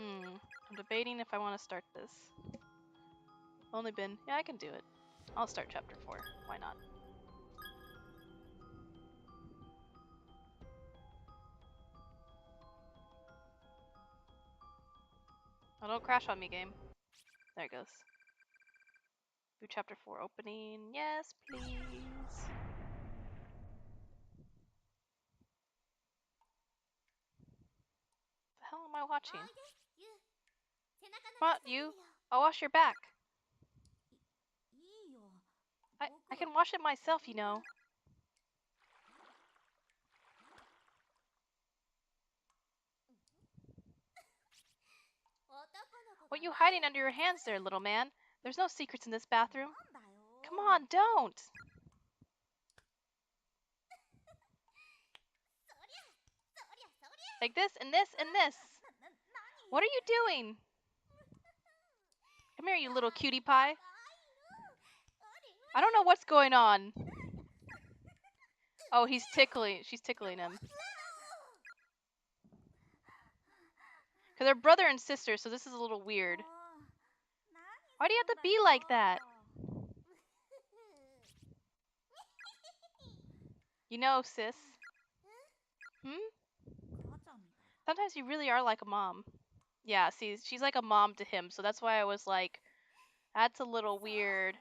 I'm debating if I want to start this. Only been... Yeah, I can do it. I'll start chapter 4. Why not? Oh, don't crash on me, game. There it goes. Do chapter 4 opening. Yes, please. The hell am I watching? Come on, you. I'll wash your back. I can wash it myself, you know. What are you hiding under your hands there, little man? There's no secrets in this bathroom. Come on, don't! Like this, and this, and this! What are you doing? Come here, you little cutie pie. I don't know what's going on. Oh, she's tickling him. Because they're brother and sister, so this is a little weird. Why do you have to be like that? You know, sis. Sometimes you really are like a mom. Yeah, see, she's like a mom to him, so that's why I was like, that's a little weird.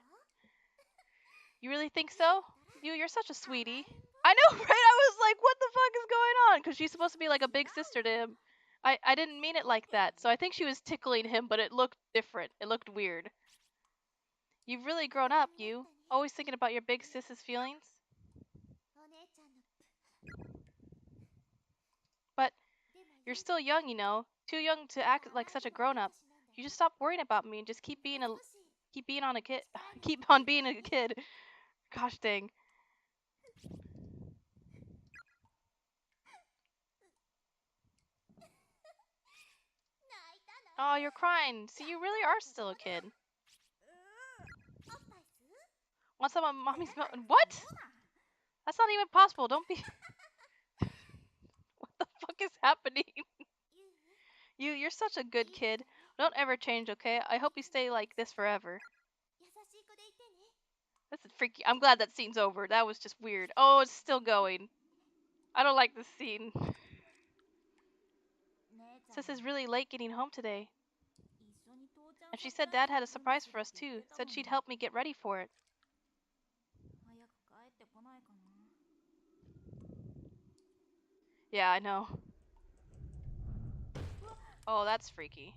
You really think so? You're such a sweetie. I know, right? I was like, what the fuck is going on? Because she's supposed to be like a big sister to him. I didn't mean it like that, so I think she was tickling him, but it looked different. It looked weird. You've really grown up, you. Always thinking about your big sis's feelings. But you're still young, you know. Too young to act like such a grown-up. You just stop worrying about me and just keep being on a kid. Keep on being a kid. Gosh dang. Oh, you're crying. See, you really are still a kid. Want some of mommy's milk? What? That's not even possible. Don't be... What the fuck is happening? You're such a good kid. Don't ever change, okay? I hope you stay like this forever. This is freaky. I'm glad that scene's over. That was just weird. Oh, it's still going. I don't like this scene. Sis is really late getting home today. And she said Dad had a surprise for us too. Said she'd help me get ready for it. Yeah, I know. Oh, that's freaky.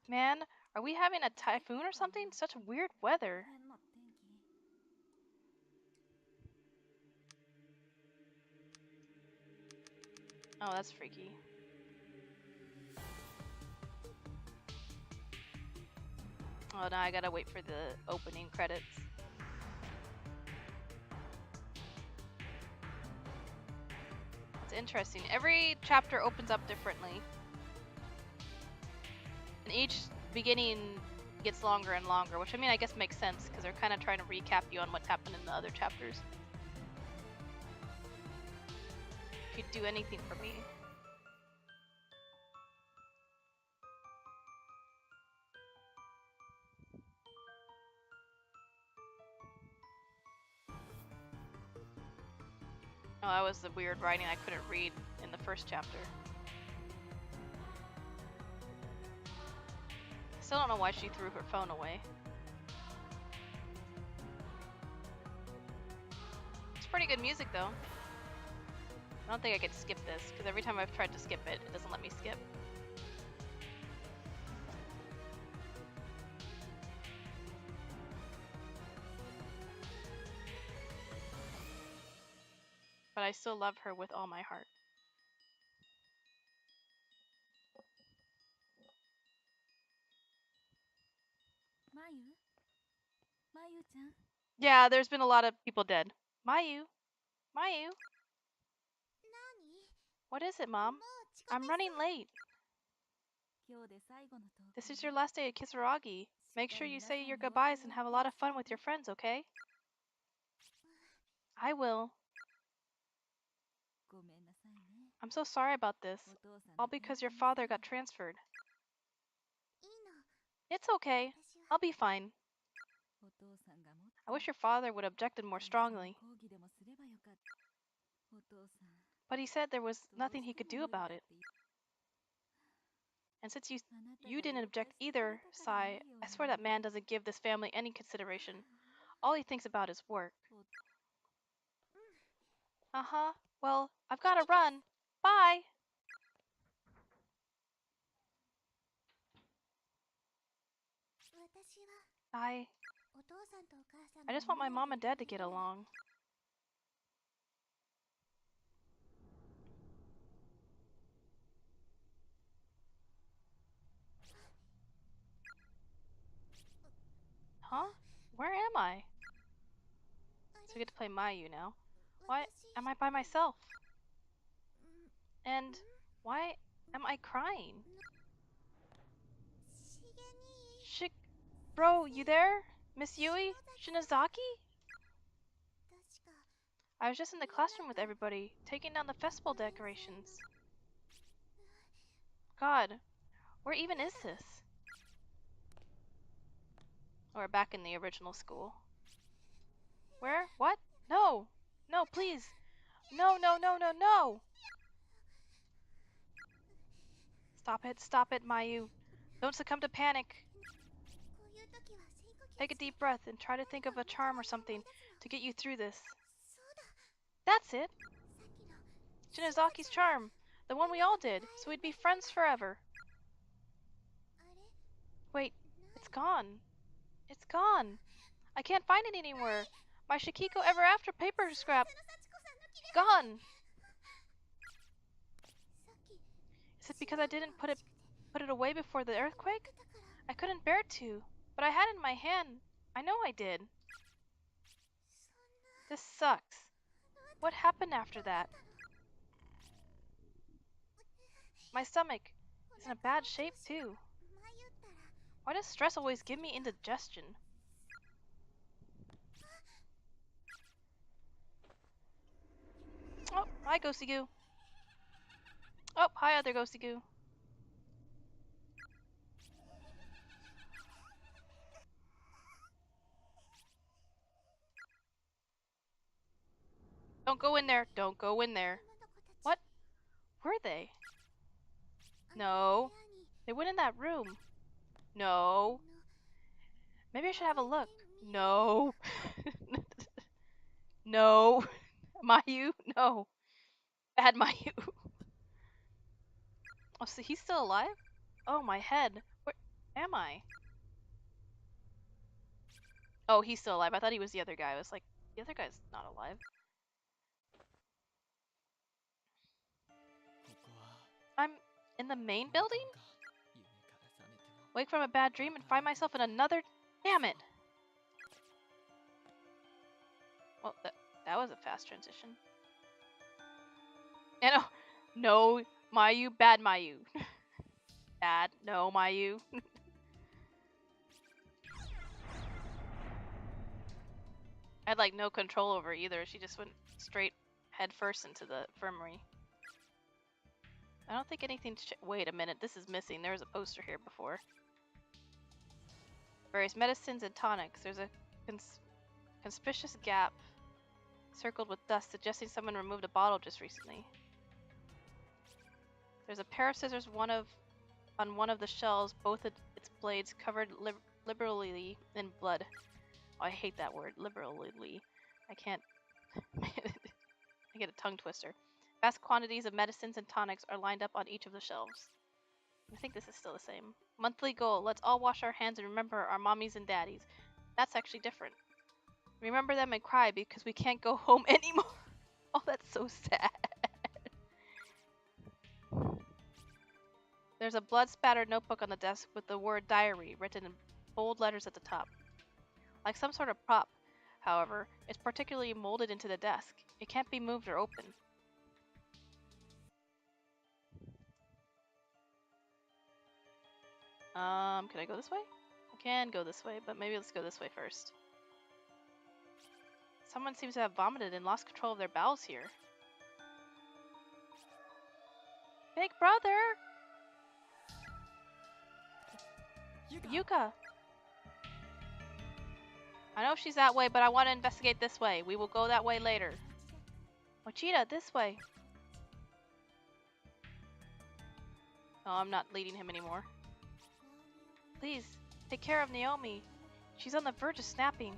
Man, are we having a typhoon or something? Such weird weather. Oh, that's freaky. Oh, now I gotta wait for the opening credits. It's interesting. Every chapter opens up differently. And each beginning gets longer and longer, which I mean I guess makes sense because they're kind of trying to recap you on what's happened in the other chapters. If you'd do anything for me. Oh, that was the weird writing I couldn't read in the first chapter. Still don't know why she threw her phone away. It's pretty good music though. I don't think I could skip this, because every time I've tried to skip it, it doesn't let me skip. But I still love her with all my heart. Yeah, there's been a lot of people dead. Mayu? Mayu? What is it, Mom? I'm running late. This is your last day at Kisaragi. Make sure you say your goodbyes and have a lot of fun with your friends, okay? I will. I'm so sorry about this. All because your father got transferred. It's okay. I'll be fine. I wish your father would have objected more strongly. But he said there was nothing he could do about it. And since you didn't object either, Sai, I swear that man doesn't give this family any consideration. All he thinks about is work. Uh-huh. Well, I've gotta run. Bye! I just want my mom and dad to get along. Huh? Where am I? So we get to play Mayu now. Why am I by myself? And why am I crying? Bro, you there? Miss Yui? Shinozaki? I was just in the classroom with everybody, taking down the festival decorations. God, where even is this? Or back in the original school. Where? What? No! No, please! No, no, no, no, no! Stop it, Mayu. Don't succumb to panic. Take a deep breath and try to think of a charm or something to get you through this. That's it! Shinozaki's charm! The one we all did, so we'd be friends forever. Wait, it's gone. It's gone. I can't find it anywhere. My Shikiko Ever After paper scrap. Gone. Is it because I didn't put it away before the earthquake? I couldn't bear to, but I had it in my hand. I know I did. This sucks. What happened after that? My stomach is in a bad shape too. Why does stress always give me indigestion? Oh, hi Ghosty Goo. Oh, hi other Ghosty Goo. Don't go in there. Don't go in there. What? Were they? No. They went in that room. No. Maybe I should have a look. No. No. Mayu? No. Bad Mayu. Oh, so he's still alive? Oh, my head. Where am I? Oh, he's still alive. I thought he was the other guy. I was like, the other guy's not alive. I'm in the main building? Wake from a bad dream and find myself in another... Damn it! Well, that was a fast transition. And no, Mayu, bad Mayu. Bad, no, Mayu. I had like no control over either. She just went straight head first into the infirmary. I don't think anything's wait a minute, this is missing. There was a poster here before. Various medicines and tonics. There's a conspicuous gap circled with dust, suggesting someone removed a bottle just recently. There's a pair of scissors, on one of the shelves, both its blades covered liberally in blood. Oh, I hate that word, liberally. I can't. I get a tongue twister. Vast quantities of medicines and tonics are lined up on each of the shelves. I think this is still the same. Monthly goal. Let's all wash our hands and remember our mommies and daddies. That's actually different. Remember them and cry because we can't go home anymore. Oh, that's so sad. There's a blood-spattered notebook on the desk with the word diary written in bold letters at the top. Like some sort of prop, however, it's particularly molded into the desk. It can't be moved or opened. Can I go this way? I can go this way, but maybe let's go this way first. Someone seems to have vomited and lost control of their bowels here. Big brother! Yuka! I know she's that way, but I want to investigate this way. We will go that way later. Mochita, this way. Oh, I'm not leading him anymore. Please, take care of Naomi. She's on the verge of snapping.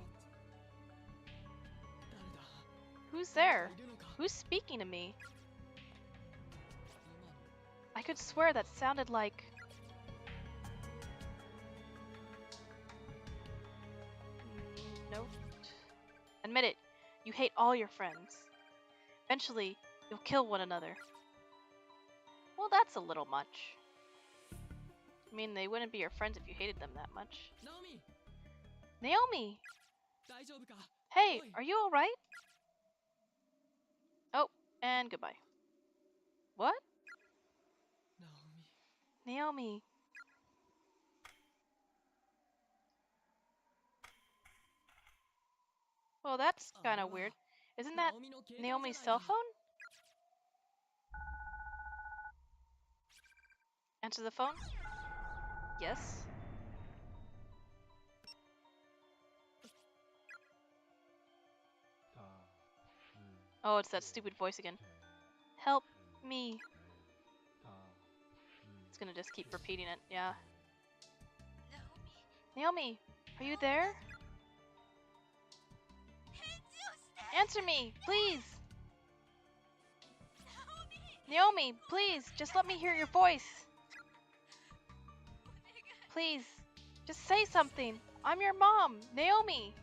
Who's there? Who's speaking to me? I could swear that sounded like... Nope. Admit it. You hate all your friends. Eventually, you'll kill one another. Well, that's a little much. I mean, they wouldn't be your friends if you hated them that much. Naomi! Hey, are you alright? Oh, and goodbye. What? Naomi. Well, that's kind of weird. Isn't that Naomi's cell phone? Answer the phone? Yes. Oh, it's that stupid voice again. Help me. It's gonna just keep repeating it, yeah. Naomi, are you there? Answer me, please! Naomi, please, just let me hear your voice. Please, just say something. I'm your mom, Naomi.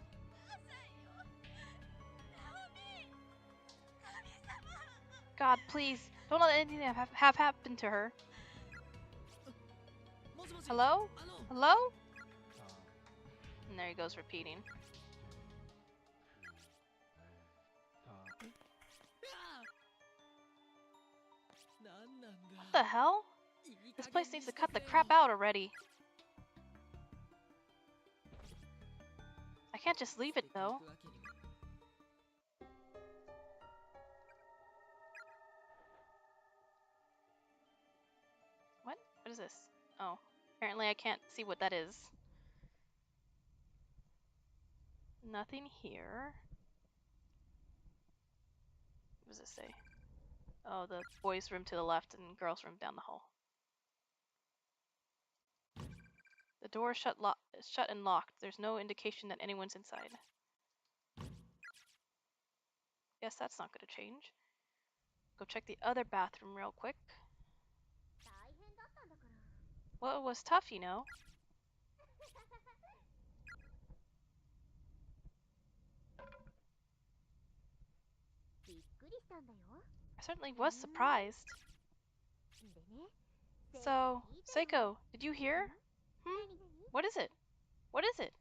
God, please, don't let anything have happened to her. Hello? Hello? And there he goes repeating. What the hell? This place needs to cut the crap out already. I can't just leave it though. What? What is this? Oh, apparently I can't see what that is. Nothing here. What does this say? Oh, the boys' room to the left and girls' room down the hall. The door is shut and locked. There's no indication that anyone's inside. Guess that's not gonna change. Go check the other bathroom real quick. Well, it was tough, you know. I certainly was surprised. So, Seiko, did you hear? What is it? What is it?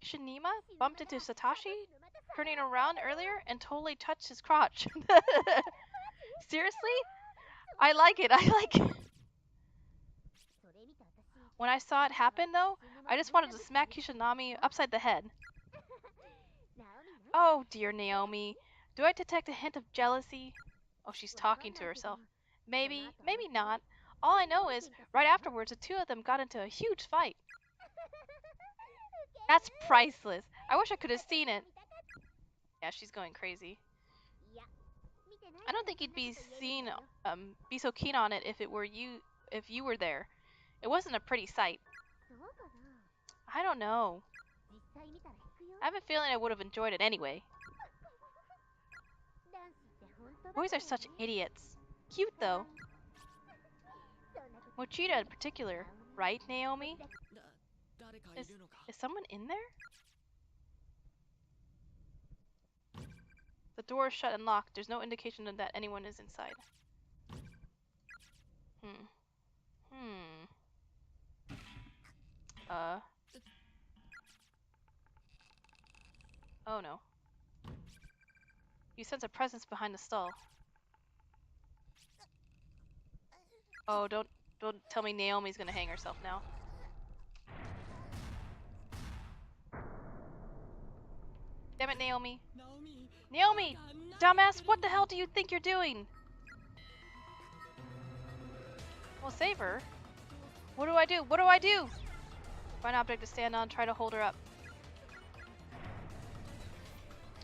Shinima bumped into Satoshi, turning around earlier and totally touched his crotch. Seriously? I like it, I like it. When I saw it happen, though, I just wanted to smack Kishinami upside the head. Oh, dear Naomi. Do I detect a hint of jealousy? Oh, she's talking to herself. Maybe, maybe not. All I know is, right afterwards, the two of them got into a huge fight. That's priceless. I wish I could have seen it. Yeah, she's going crazy. I don't think you'd be so keen on it if you were there. It wasn't a pretty sight. I don't know. I have a feeling I would have enjoyed it anyway. Boys are such idiots. Cute though. Mochita in particular, right, Naomi? Is someone in there? The door is shut and locked. There's no indication that anyone is inside. Oh no. You sense a presence behind the stall. Oh, don't tell me Naomi's gonna hang herself now. Damn it, Naomi. Naomi! Dumbass, what the hell do you think you're doing? Well, save her. What do I do? What do I do? Find an object to stand on, try to hold her up.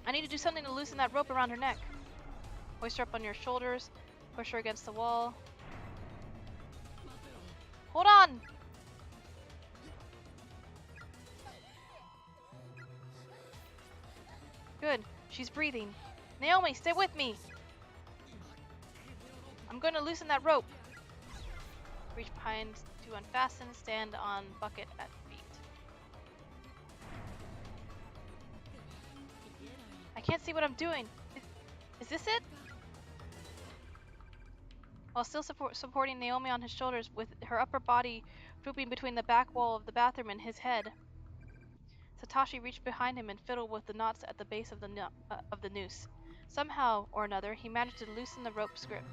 I need to do something to loosen that rope around her neck. Hoist her up on your shoulders, push her against the wall. Hold on! Good, she's breathing. Naomi, stay with me! I'm going to loosen that rope. Reach behind to unfasten, stand on bucket at feet. I can't see what I'm doing. Is this it? While still supporting Naomi on his shoulders, with her upper body drooping between the back wall of the bathroom and his head, Satoshi reached behind him and fiddled with the knots at the base of the noose. Somehow or another, he managed to loosen the rope's grip.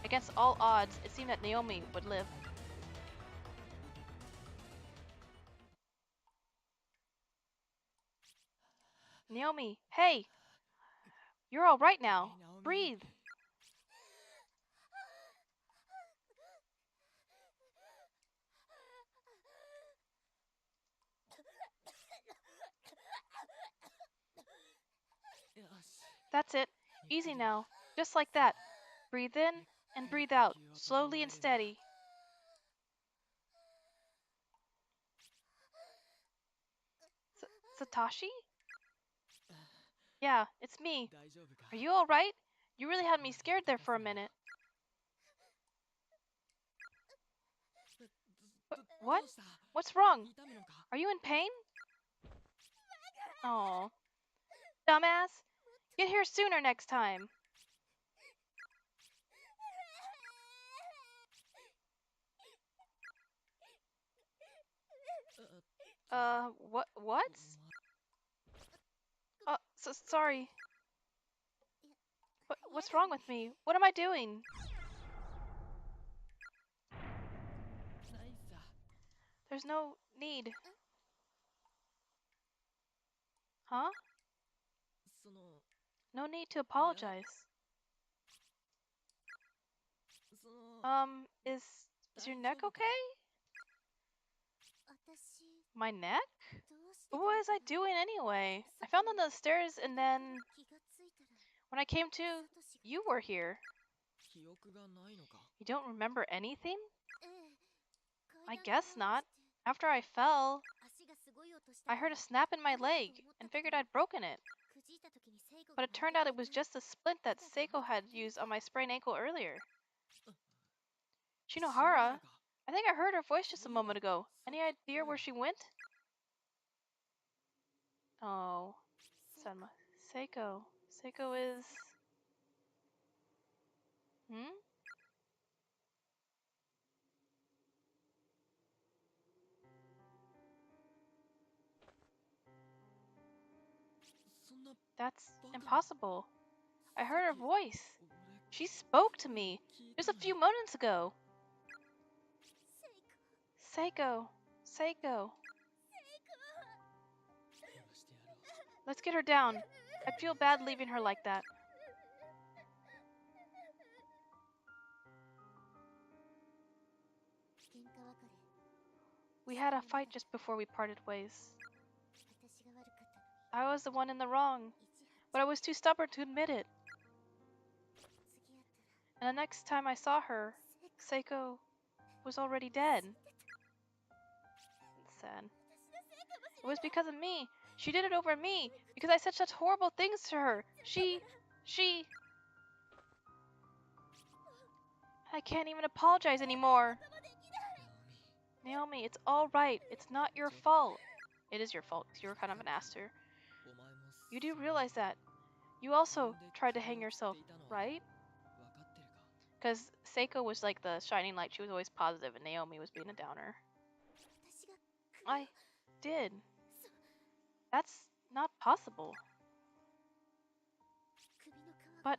Against all odds, it seemed that Naomi would live. Naomi, hey! You're all right now. Breathe. That's it. Easy now. Just like that. Breathe in and breathe out, slowly and steady. Satoshi? Yeah, it's me. Are you all right? You really had me scared there for a minute. What? What's wrong? Are you in pain? Oh, dumbass. Get here sooner next time. What? Sorry. What's wrong with me? What am I doing? There's no need. Huh? No need to apologize. Is your neck okay? My neck? What was I doing anyway? I fell down the stairs and then when I came to, you were here. You don't remember anything? I guess not. After I fell, I heard a snap in my leg and figured I'd broken it. But it turned out it was just a splint that Seiko had used on my sprained ankle earlier. Shinohara? I think I heard her voice just a moment ago. Any idea where she went? Oh, Senma. Seiko. Seiko is... Hmm? That's impossible. I heard her voice. She spoke to me just a few moments ago. Seiko. Seiko. Let's get her down. I feel bad leaving her like that. We had a fight just before we parted ways. I was the one in the wrong, but I was too stubborn to admit it. And the next time I saw her, Seiko was already dead. It's sad. It was because of me. She did it over me, because I said such horrible things to her. She... I can't even apologize anymore. Naomi, it's all right. It's not your fault. It is your fault, because you were kind of an ass to her. You do realize that. You also tried to hang yourself, right? Because Seiko was like the shining light. She was always positive, and Naomi was being a downer. I did. That's not possible. But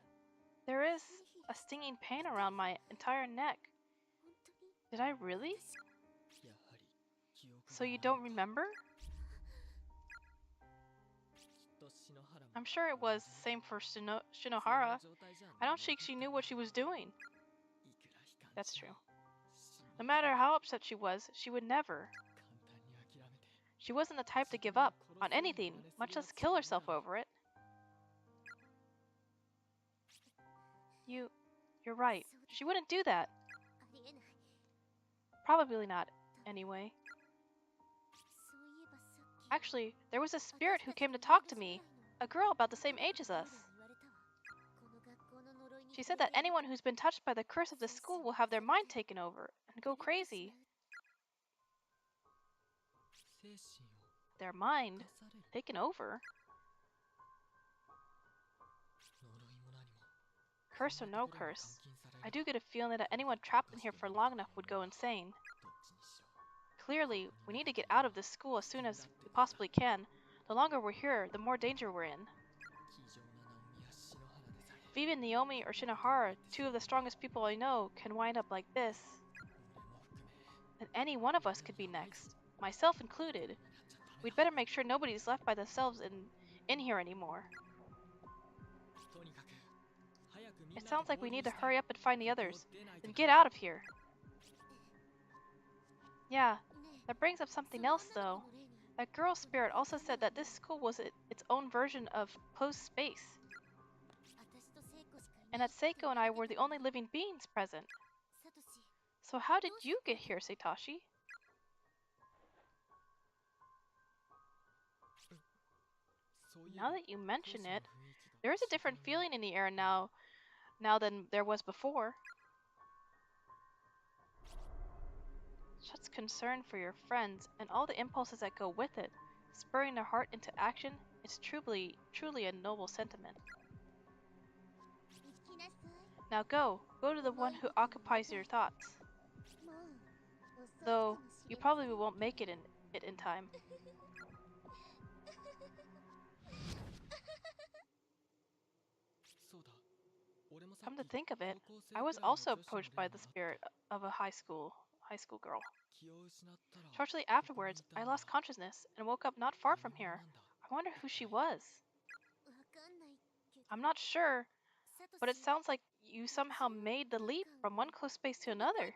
there is a stinging pain around my entire neck. Did I really? So you don't remember? I'm sure it was the same for Shinohara. I don't think she knew what she was doing. That's true. No matter how upset she was, she would never. She wasn't the type to give up on anything, much less kill herself over it. You're right. She wouldn't do that. Probably not, anyway. Actually, there was a spirit who came to talk to me. A girl about the same age as us. She said that anyone who's been touched by the curse of this school will have their mind taken over and go crazy. Their mind? Taken over? Curse or no curse, I do get a feeling that anyone trapped in here for long enough would go insane. Clearly, we need to get out of this school as soon as we possibly can. The longer we're here, the more danger we're in. If even Naomi or Shinohara, two of the strongest people I know, can wind up like this, then any one of us could be next, myself included. We'd better make sure nobody's left by themselves in here anymore. It sounds like we need to hurry up and find the others, then get out of here. Yeah, that brings up something else though. That girl spirit also said that this school was its own version of closed space, and that Seiko and I were the only living beings present. So how did you get here, Satoshi? Now that you mention it, there is a different feeling in the air now than there was before. Such concern for your friends and all the impulses that go with it, spurring their heart into action, it's truly a noble sentiment. Now go to the one who occupies your thoughts. Though, you probably won't make it in time. Come to think of it, I was also approached by the spirit of a high school girl. Shortly afterwards, I lost consciousness and woke up not far from here. I wonder who she was. I'm not sure, but it sounds like you somehow made the leap from one closed space to another.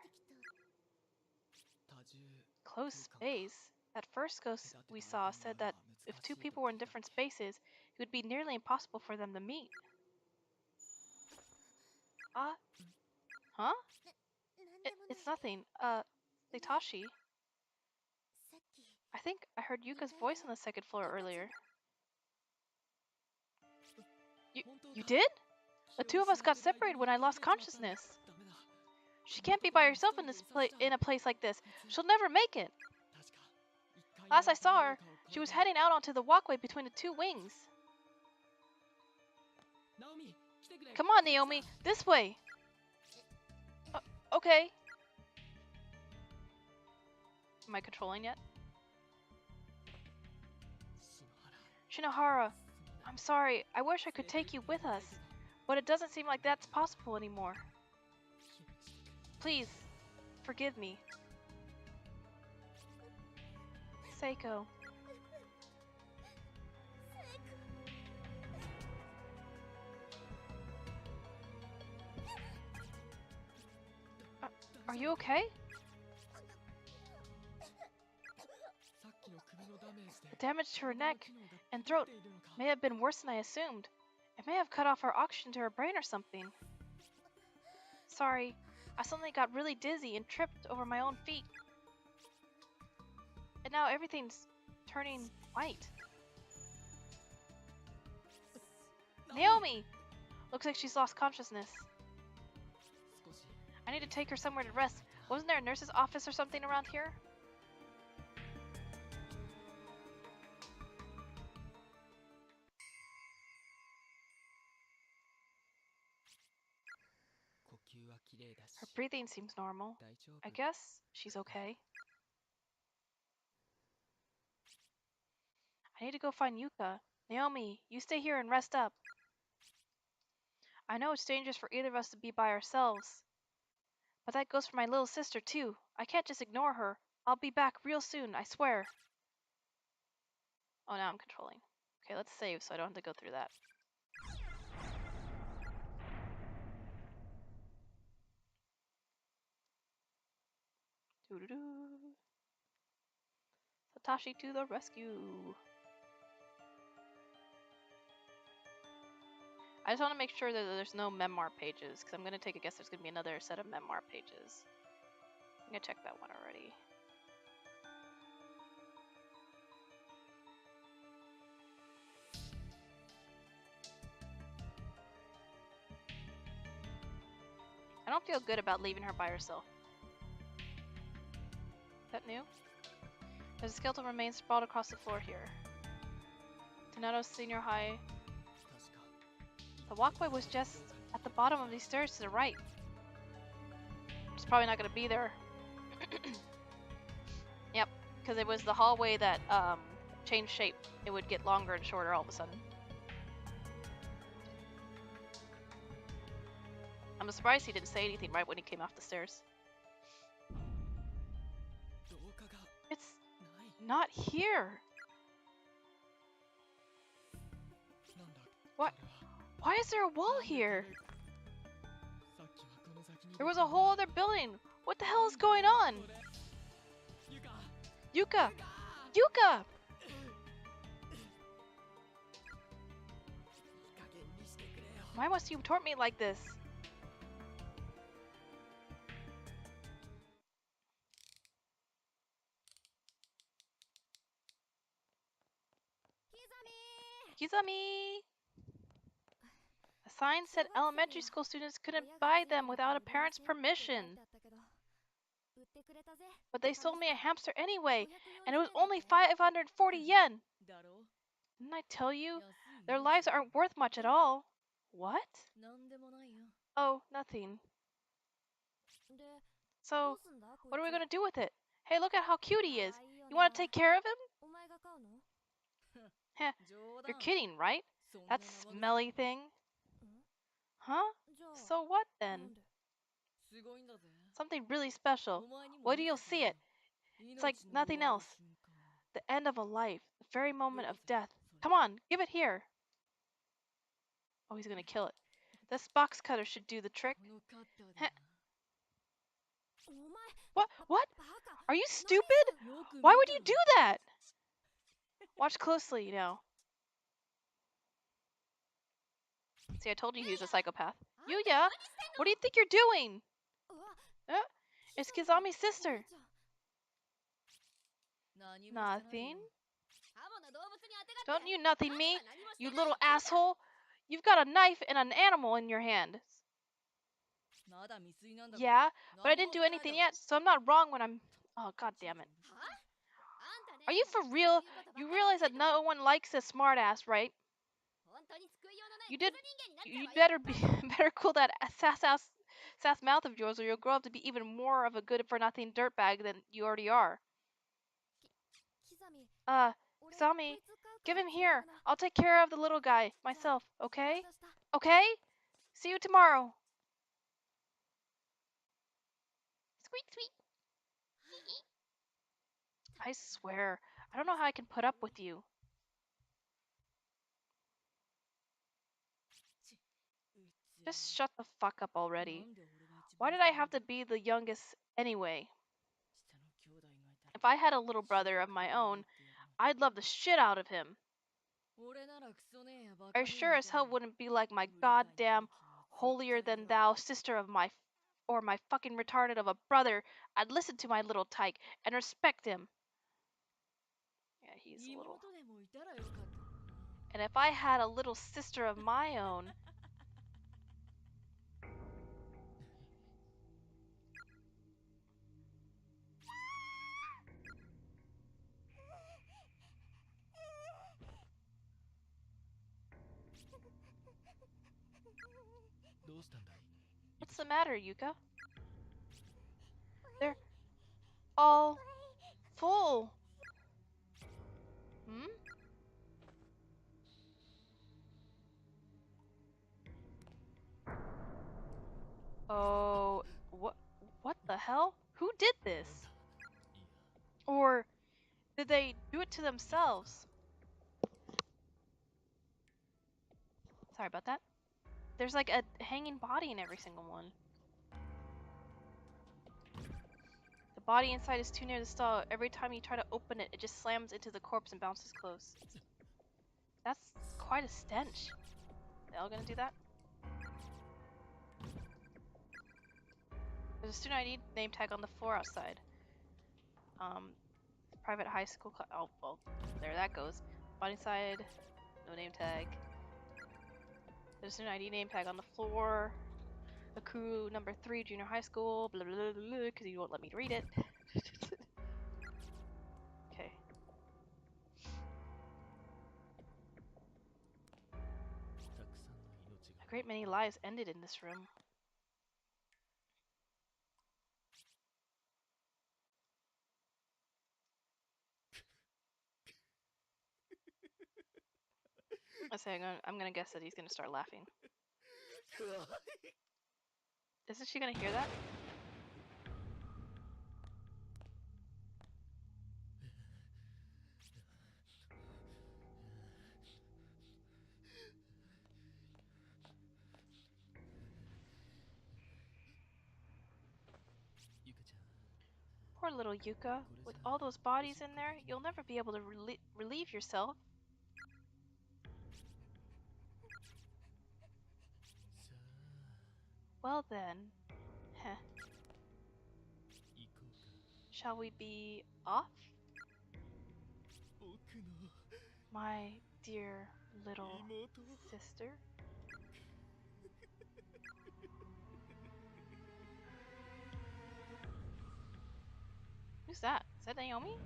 Closed space? That first ghost we saw said that if two people were in different spaces, it would be nearly impossible for them to meet. Uh, huh? It's nothing. Satoshi. I think I heard Yuka's voice on the second floor earlier. You did? The two of us got separated when I lost consciousness. She can't be by herself in a place like this. She'll never make it. Last I saw her, she was heading out onto the walkway between the two wings. Come on, Naomi, this way. Okay. Am I controlling yet? Shinohara, I'm sorry. I wish I could take you with us, but it doesn't seem like that's possible anymore. Please, forgive me. Seiko. Are you okay? The damage to her neck and throat may have been worse than I assumed. It may have cut off her oxygen to her brain or something. Sorry, I suddenly got really dizzy and tripped over my own feet. And now everything's turning white. Naomi! Looks like she's lost consciousness. I need to take her somewhere to rest. Wasn't there a nurse's office or something around here? Her breathing seems normal. I guess she's okay. I need to go find Yuka. Naomi, you stay here and rest up. I know it's dangerous for either of us to be by ourselves. But that goes for my little sister too. I can't just ignore her. I'll be back real soon, I swear. Oh, now I'm controlling. Okay, let's save so I don't have to go through that. Doo-doo-doo. Satoshi to the rescue. I just want to make sure that there's no memoir pages, because I'm going to take a guess there's going to be another set of memoir pages. I'm going to check that one already. I don't feel good about leaving her by herself. Is that new? There's a skeletal remains sprawled across the floor here. Donato Senior High. The walkway was just at the bottom of these stairs to the right. It's probably not going to be there. Yep, because it was the hallway that changed shape. It would get longer and shorter all of a sudden. I'm surprised he didn't say anything right when he came off the stairs. It's not here. What? Why is there a wall here? There was a whole other building. What the hell is going on? Yuka! Yuka! Why must you taunt me like this? Kizami! A sign said elementary school students couldn't buy them without a parent's permission. But they sold me a hamster anyway, and it was only 540 yen. Didn't I tell you? Their lives aren't worth much at all. What? Oh, nothing. So, what are we gonna do with it? Hey, look at how cute he is. You wanna take care of him? Heh, you're kidding, right? That smelly thing? Huh? So what then? Something really special. Wait till you'll see it. It's like nothing else. The end of a life. The very moment of death. Come on, give it here. Oh, he's gonna kill it. This box cutter should do the trick. Heh. What? What? Are you stupid? Why would you do that? Watch closely, you know. See, I told you he was a psychopath. Yuya, what do you think you're doing? It's Kizami's sister. Nothing. Don't you nothing me, you little asshole. You've got a knife and an animal in your hand. Yeah, but I didn't do anything yet, so I'm not wrong when I'm... Oh, god damn it. Are you for real? You realize that no one likes a smartass, right? You better better cool that sass mouth of yours, or you'll grow up to be even more of a good-for-nothing dirtbag than you already are. Kusami, give him here. I'll take care of the little guy myself, okay? Okay? See you tomorrow. Squeak, squeak. I swear, I don't know how I can put up with you. Just shut the fuck up already. Why did I have to be the youngest anyway? If I had a little brother of my own, I'd love the shit out of him. I sure as hell wouldn't be like my goddamn holier-than-thou sister of my or my fucking retarded of a brother. I'd listen to my little tyke and respect him. Yeah, he's a little. And if I had a little sister of my own... What's the matter, Yuka? They're all full. Hmm? Oh, what the hell? Who did this? Or did they do it to themselves? Sorry about that. There's like a hanging body in every single one. The body inside is too near the stall. Every time you try to open it, it just slams into the corpse and bounces closed. That's quite a stench. They all gonna do that? There's a student ID name tag on the floor outside. Private high school oh, well, there that goes. Body inside, no name tag. There's a student ID name tag on the floor. Akuru number 3, junior high school, blah blah blah blah, because you won't let me read it. Okay. A great many lives ended in this room. I'm gonna guess that he's gonna start laughing. Isn't she gonna hear that? Poor little Yuka. With all those bodies in there, you'll never be able to relieve yourself. Well then. Heh. Shall we be off? My dear little sister? Who's that? Is that Naomi?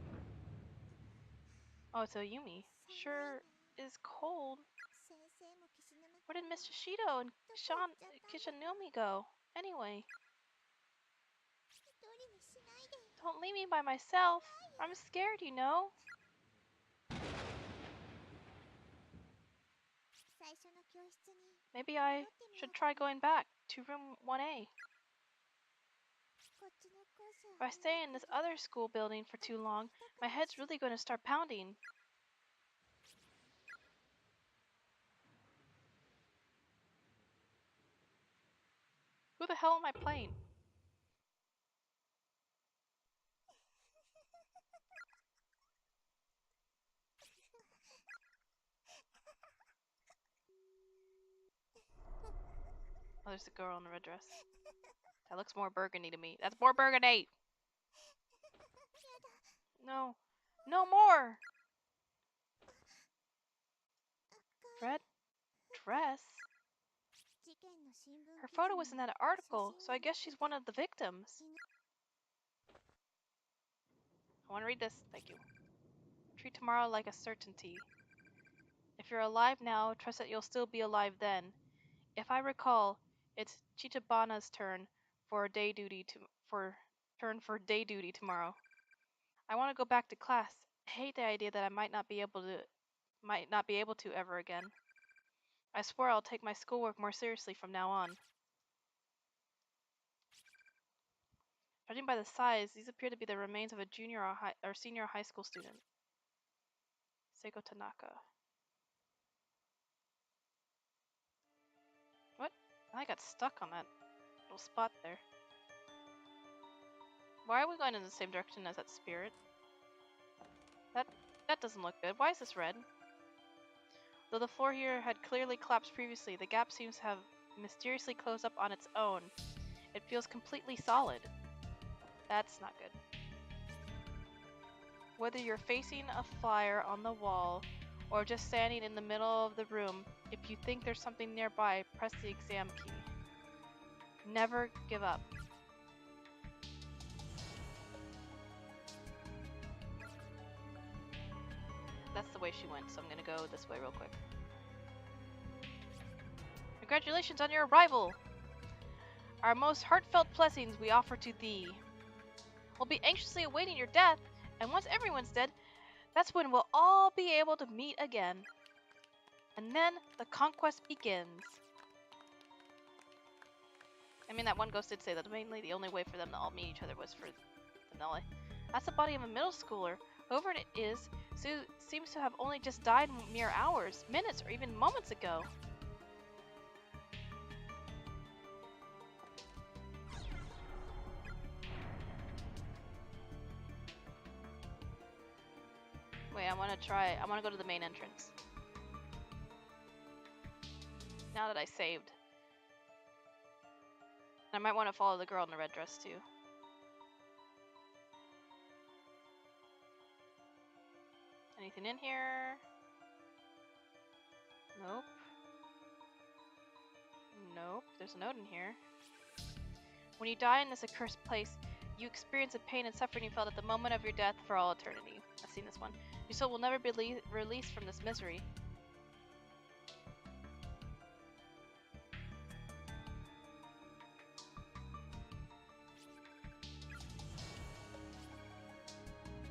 Oh, it's Ayumi. Sure is cold. Where did Mr. Shido and Kishanumi go? Anyway. Don't leave me by myself. I'm scared, you know. Maybe I should try going back to room 1A. If I stay in this other school building for too long, my head's really going to start pounding. Who the hell am I playing? Oh, there's the girl in the red dress. That looks more burgundy to me. That's more burgundy! No. No more! Red dress? Her photo was in that article, so I guess she's one of the victims. I want to read this. Thank you. Treat tomorrow like a certainty. If you're alive now, trust that you'll still be alive then. If I recall, it's Chitabana's turn for day duty tomorrow. I want to go back to class. I hate the idea that I might not be able to ever again. I swear I'll take my schoolwork more seriously from now on. Judging by the size, these appear to be the remains of a junior or senior high school student. Seiko Tanaka. What? I got stuck on that little spot there. Why are we going in the same direction as that spirit? That doesn't look good. Why is this red? Though the floor here had clearly collapsed previously, the gap seems to have mysteriously closed up on its own. It feels completely solid. That's not good. Whether you're facing a flyer on the wall or just standing in the middle of the room, if you think there's something nearby, press the exam key. Never give up. That's the way she went, so I'm gonna go this way real quick. Congratulations on your arrival! Our most heartfelt blessings we offer to thee. We'll be anxiously awaiting your death, and once everyone's dead, that's when we'll all be able to meet again. And then the conquest begins. I mean, that one ghost did say that mainly the only way for them to all meet each other was for the Null. That's the body of a middle schooler. Whoever it is, seems to have only just died mere hours, minutes, or even moments ago. I want to go to the main entrance. Now that I saved. I might want to follow the girl in the red dress too. Anything in here? Nope. Nope. There's a note in here. When you die in this accursed place, you experience the pain and suffering you felt at the moment of your death for all eternity. I've seen this one. Your soul will never be released from this misery.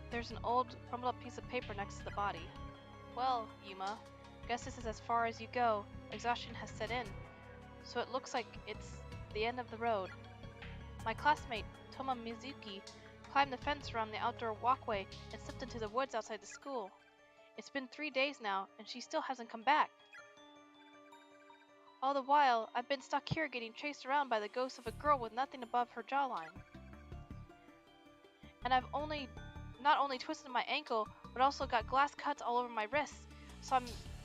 There's an old, crumpled up piece of paper next to the body. Well, Yuma, guess this is as far as you go. Exhaustion has set in, so it looks like it's the end of the road. My classmate, Toma Mizuki, climbed the fence around the outdoor walkway and slipped into the woods outside the school. It's been 3 days now, and she still hasn't come back. All the while, I've been stuck here getting chased around by the ghost of a girl with nothing above her jawline. And I've not only twisted my ankle, but also got glass cuts all over my wrists, so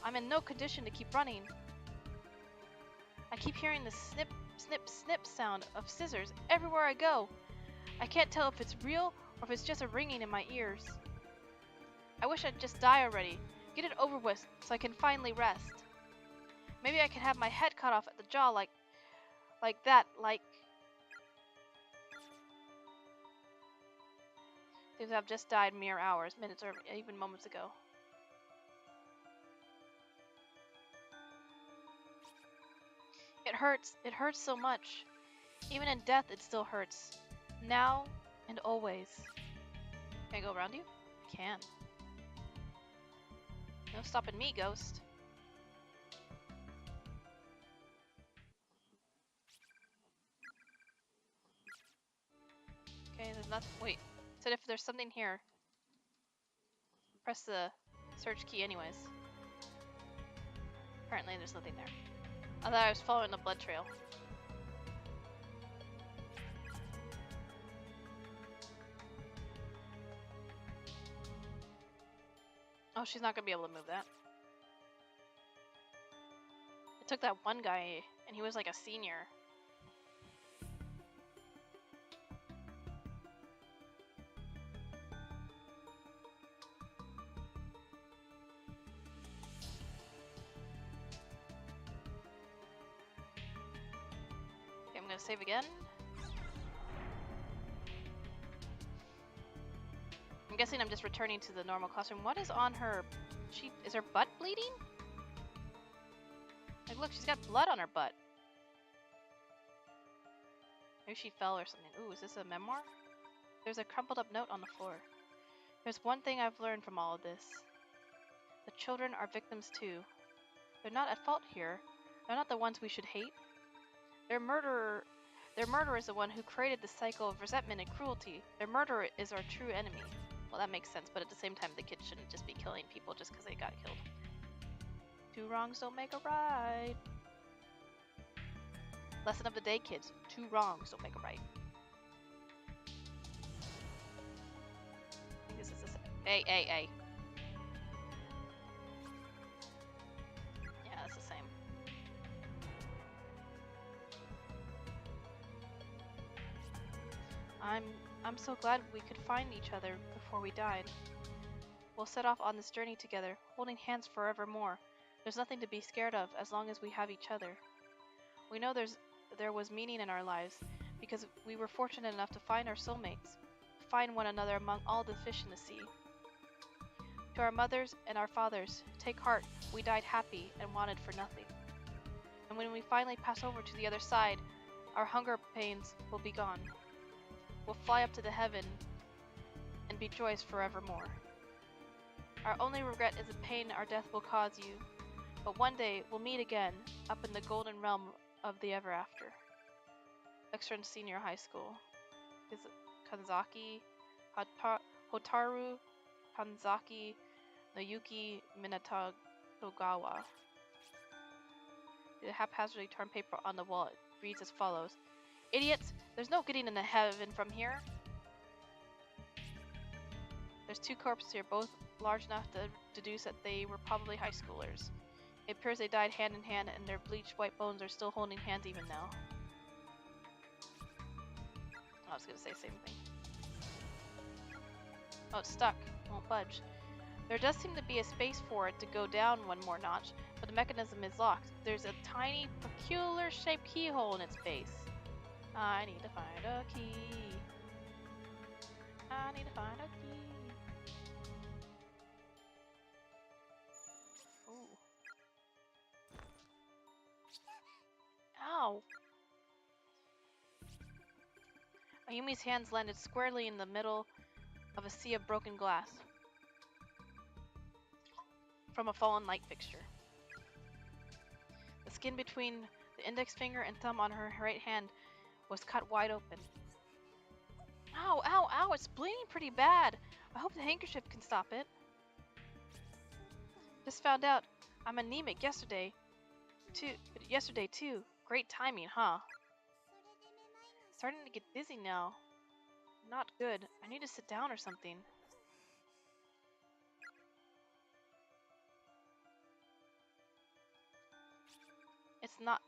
I'm in no condition to keep running. I keep hearing the snip, snip, snip sound of scissors everywhere I go. I can't tell if it's real or if it's just a ringing in my ears. I wish I'd just die already, get it over with so I can finally rest. Maybe I can have my head cut off at the jaw like that. Things have just died mere hours, minutes, or even moments ago. It hurts so much. Even in death it still hurts. Now and always. Can I go around you? I can. No stopping me, ghost. Okay, there's nothing. Wait. Said if there's something here, press the search key anyways. Apparently there's nothing there. I thought I was following the blood trail. Oh, she's not gonna be able to move that. It took that one guy, and he was like a senior. Okay, I'm gonna save again. I'm guessing I'm just returning to the normal classroom. What is on her? Is her butt bleeding? Like, look, she's got blood on her butt. Maybe she fell or something. Ooh, is this a memoir? There's a crumpled up note on the floor. There's one thing I've learned from all of this. The children are victims too. They're not at fault here. They're not the ones we should hate. Their murderer is the one who created the cycle of resentment and cruelty. Their murderer is our true enemy. Well, that makes sense, but at the same time, the kids shouldn't just be killing people just because they got killed. Two wrongs don't make a right. Lesson of the day, kids. Two wrongs don't make a right. I think this is the same. A. Yeah, that's the same. I'm so glad we could find each other before we died. We'll set off on this journey together, holding hands forevermore. There's nothing to be scared of as long as we have each other. We know there was meaning in our lives because we were fortunate enough to find our soulmates, find one another among all the fish in the sea. To our mothers and our fathers, take heart, we died happy and wanted for nothing. And when we finally pass over to the other side, our hunger pains will be gone. We'll fly up to the heaven and be joyous forevermore. Our only regret is the pain our death will cause you, but one day we'll meet again up in the golden realm of the ever after. Lecture in senior high school. Is it Kanzaki Hotaru Kanzaki Noyuki Minatogawa. The haphazardly torn paper on the wall reads as follows. Idiots! There's no getting into heaven from here. There's 2 corpses here, both large enough to deduce that they were probably high schoolers. It appears they died hand in hand, and their bleached white bones are still holding hands even now. I was gonna say the same thing. Oh, it's stuck. It won't budge. There does seem to be a space for it to go down one more notch, but the mechanism is locked. There's a tiny, peculiar-shaped keyhole in its base. I need to find a key. I need to find a key. Ooh. Ow! Ayumi's hands landed squarely in the middle of a sea of broken glass from a fallen light fixture. The skin between the index finger and thumb on her right hand was cut wide open. Ow, ow, ow, it's bleeding pretty bad. I hope the handkerchief can stop it. Just found out I'm anemic yesterday too. Great timing, huh? Starting to get dizzy now. Not good. I need to sit down or something.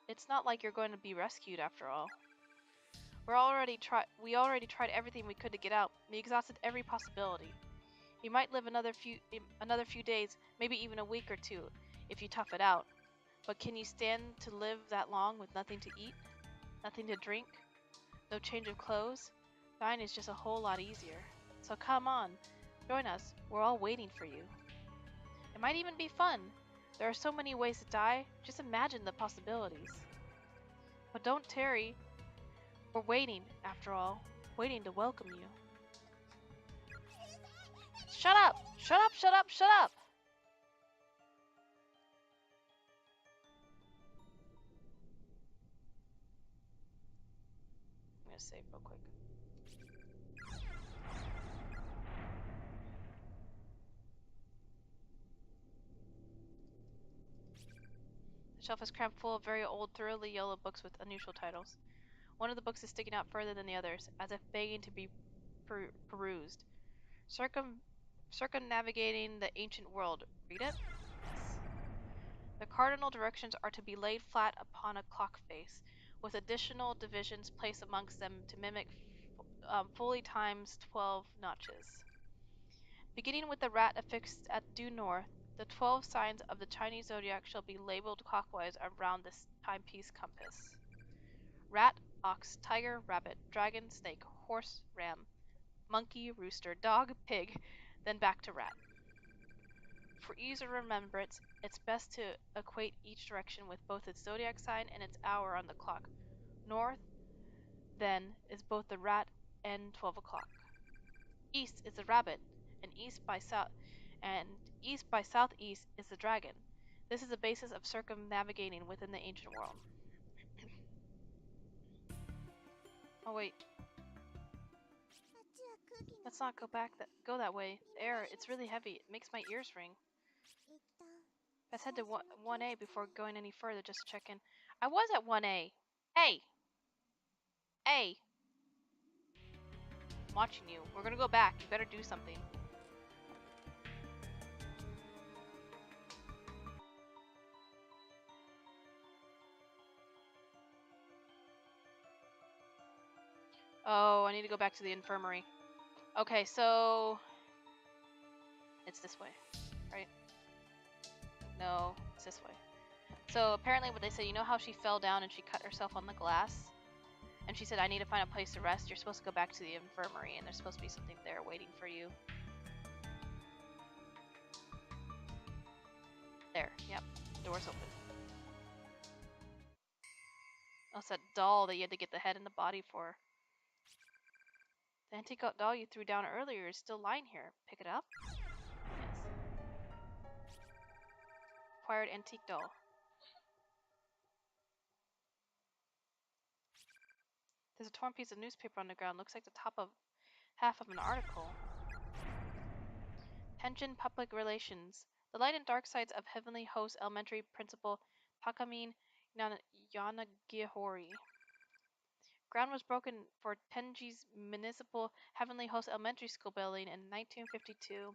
It's not like you're going to be rescued after all. We already tried everything we could to get out. We exhausted every possibility. You might live another few days, maybe even a week or two, if you tough it out. But can you stand to live that long with nothing to eat, nothing to drink, no change of clothes? Dying is just a whole lot easier. So come on, join us. We're all waiting for you. It might even be fun. There are so many ways to die. Just imagine the possibilities. But don't tarry. We're waiting, after all, waiting to welcome you. Shut up! Shut up! Shut up! Shut up! I'm gonna save real quick. The shelf is crammed full of very old, thoroughly yellow books with unusual titles. One of the books is sticking out further than the others, as if begging to be perused. Circumnavigating the ancient world. Read it? Yes. The cardinal directions are to be laid flat upon a clock face, with additional divisions placed amongst them to mimic fully times 12 notches. Beginning with the rat affixed at due north, the 12 signs of the Chinese zodiac shall be labeled clockwise around this timepiece compass. Rat, ox, tiger, rabbit, dragon, snake, horse, ram, monkey, rooster, dog, pig, then back to rat. For ease of remembrance, it's best to equate each direction with both its zodiac sign and its hour on the clock. North, then, is both the rat and 12 o'clock. East is the rabbit, and east by southeast is the dragon. This is the basis of circumnavigating within the ancient world. Oh wait. Let's not go that way. The air, it's really heavy. It makes my ears ring. Let's head to 1A before going any further just to check in. I was at 1A. Hey! Hey! I'm watching you. We're gonna go back. You better do something. Oh, I need to go back to the infirmary. Okay, so... It's this way, right? No, it's this way. So apparently what they said, you know how she fell down and she cut herself on the glass? And she said, I need to find a place to rest. You're supposed to go back to the infirmary, and there's supposed to be something there waiting for you. There, yep, the door's open. Oh, it's that doll that you had to get the head and the body for. The antique doll you threw down earlier is still lying here. Pick it up? Yes. Acquired antique doll. There's a torn piece of newspaper on the ground. Looks like the top of half of an article. Tension Public Relations. The light and dark sides of Heavenly Host Elementary Principal Takamine Yanagihori. Ground was broken for Tenji's municipal Heavenly Host Elementary School building in 1952.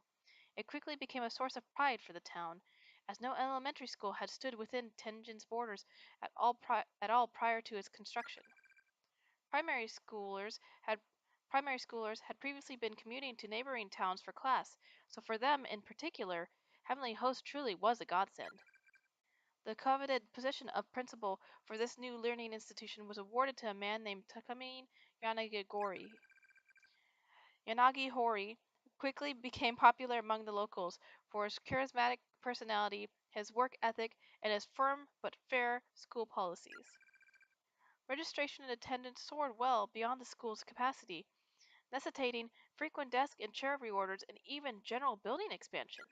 It quickly became a source of pride for the town, as no elementary school had stood within Tenjin's borders at all prior to its construction. Primary schoolers had Primary schoolers had previously been commuting to neighboring towns for class, so for them in particular, Heavenly Host truly was a godsend. The coveted position of principal for this new learning institution was awarded to a man named Takami Yanagihori. Yanagi Hori quickly became popular among the locals for his charismatic personality, his work ethic, and his firm but fair school policies. Registration and attendance soared well beyond the school's capacity, necessitating frequent desk and chair reorders and even general building expansion.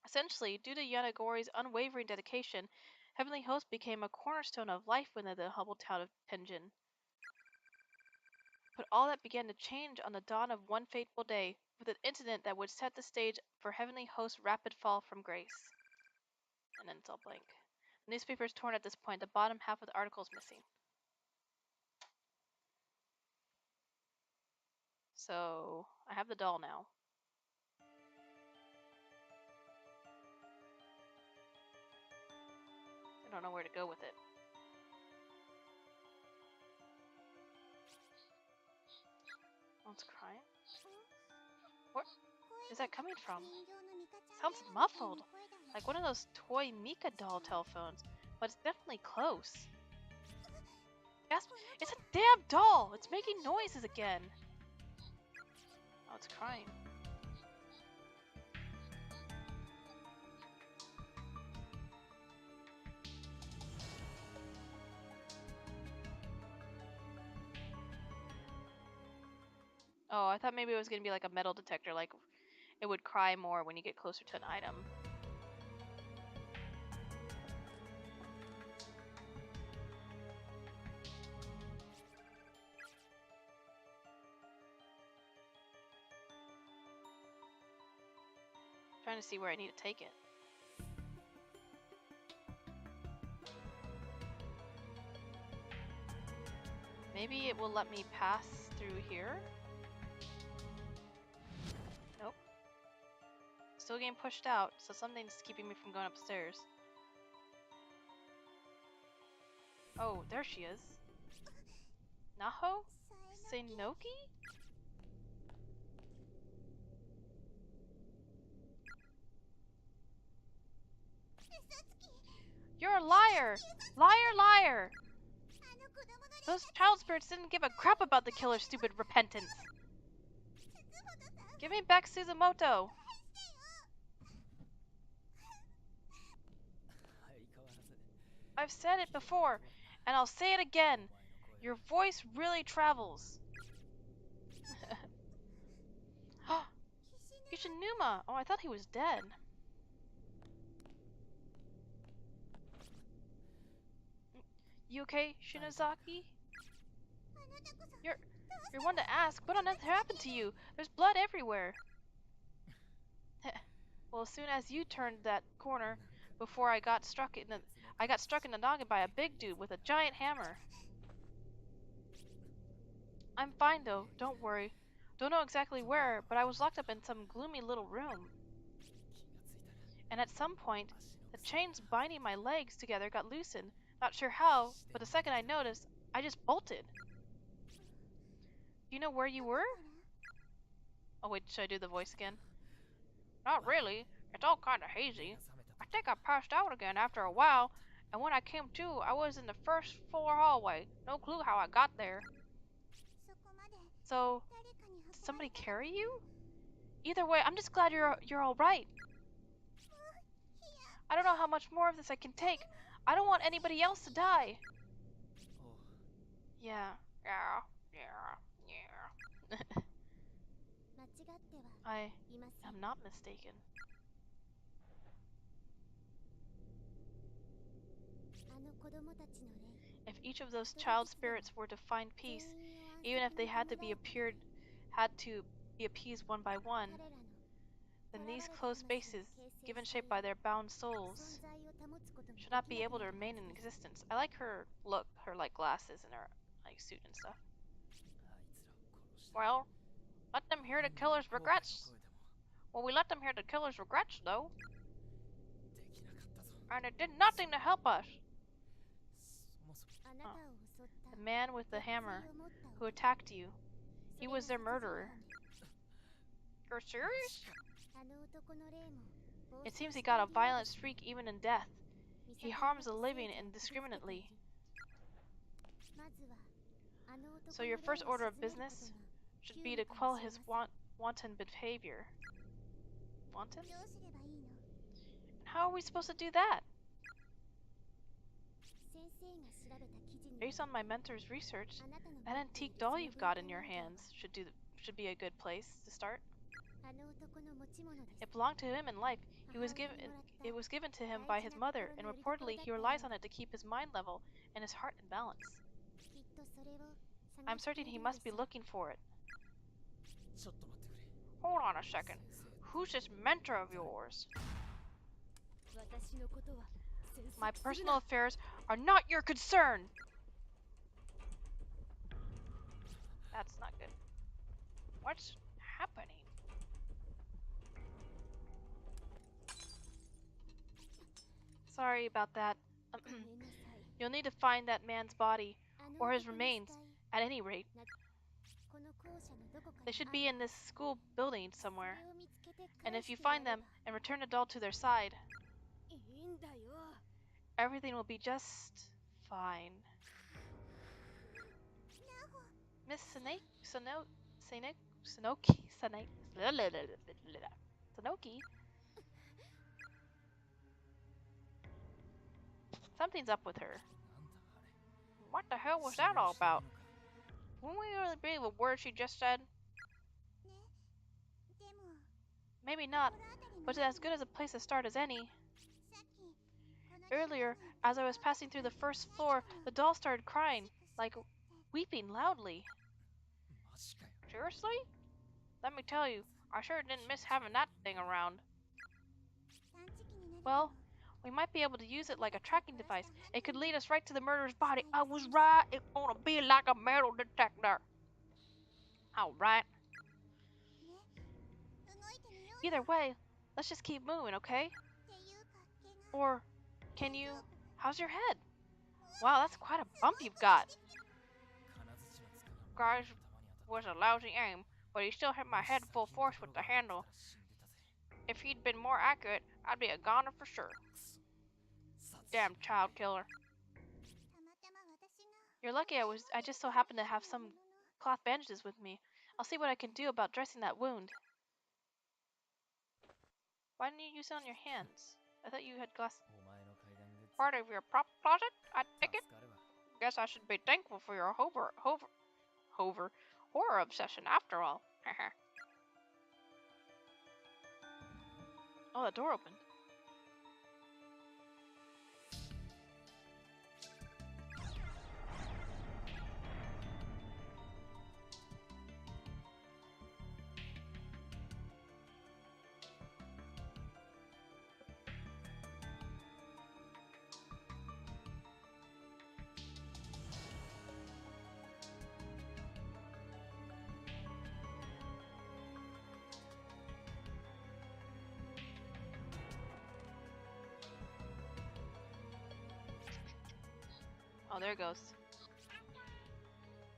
Essentially, due to Yanagori's unwavering dedication, Heavenly Host became a cornerstone of life within the humble town of Tenjin. But all that began to change on the dawn of one fateful day, with an incident that would set the stage for Heavenly Host's rapid fall from grace. And then it's all blank. The newspaper is torn at this point. The bottom half of the article is missing. So, I have the doll now. I don't know where to go with it. Oh, it's crying? Where is that coming from? Sounds muffled, like one of those toy Mika doll telephones, but it's definitely close. Gasp! It's a damn doll! It's making noises again! Oh, it's crying. Oh, I thought maybe it was gonna be like a metal detector, like it would cry more when you get closer to an item. Trying to see where I need to take it. Maybe it will let me pass through here? Nope. Still getting pushed out, so something's keeping me from going upstairs. Oh, there she is. Naho? Seinoki? You're a liar! Liar, liar! Those child spirits didn't give a crap about the killer's stupid repentance. Give me back Suzumoto! I've said it before, and I'll say it again. Your voice really travels. Kishinuma! Oh, I thought he was dead. You okay, Shinozaki? You're one to ask. What on earth happened to you? There's blood everywhere. Well, as soon as you turned that corner, before I got struck in the noggin by a big dude with a giant hammer. I'm fine though, don't worry. Don't know exactly where, but I was locked up in some gloomy little room. And at some point, the chains binding my legs together got loosened. Not sure how, but the second I noticed, I just bolted. Do you know where you were? Oh wait, should I do the voice again? Not really. It's all kinda hazy. I think I passed out again after a while, and when I came to, I was in the first floor hallway. No clue how I got there. So, did somebody carry you? Either way, I'm just glad you're all right. I don't know how much more of this I can take. I don't want anybody else to die. Yeah, yeah, yeah, yeah. I am not mistaken. If each of those child spirits were to find peace, even if they had to be appeased one by one, then these closed spaces, given shape by their bound souls, should not be able to remain in existence. I like her look, her like glasses and her like suit and stuff. Well, let them hear the killer's regrets. Well, we let them hear the killer's regrets, though. And it did nothing to help us. Oh. The man with the hammer who attacked you. He was their murderer. You're serious? It seems he got a violent streak even in death. He harms the living indiscriminately. So your first order of business should be to quell his wanton behavior. Wanton? How are we supposed to do that? Based on my mentor's research, that antique doll you've got in your hands should be a good place to start. It belonged to him in life. It was given to him by his mother, and reportedly he relies on it to keep his mind level and his heart in balance. I'm certain he must be looking for it. Hold on a second. Who's this mentor of yours? My personal affairs are not your concern! That's not good. What's happening? Sorry about that. You'll need to find that man's body, or his remains, at any rate. They should be in this school building somewhere. And if you find them and return the doll to their side, everything will be just fine. Miss Sanoki? Something's up with her. What the hell was that all about? Won't we really believe a word she just said? Maybe not, but it's as good as a place to start as any. Earlier, as I was passing through the first floor, the doll started crying, like weeping loudly. Seriously? Let me tell you, I sure didn't miss having that thing around. Well, we might be able to use it like a tracking device. It could lead us right to the murderer's body. I was right. It's gonna be like a metal detector. Alright. Either way, let's just keep moving, okay? Or, can you... How's your head? Wow, that's quite a bump you've got. Guys, was a lousy aim, but he still hit my head full force with the handle. If he'd been more accurate, I'd be a goner for sure. Damn child killer. You're lucky I just so happened to have some cloth bandages with me. I'll see what I can do about dressing that wound. Why didn't you use it on your hands? I thought you had glass... Part of your prop closet? I take it? Guess I should be thankful for your horror obsession after all. Oh, the door opened. Oh, there it goes.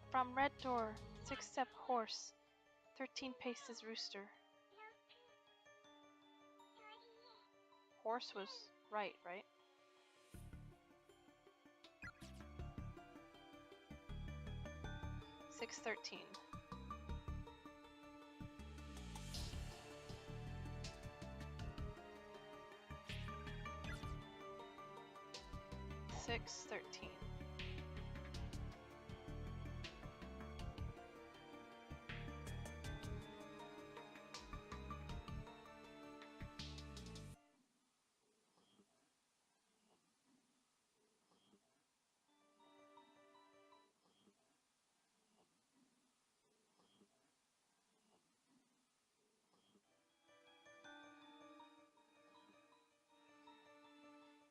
From red door, 6-step horse, 13 paces rooster. Horse was right? 613.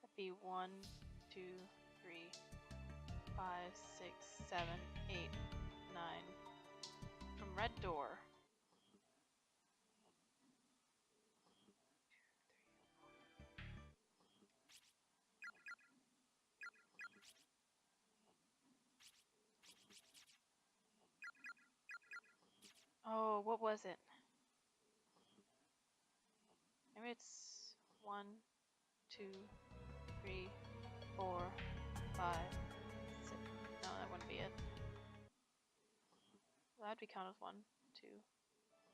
That'd be 1, 2, 3, 5, 6, 7, 8, 9. From red door. Oh, what was it? Maybe it's 1, 2, 3, 4, 5, 6. No, that wouldn't be it. That'd be counted as 1, 2.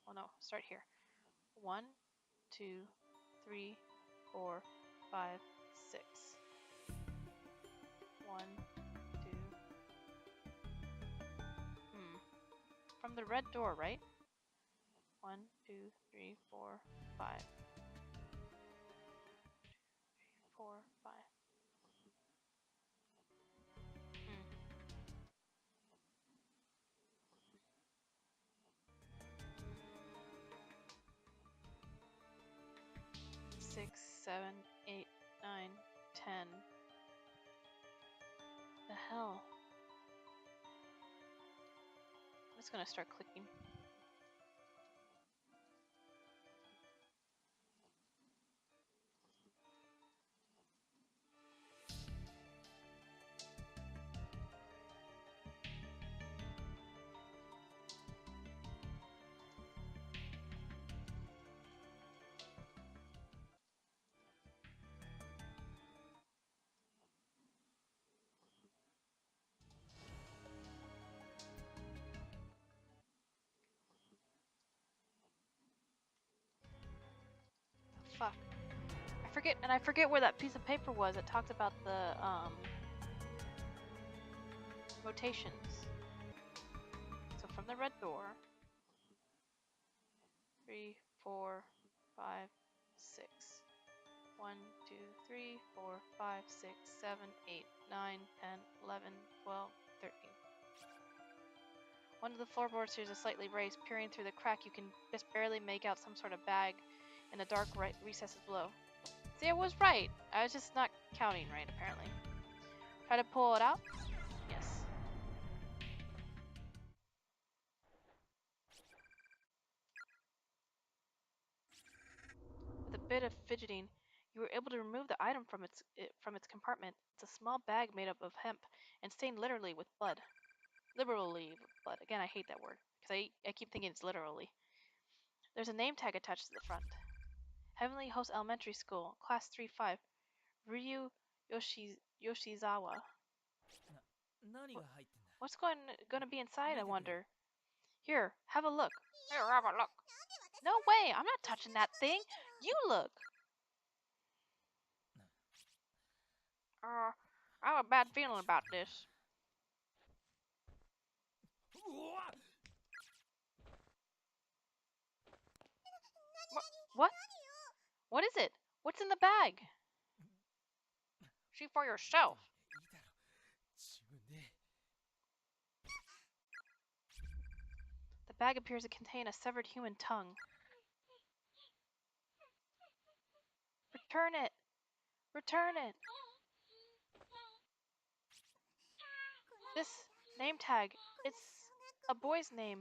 Oh no, start here. 1, 2, 3, 4, 5, 6. 1, 2. From the red door, right? 1, 2, 3, 4, 5. 4, 5. 6, 7, 8, 9, 10. The hell? I'm just gonna start clicking. Fuck. I forget where that piece of paper was. It talked about the rotations. So from the red door, 3, 4, 5, 6. 1, 2, 3, 4, 5, 6, 7, 8, 9, 10, 11, 12, 13. One of the floorboards here is slightly raised. Peering through the crack, you can just barely make out some sort of bag in the dark recesses below. See, I was right. I was just not counting right, apparently. Try to pull it out? Yes. With a bit of fidgeting, you were able to remove the item from its compartment. It's a small bag made up of hemp and stained literally with blood. Liberally with blood. Again, I hate that word because I keep thinking it's literally. There's a name tag attached to the front. Heavenly Host Elementary School, Class 3-5, Ryu Yoshizawa. What's gonna be inside, I wonder? Here, have a look. Here, have a look. No way, I'm not touching that thing. You look. I have a bad feeling about this. What? What is it? What's in the bag? See for yourself. The bag appears to contain a severed human tongue. Return it. Return it. This name tag, it's a boy's name.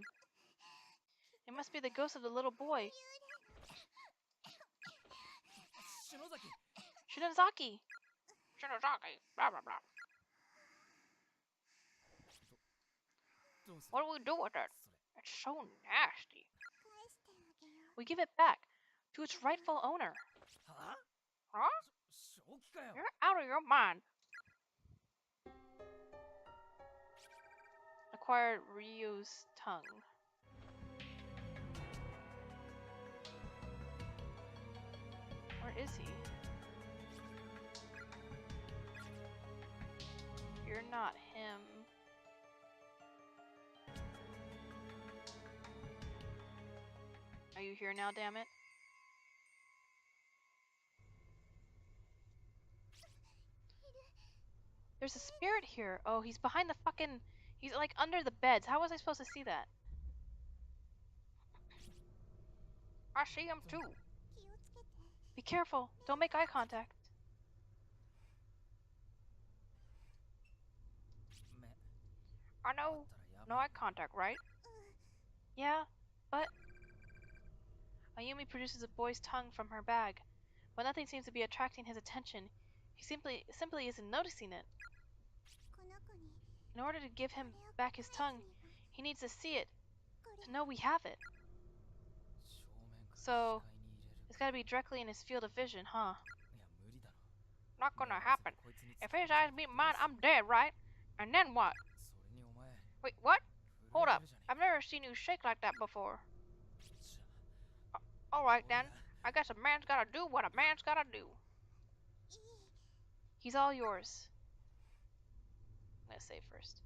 It must be the ghost of the little boy. Shinozaki. Shinozaki. Blah, blah, blah. What do we do with it? It's so nasty. We give it back to its rightful owner. Huh? You're out of your mind. Acquired Ryu's tongue. Where is he? You're not him. Are you here now, damn it? There's a spirit here. Oh, he's behind the fucking... He's like under the beds. How was I supposed to see that? I see him too. Be careful. Don't make eye contact. I know. No eye contact, right? Yeah, but... Ayumi produces a boy's tongue from her bag, but nothing seems to be attracting his attention. He simply isn't noticing it. In order to give him back his tongue, he needs to see it, to know we have it. So, it's gotta be directly in his field of vision, huh? Not gonna happen. If his eyes meet mine, I'm dead, right? And then what? Wait, what? Hold up. I've never seen you shake like that before. Alright then. I guess a man's gotta do what a man's gotta do. He's all yours. I'm gonna save first.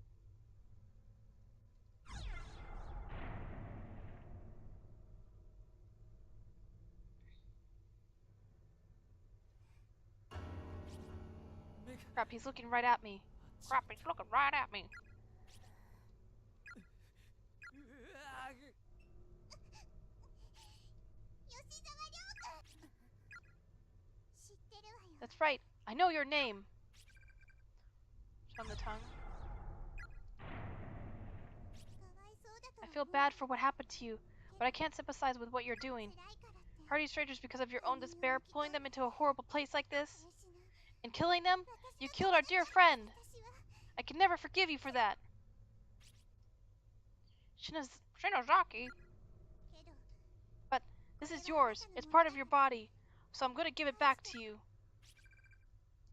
Crap, he's looking right at me. Crap, he's looking right at me. That's right. I know your name. Show him the tongue. I feel bad for what happened to you, but I can't sympathize with what you're doing. Hurting strangers because of your own despair, pulling them into a horrible place like this, and killing them? You killed our dear friend. I can never forgive you for that. Shinozaki? But this is yours. It's part of your body, so I'm gonna give it back to you.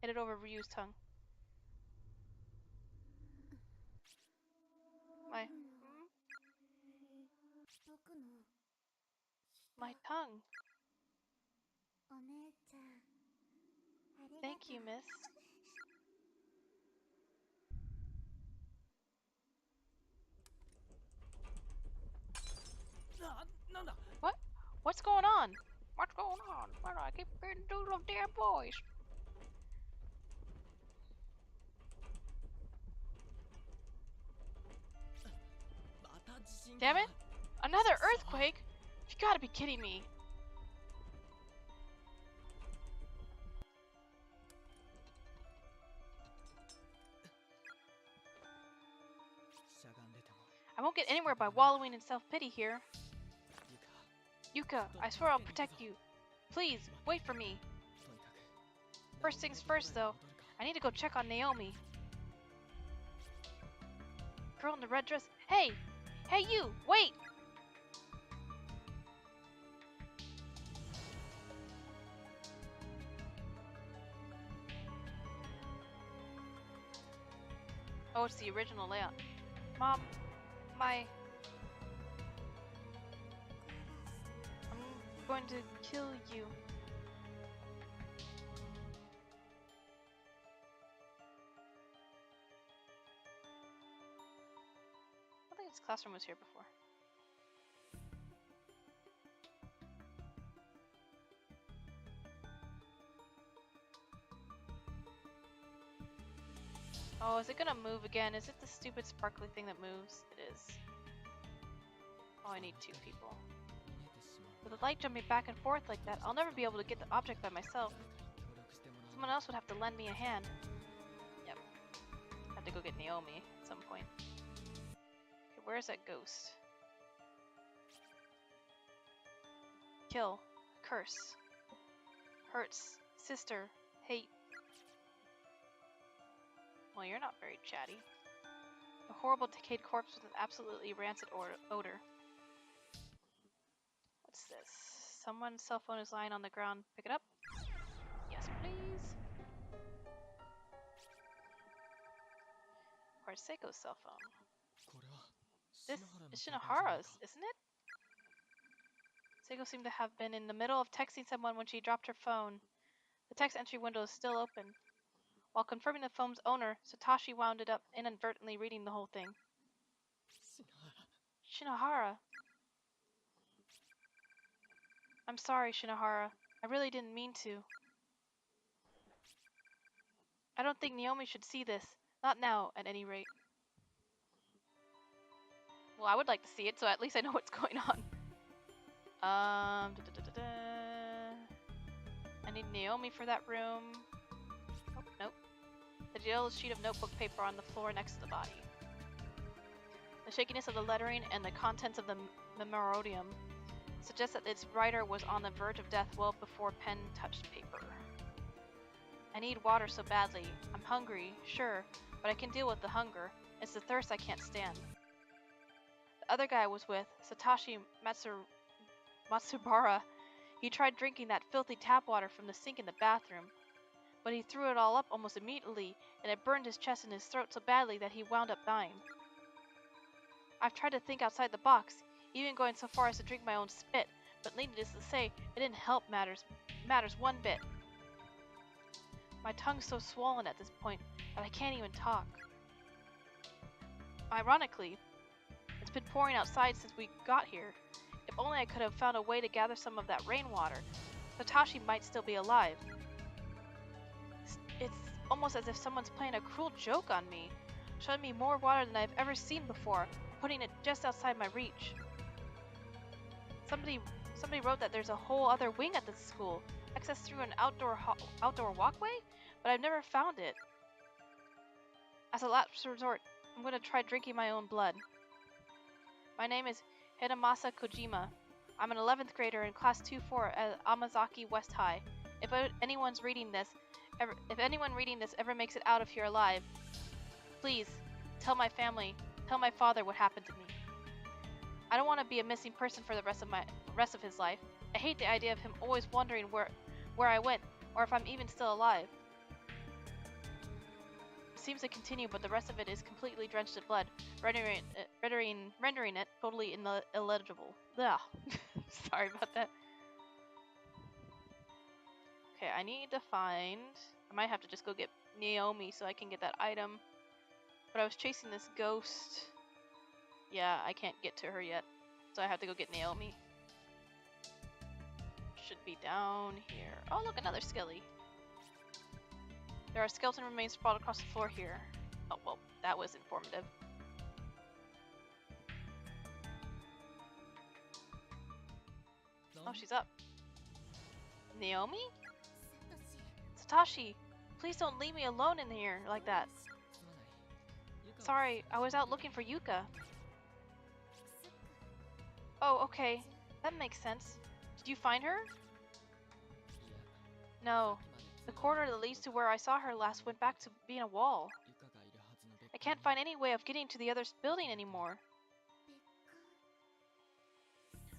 Edit over Ryu's tongue. My tongue. Thank you, miss. What? What's going on? What's going on? Why do I keep getting those little damn boys? Damn it! Another earthquake? You gotta be kidding me. I won't get anywhere by wallowing in self-pity here. Yuka, I swear I'll protect you. Please, wait for me. First things first, though. I need to go check on Naomi. Girl in the red dress. Hey! Hey, you! Wait! Oh, it's the original layout. Mom, I'm going to kill you. I don't think this classroom was here before. Oh, is it gonna move again? Is it the stupid sparkly thing that moves? It is. Oh, I need 2 people. With the light jumping back and forth like that, I'll never be able to get the object by myself. Someone else would have to lend me a hand. Yep. Have to go get Naomi at some point. Okay, where's that ghost? Kill. Curse. Hurts. Sister. Hate. Well, you're not very chatty. A horrible decayed corpse with an absolutely rancid odor. What's this? Someone's cell phone is lying on the ground. Pick it up. Yes, please. Where's Seiko's cell phone? This is Shinohara's, isn't it? Seiko seemed to have been in the middle of texting someone when she dropped her phone. The text entry window is still open. While confirming the phone's owner, Satoshi wound up inadvertently reading the whole thing. Shinohara. I'm sorry, Shinohara. I really didn't mean to. I don't think Naomi should see this. Not now, at any rate. Well, I would like to see it, so at least I know what's going on. I need Naomi for that room. Oh, nope. The yellow sheet of notebook paper on the floor next to the body. The shakiness of the lettering and the contents of the memorandum suggest that its writer was on the verge of death well before pen touched paper. I need water so badly. I'm hungry, sure, but I can deal with the hunger. It's the thirst I can't stand. The other guy I was with, Satoshi Matsubara, he tried drinking that filthy tap water from the sink in the bathroom, but he threw it all up almost immediately, and it burned his chest and his throat so badly that he wound up dying. I've tried to think outside the box, even going so far as to drink my own spit, but needless to say, it didn't help matters one bit. My tongue's so swollen at this point that I can't even talk. Ironically, it's been pouring outside since we got here. If only I could have found a way to gather some of that rainwater, Satoshi might still be alive. It's almost as if someone's playing a cruel joke on me, showing me more water than I've ever seen before, putting it just outside my reach. Somebody wrote that there's a whole other wing at this school, access through an outdoor walkway, but I've never found it. As a last resort, I'm going to try drinking my own blood. My name is Hidemasa Kojima. I'm an 11th grader in class 2-4 at Amazaki West High. If anyone reading this ever makes it out of here alive, please tell my family, tell my father what happened to me. I don't want to be a missing person for the rest of his life. I hate the idea of him always wondering where I went, or if I'm even still alive. It seems to continue, but the rest of it is completely drenched in blood, rendering it totally illegible. Ugh. Sorry about that. Okay, I need to find... I might have to just go get Naomi so I can get that item. But I was chasing this ghost. Yeah, I can't get to her yet. So I have to go get Naomi. Should be down here. Oh, look, another skelly. There are skeleton remains sprawled across the floor here. Oh, well, that was informative. Oh, she's up. Naomi? Satoshi, please don't leave me alone in here like that. Sorry, I was out looking for Yuka. Oh, okay. That makes sense. Did you find her? No. The corridor that leads to where I saw her last went back to being a wall. I can't find any way of getting to the other building anymore.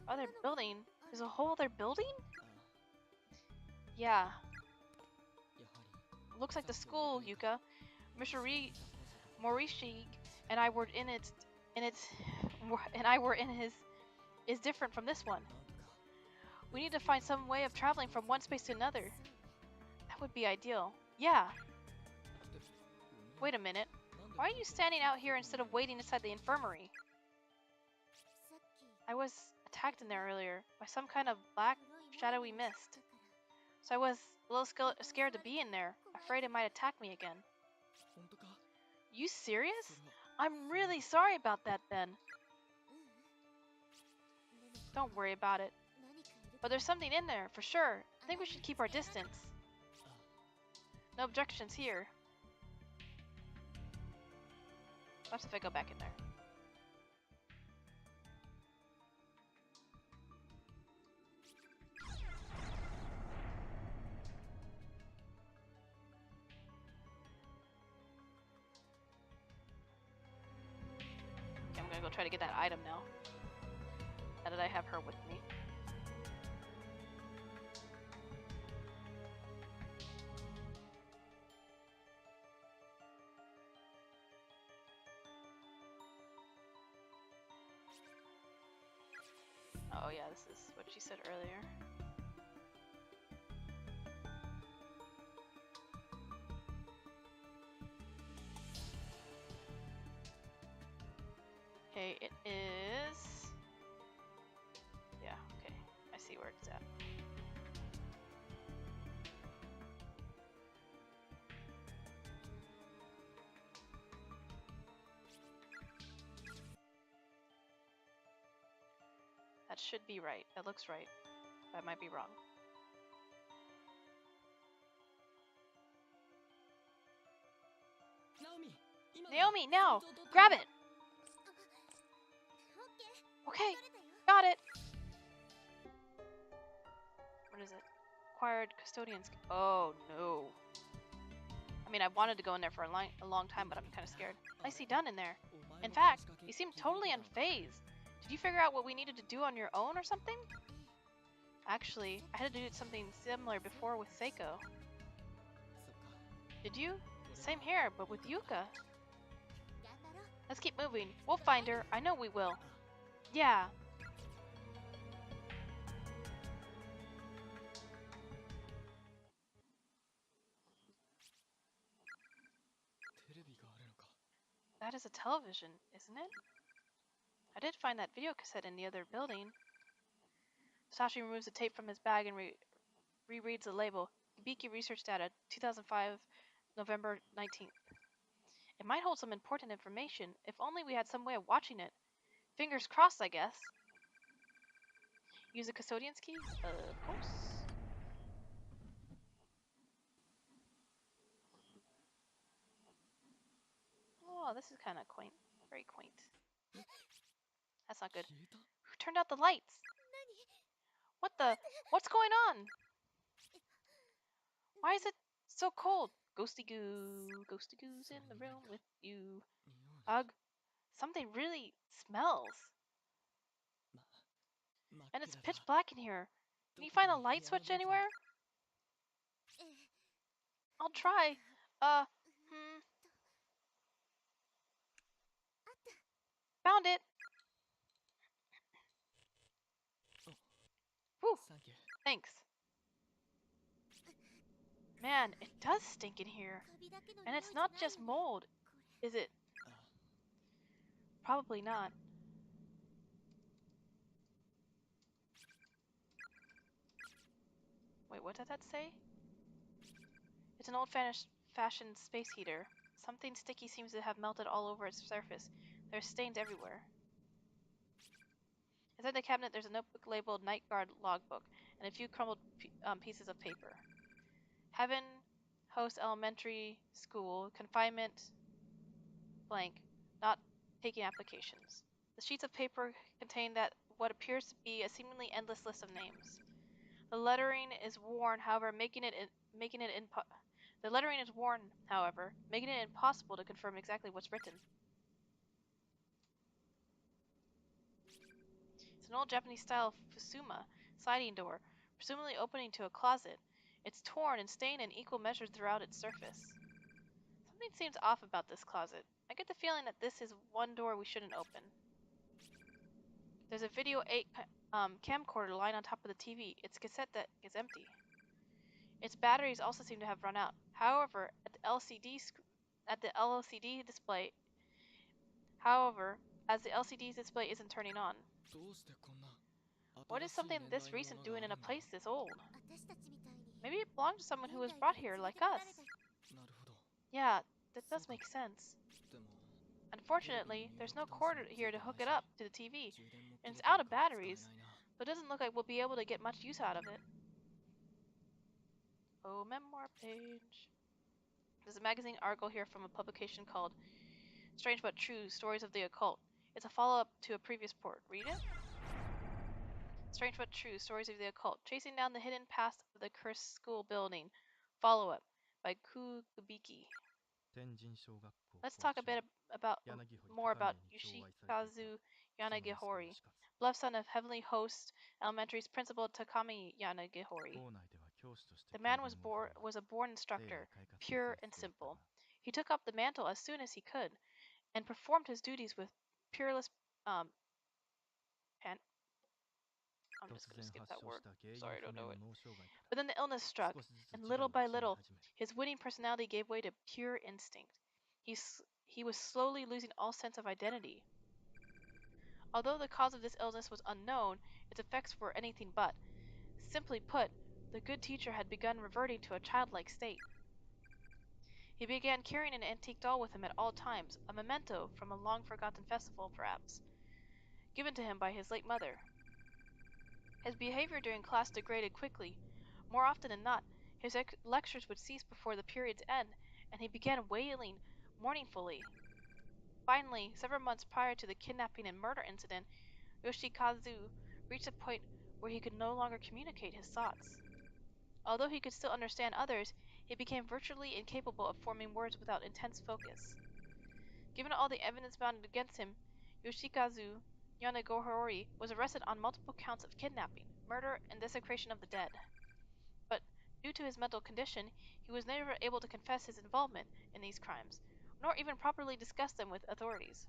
Other building? There's a whole other building? Yeah. Looks like the school, Yuka. Mr. Morishi and I were in his is different from this one. We need to find some way of traveling from one space to another. That would be ideal. Yeah. Wait a minute. Why are you standing out here instead of waiting inside the infirmary? I was attacked in there earlier by some kind of black, shadowy mist. So I was a little scared to be in there, afraid it might attack me again. You serious? I'm really sorry about that then. Don't worry about it. But there's something in there, for sure. I think we should keep our distance. No objections here. What if I go back in there? Okay, I'm gonna go try to get that item now. Now that I have her with me. Oh yeah, this is what she said earlier. Okay, it is... Yeah, okay. I see where it's at. That should be right. That looks right. That might be wrong. Naomi, now! Grab it! Okay, got it. What is it? Acquired custodians. Oh no. I mean, I wanted to go in there for a long time, but I'm kind of scared. Nicely done in there. In fact, you seem totally unfazed. Did you figure out what we needed to do on your own or something? Actually, I had to do something similar before with Seiko. Did you? Same here, but with Yuka. Let's keep moving. We'll find her. I know we will. Yeah. That is a television, isn't it? I did find that video cassette in the other building. Satoshi removes the tape from his bag and rereads the label. Hibiki Research Data, 2005, November 19th. It might hold some important information. If only we had some way of watching it. Fingers crossed, I guess. Use the custodian's key? Of course. Oh, this is kind of quaint. Very quaint. That's not good. Who turned out the lights? What the? What's going on? Why is it so cold? Ghosty goo's in the room with you. Ugh, something really smells. And it's pitch black in here. Can you find a light switch anywhere? I'll try. Found it. Whew. Thanks. Man, it does stink in here. And it's not just mold, is it? Probably not. Wait, what did that say? It's an old-fashioned space heater. Something sticky seems to have melted all over its surface. There's stains everywhere. Inside the cabinet, there's a notebook labeled Night Guard Logbook and a few crumbled pieces of paper. Heaven, Host Elementary School, Confinement, blank, not taking applications. The sheets of paper contain what appears to be a seemingly endless list of names. The lettering is worn, however, making it impossible to confirm exactly what's written. It's an old Japanese-style fusuma sliding door, presumably opening to a closet. It's torn and stained in equal measures throughout its surface. Something seems off about this closet. I get the feeling that this is one door we shouldn't open. There's a video 8 camcorder lying on top of the TV. Its cassette deck is empty. Its batteries also seem to have run out. However, as the LCD display isn't turning on. What is something this recent doing in a place this old? Maybe it belonged to someone who was brought here like us. Yeah, that does make sense. Unfortunately, there's no cord here to hook it up to the TV, and it's out of batteries, so it doesn't look like we'll be able to get much use out of it. Oh, memoir page. There's a magazine article here from a publication called Strange But True, Stories of the Occult. It's a follow-up to a previous report. Read it? Strange But True, Stories of the Occult. Chasing down the hidden past of the cursed school building. Follow-up by Kugabiki. Let's talk a bit more about Yoshikazu Yanagihori, beloved son of Heavenly Host Elementary's principal Takami Yanagihori. The man was a born instructor, pure and simple. He took up the mantle as soon as he could, and performed his duties with peerless I'm just going to skip that word. Sorry, I don't know it. But then the illness struck, and little by little, his winning personality gave way to pure instinct. He was slowly losing all sense of identity. Although the cause of this illness was unknown, its effects were anything but. Simply put, the good teacher had begun reverting to a childlike state. He began carrying an antique doll with him at all times, a memento from a long-forgotten festival, perhaps, given to him by his late mother. His behavior during class degraded quickly. More often than not, his lectures would cease before the period's end, and he began wailing mournfully. Finally, several months prior to the kidnapping and murder incident, Yoshikazu reached a point where he could no longer communicate his thoughts. Although he could still understand others, he became virtually incapable of forming words without intense focus. Given all the evidence mounted against him, Yoshikazu Yanagohori was arrested on multiple counts of kidnapping, murder, and desecration of the dead. But due to his mental condition, he was never able to confess his involvement in these crimes, nor even properly discuss them with authorities.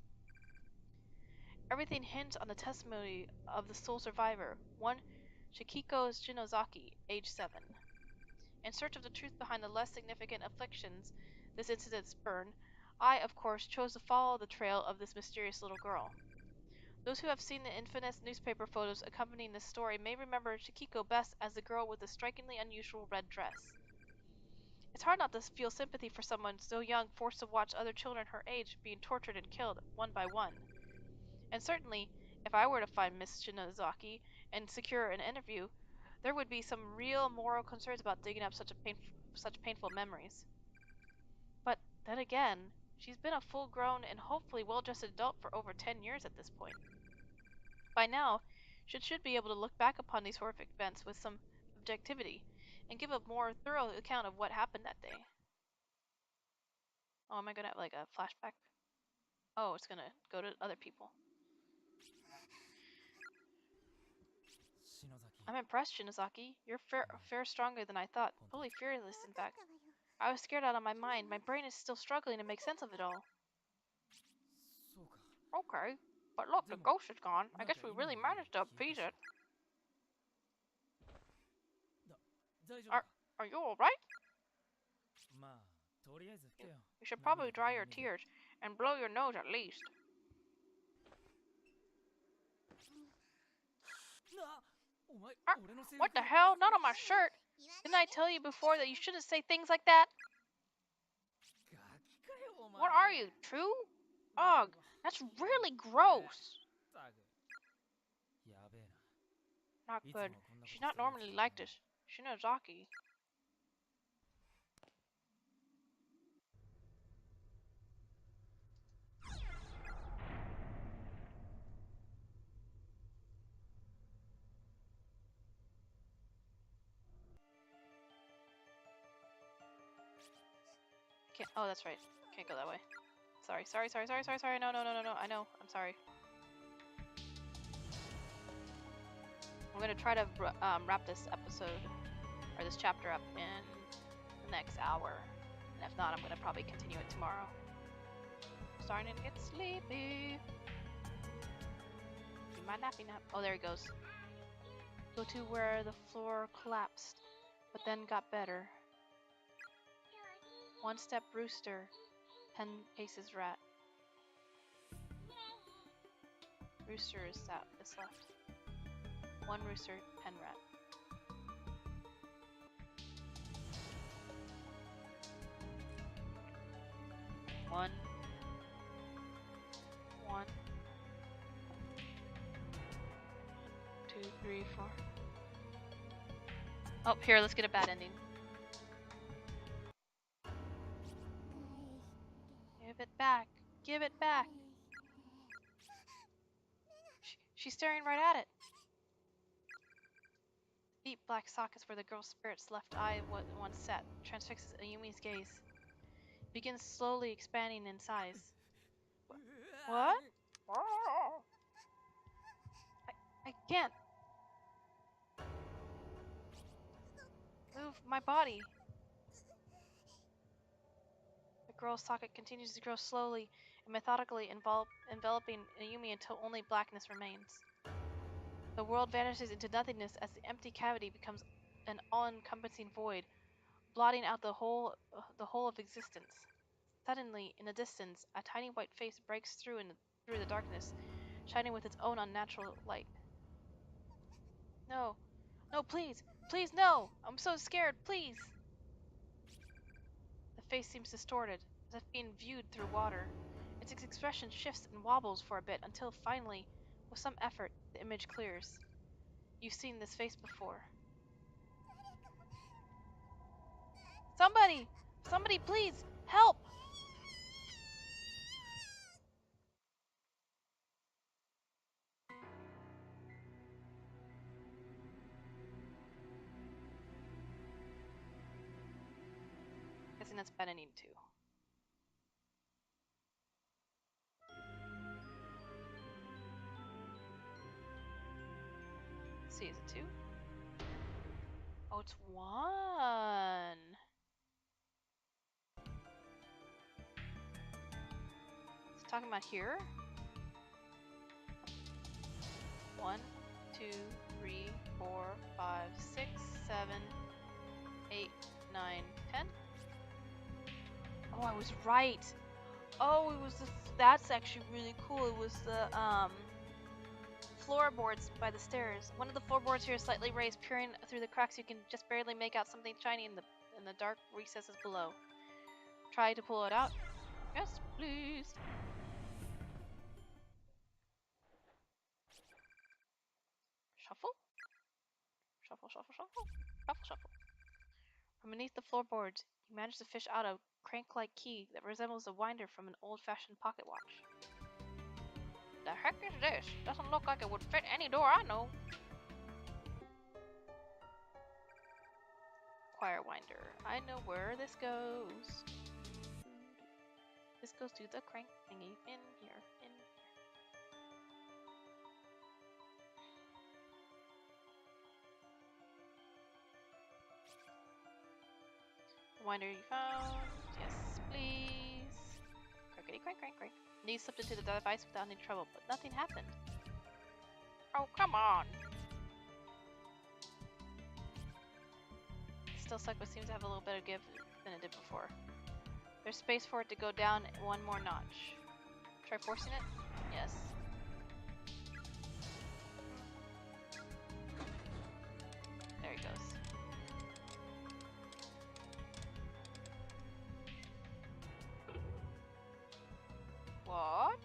Everything hinged on the testimony of the sole survivor, one Shikiko Shinozaki, age 7. In search of the truth behind the less significant afflictions this incident spurned, I, of course, chose to follow the trail of this mysterious little girl. Those who have seen the infamous newspaper photos accompanying this story may remember Shikiko best as the girl with the strikingly unusual red dress. It's hard not to feel sympathy for someone so young forced to watch other children her age being tortured and killed one by one. And certainly, if I were to find Miss Shinozaki and secure an interview, there would be some real moral concerns about digging up such painful memories. But then again, she's been a full-grown and hopefully well-adjusted adult for over 10 years at this point. By now, she should be able to look back upon these horrific events with some objectivity and give a more thorough account of what happened that day. Oh, am I gonna have like a flashback? Oh, it's gonna go to other people. I'm impressed, Shinozaki. You're fair stronger than I thought. Fully fearless, in fact. I was scared out of my mind. My brain is still struggling to make sense of it all. Okay, but look, the ghost is gone. I guess we really managed to appease it. Are you alright? You should probably dry your tears and blow your nose at least. What the hell? Not on my shirt. Didn't I tell you before that you shouldn't say things like that? What are you, two? Ugh, that's really gross. Not good. She's not normally like this. Shinozaki. Can't. Oh, that's right. Can't go that way. Sorry. No. I know. I'm sorry. I'm gonna try to wrap this episode, or this chapter up in the next hour. And if not, I'm gonna probably continue it tomorrow. I'm starting to get sleepy. Do my nappy nap. Oh, there he goes. Go to where the floor collapsed, but then got better. One step rooster, 10 paces rat. Rooster is left. One rooster, 10 rat. One. 2, 3, 4. Oh, here, let's get a bad ending. Give it back. Give it back. She's staring right at it. The deep black sockets where the girl's spirit's left eye once sat transfixes Ayumi's gaze. It begins slowly expanding in size. What? I can't move my body. The girl's socket continues to grow slowly and methodically enveloping Ayumi until only blackness remains. The world vanishes into nothingness as the empty cavity becomes an all-encompassing void, blotting out the whole of existence. Suddenly, in the distance, a tiny white face breaks through the darkness, shining with its own unnatural light. No, please, no! I'm so scared, please! The face seems distorted, as if being viewed through water. Its expression shifts and wobbles for a bit until finally, with some effort, the image clears. You've seen this face before. Somebody! Somebody, please! Help! that's bad, I need 2. Let's see, is it 2? Oh, it's 1. Is it talking about here? 1, 2, 3, 4, 5, 6, 7, 8, 9, 10. Oh, I was right. Oh, it was that's actually really cool. It was the floorboards by the stairs. One of the floorboards here is slightly raised, peering through the cracks. You can just barely make out something shiny in the dark recesses below. Try to pull it out. Yes, please. Shuffle. Shuffle, shuffle, shuffle. Shuffle, shuffle. From beneath the floorboards, you manage to fish out a crank-like key that resembles a winder from an old-fashioned pocket watch. The heck is this? Doesn't look like it would fit any door I know. Choir winder. I know where this goes. This goes to the crank thingy in here. Winder you found. Yes, please. Crankety crank crank crank. Knee slipped into the device without any trouble, but nothing happened. Oh, come on! Still stuck, but seems to have a little better give than it did before. There's space for it to go down 1 more notch. Try forcing it? Yes. There he goes. What?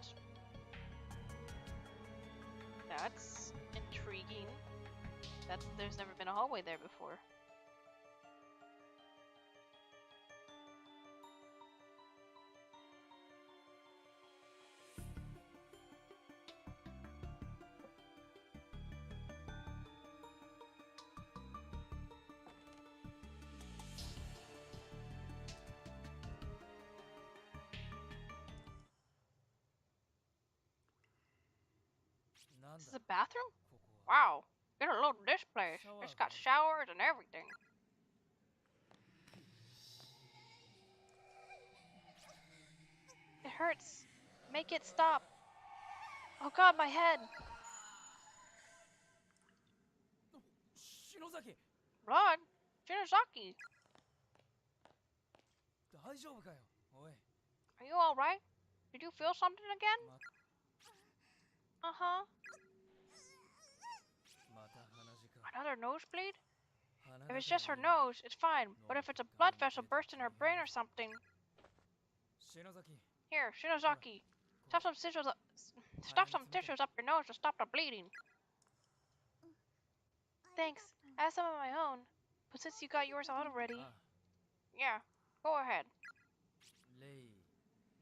That's intriguing. There's never been a hallway there before. This is a bathroom? Wow. Get a load of this place. It's got showers and everything. It hurts. Make it stop. Oh god, my head. Blood? Shinozaki. Are you alright? Did you feel something again? Uh-huh. Another nosebleed? If it's just her nose, it's fine. But if it's a blood vessel burst in her brain or something... Here, Shinozaki. Stuff some tissues up your nose to stop the bleeding. Thanks. I have some of my own. But since you got yours out already... Yeah, go ahead.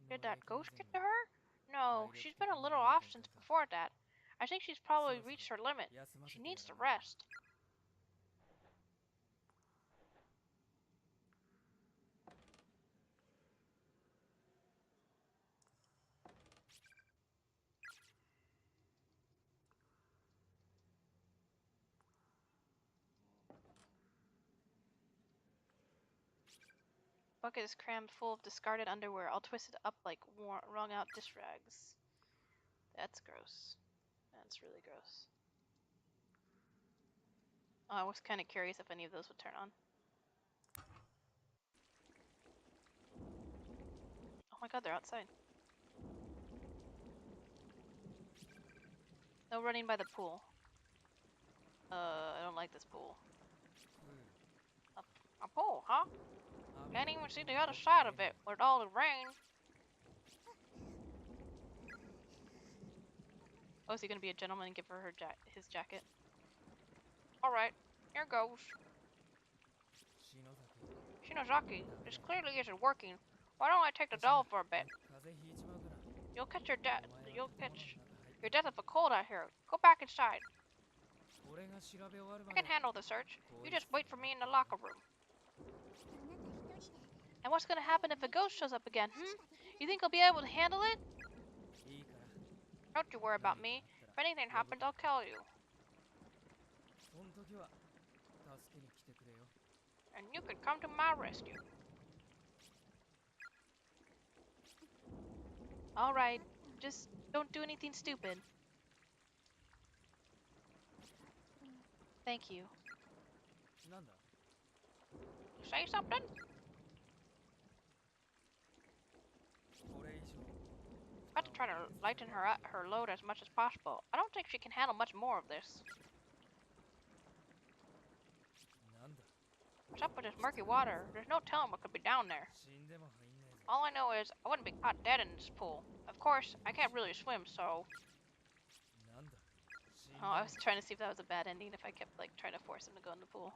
Did that ghost get to her? No, she's been a little off since before that. I think she's probably reached her limit. She needs to rest. Bucket is crammed full of discarded underwear, all twisted up like wrung out dish rags. That's gross. That's really gross. Oh, I was kind of curious if any of those would turn on. Oh my god, they're outside. No running by the pool. I don't like this pool. A pool, huh? Can't even see the other side of it with all the rain. Oh, is he gonna be a gentleman and give her his jacket? Alright, here goes. Shinozaki, this clearly isn't working. Why don't I take the doll for a bit? You'll catch your death of a cold out here. Go back inside. I can handle the search. You just wait for me in the locker room. And what's gonna happen if a ghost shows up again, You think I'll be able to handle it? Don't you worry about me. If anything happens, I'll call you. And you can come to my rescue. Alright, just don't do anything stupid. Thank you. You say something? Got to try to lighten her load as much as possible. I don't think she can handle much more of this. What's up with this murky water? There's no telling what could be down there. All I know is I wouldn't be caught dead in this pool. Of course, I can't really swim, so... Oh, I was trying to see if that was a bad ending, if I kept, like, trying to force him to go in the pool.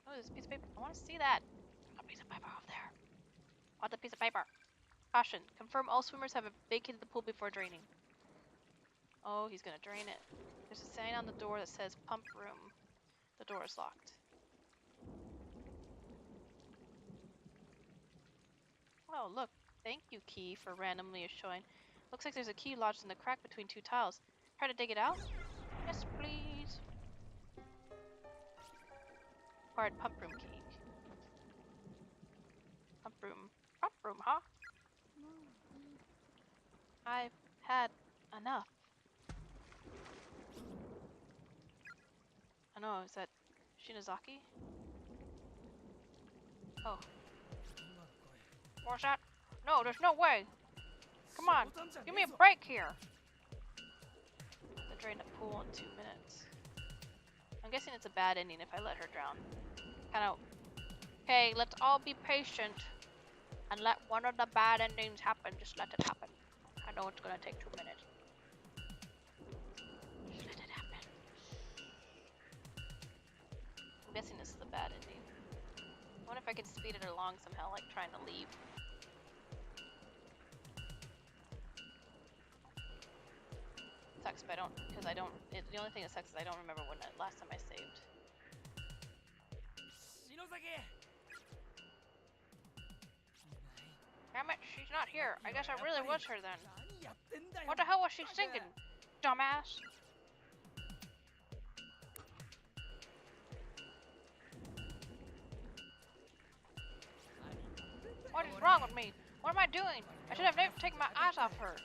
Oh, there's a piece of paper. I want to see that. There's a piece of paper over there. Want the piece of paper. Caution. Confirm all swimmers have vacated the pool before draining. Oh, he's gonna drain it. There's a sign on the door that says pump room. The door is locked. Oh, look. Thank you, key, for randomly showing. Looks like there's a key lodged in the crack between two tiles. Try to dig it out? Yes, please. Acquired pump room key. Pump room. Pump room, huh? I've had enough. I know, is that Shinozaki? Oh. What's that? No, there's no way! Come on, give me a break here! To drain the pool in 2 minutes. I'm guessing it's a bad ending if I let her drown. Kinda... Okay, let's all be patient and let one of the bad endings happen. Just let it happen. I know it's gonna take 2 minutes. Just let it happen. I'm guessing this is a bad ending. I wonder if I could speed it along somehow, like trying to leave. Sucks, but the only thing that sucks is I don't remember when last time I saved. Damn it, she's not here. I guess I really was her then. What the hell was she thinking, dumbass? What is wrong with me? What am I doing? I should have never taken my eyes off her.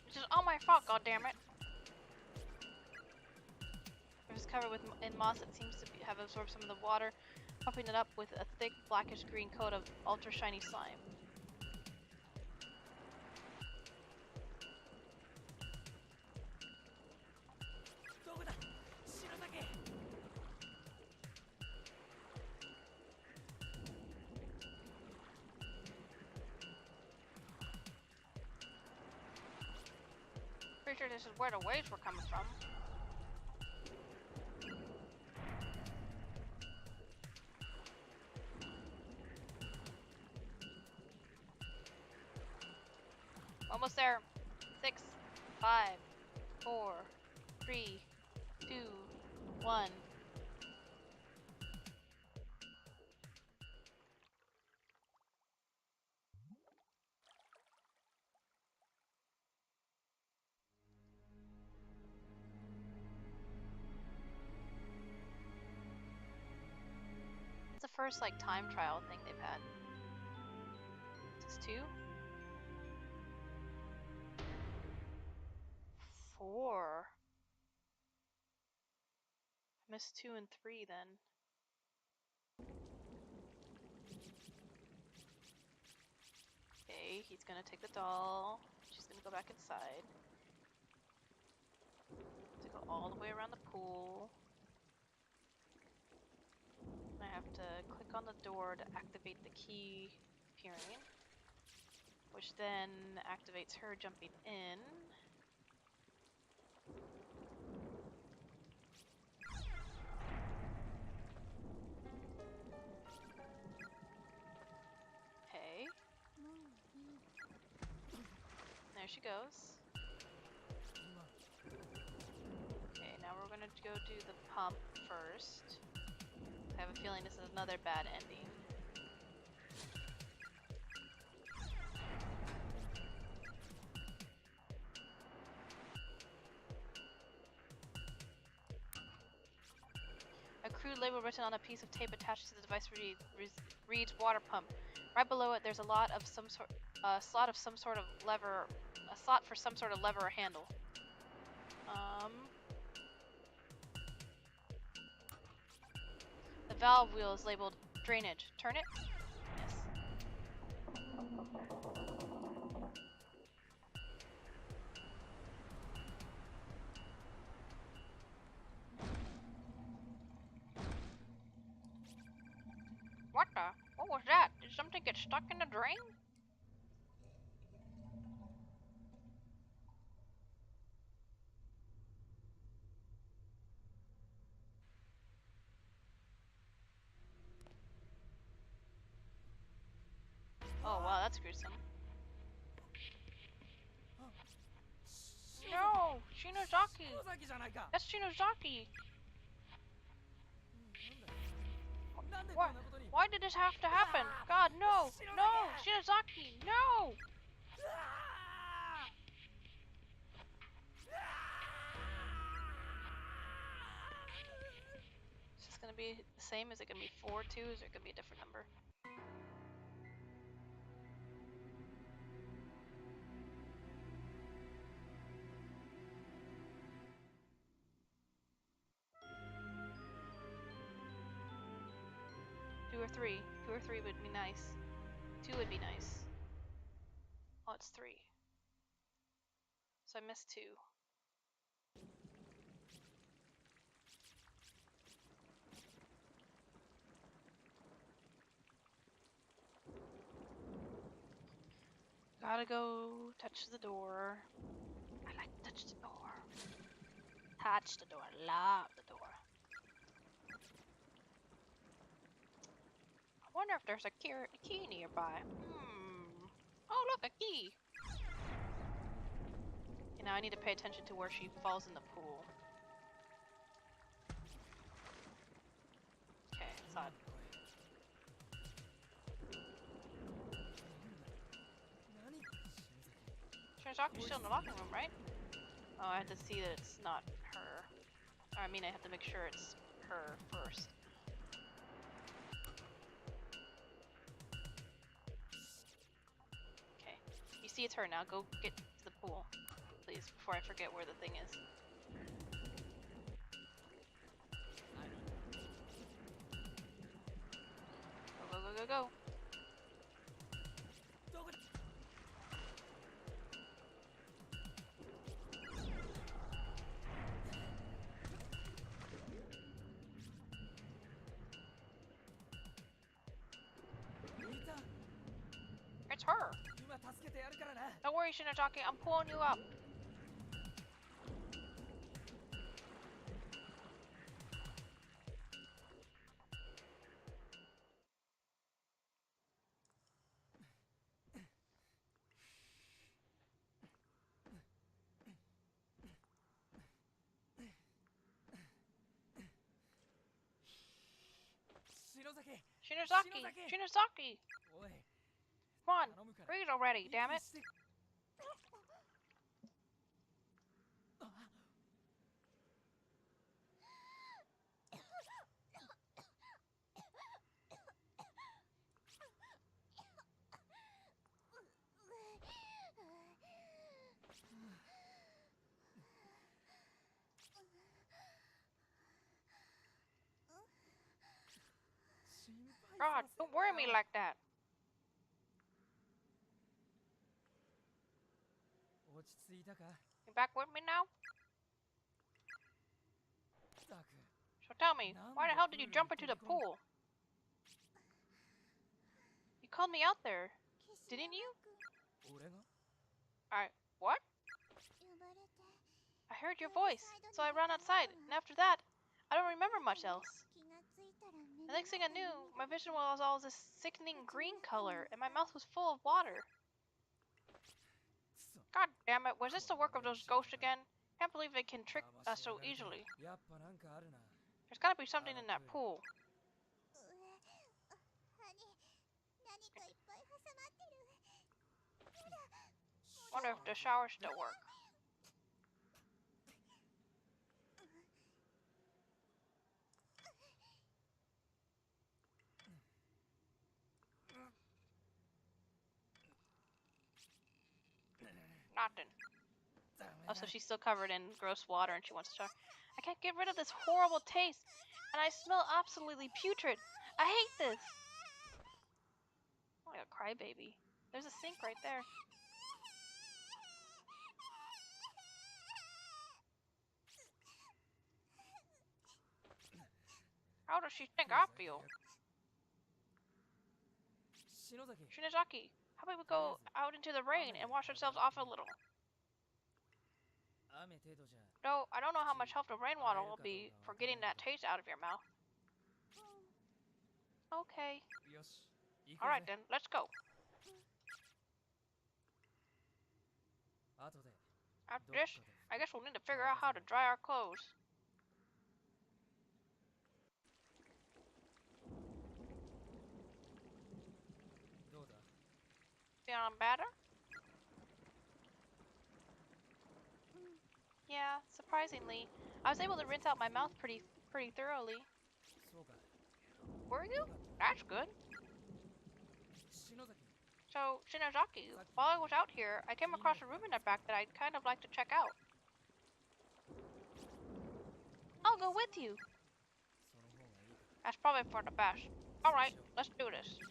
This is all my fault, goddammit. If it's covered in moss, it seems to have absorbed some of the water, pumping it up with a thick blackish green coat of ultra shiny slime. Pretty sure this is where the waves were coming from. Almost there. 6, 5, 4, 3, 2, 1. It's the first like time trial thing they've had. Is this 2? 4. I missed 2 and 3 then. Okay, he's gonna take the doll. She's gonna go back inside. To go all the way around the pool. I have to click on the door to activate the key appearing, which then activates her jumping in. Okay. There she goes. Okay, now we're gonna go do the pump first. I have a feeling this is another bad ending. A crude label written on a piece of tape attached to the device reads water pump. Right below it, there's a slot for some sort of lever or handle. The valve wheel is labeled drainage. Turn it? Yes. What the? What was that? Did something get stuck in the drain? Oh wow, that's gruesome. No! Shinozaki! That's Shinozaki! Why did this have to happen? God, no! No! Shinozaki! No! Is this gonna be the same? Is it gonna be 4, 2? Is it gonna be a different number? Two or three would be nice. 2 would be nice. Oh, it's 3. So I missed 2. Gotta go touch the door. I like to touch the door. Touch the door. Love the door. I wonder if there's a key nearby. Oh, look, a key. Okay, now I need to pay attention to where she falls in the pool. Okay, it's odd. Shinozaki's still in the locker room, right? Oh, I have to see that it's not her. Or, I mean, I have to make sure it's her first. Okay. You see it's her now. Go get to the pool, please, before I forget where the thing is. Go, go, go, go, go. It's her! Don't worry, Shinozaki, I'm pulling you up. Shinozaki! Shinozaki! Come on, breathe already, damn it! God, don't worry me like that. You back with me now? So tell me, why the hell did you jump into the pool? You called me out there, didn't you? What? I heard your voice, so I ran outside, and after that, I don't remember much else. The next thing I knew, my vision was all this sickening green color, and my mouth was full of water. God damn it, was this the work of those ghosts again? Can't believe they can trick us so easily. There's gotta be something in that pool. Wonder if the showers still work. Nothing. Oh, so she's still covered in gross water and she wants to shower. I can't get rid of this horrible taste, and I smell absolutely putrid. I hate this. Oh, like a crybaby. There's a sink right there. How does she think I feel? Shinozaki, how about we go out into the rain and wash ourselves off a little? No, I don't know how much help the rainwater will be for getting that taste out of your mouth. Okay. Alright then, let's go. After this, I guess we'll need to figure out how to dry our clothes. Feeling better? Yeah, surprisingly. I was able to rinse out my mouth pretty thoroughly. Were you? That's good. So, Shinozaki, while I was out here, I came across a room in the back that I'd kind of like to check out. I'll go with you. That's probably for the best. Alright, let's do this. Yes.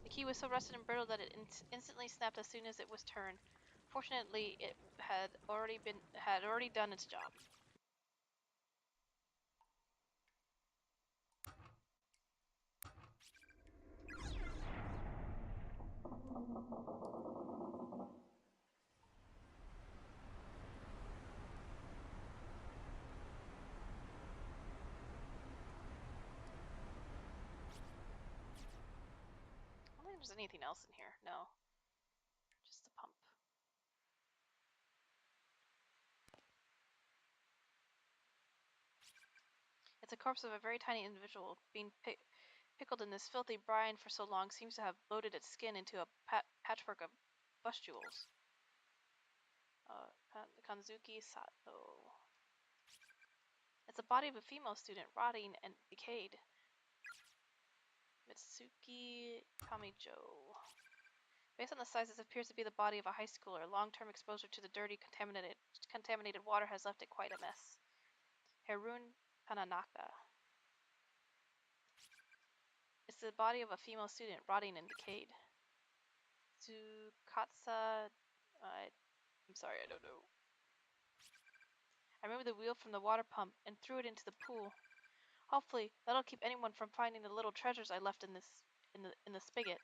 The key was so rusted and brittle that it instantly snapped as soon as it was turned. Fortunately, it had already done its job. I don't think there's anything else in here. No. Just the pump. It's a corpse of a very tiny individual. Being pickled in this filthy brine for so long seems to have bloated its skin into a patchwork of pustules. Kanzuki Sato. It's the body of a female student, rotting and decayed. Mitsuki Kamijo. Based on the size, this appears to be the body of a high schooler. Long-term exposure to the dirty, contaminated water has left it quite a mess. Harun Tananaka. It's the body of a female student, rotting and decayed. Tsukatsa... I'm sorry, I don't know. I removed the wheel from the water pump and threw it into the pool. Hopefully, that'll keep anyone from finding the little treasures I left in the spigot.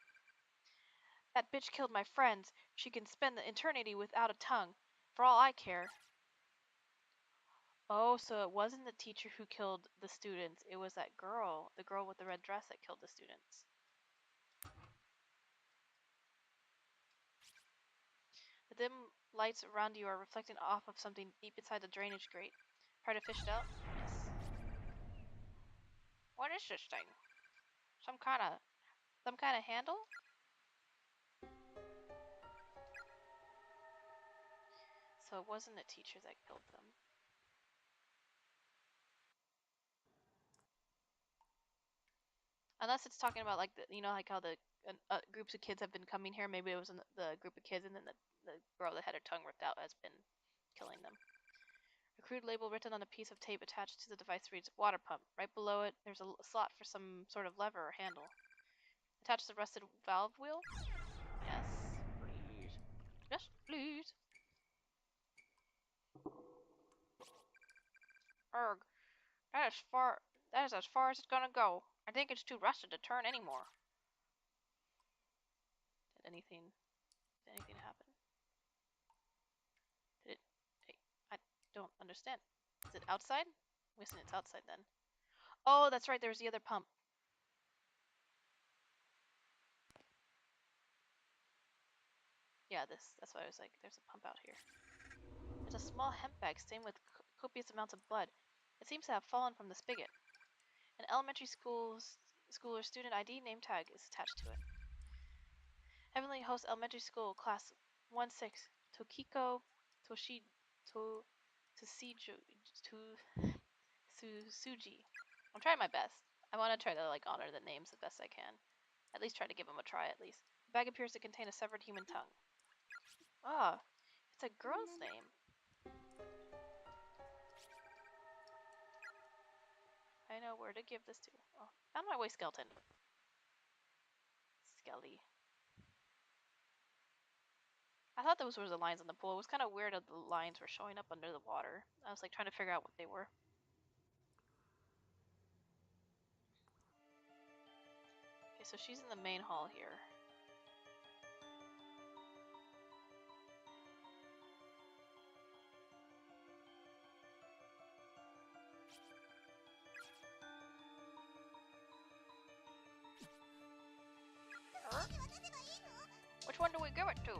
That bitch killed my friends. She can spend the eternity without a tongue. For all I care. Oh, so it wasn't the teacher who killed the students. It was that girl, the girl with the red dress that killed the students. The dim lights around you are reflecting off of something deep inside the drainage grate. Try to fish it out? Yes. What is this thing? Some kind of handle? So it wasn't the teacher that killed them. Unless it's talking about like like how the groups of kids have been coming here. Maybe it was the group of kids, and then the girl that had her tongue ripped out has been killing them. A crude label written on a piece of tape attached to the device reads "water pump." Right below it, there's a slot for some sort of lever or handle. Attach the rusted valve wheel. Yes, please. Yes, please. Erg, that is far. That is as far as it's gonna go. I think it's too rusted to turn anymore. Did anything happen? Did it? Hey, I don't understand. Is it outside? I'm guessing it's outside then. Oh, that's right. There's the other pump. Yeah, that's why I was like, there's a pump out here. There's a small hemp bag stained with copious amounts of blood. It seems to have fallen from the spigot. An elementary schooler student ID name tag is attached to it. Heavenly Host Elementary School, Class 1-6, Tokiko Toshi to Tosiju to Suji. I'm trying my best. I want to try to like honor the names the best I can. At least try to give them a try at least. The bag appears to contain a severed human tongue. Ah, it's a girl's name. I know where to give this to. Oh, out of my way, skeleton. Skelly. I thought those were the lines in the pool. It was kind of weird that the lines were showing up under the water. I was like trying to figure out what they were. Okay, so she's in the main hall here. Which one do we give it to?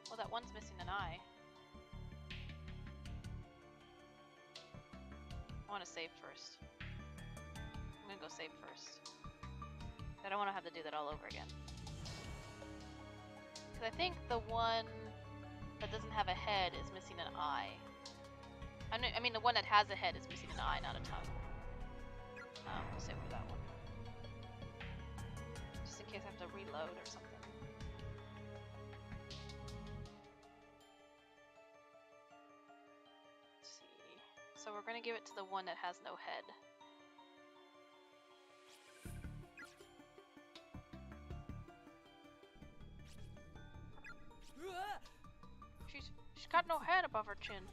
Well, that one's missing an eye. I want to save first. I'm gonna go save first. I don't want to have to do that all over again. Because I think the one that doesn't have a head is missing an eye. I mean, the one that has a head is missing an eye, not a tongue. We'll save for that one. Just in case I have to reload or something. Let's see. So we're gonna give it to the one that has no head. She's got no head above her chin.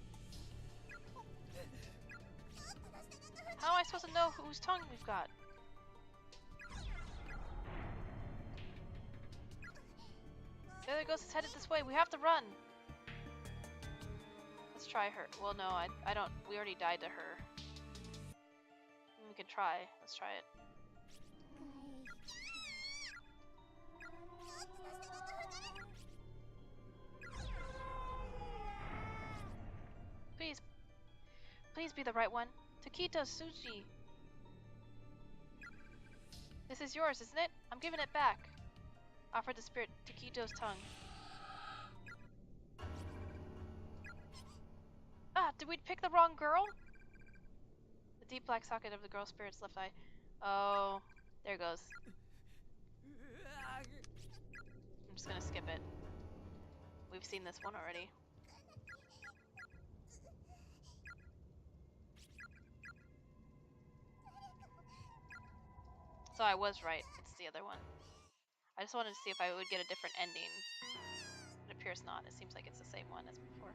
How am I supposed to know whose tongue we've got? There it goes, it's headed this way. We have to run. Let's try her. Well, no, I don't. We already died to her. We can try. Let's try it. Please be the right one. Takito Tsuji. This is yours, isn't it? I'm giving it back. Offer the spirit Takito's tongue. Ah, did we pick the wrong girl? The deep black socket of the girl spirit's left eye. Oh, there it goes. I'm just gonna skip it. We've seen this one already. So I was right. It's the other one. I just wanted to see if I would get a different ending. It appears not. It seems like it's the same one as before.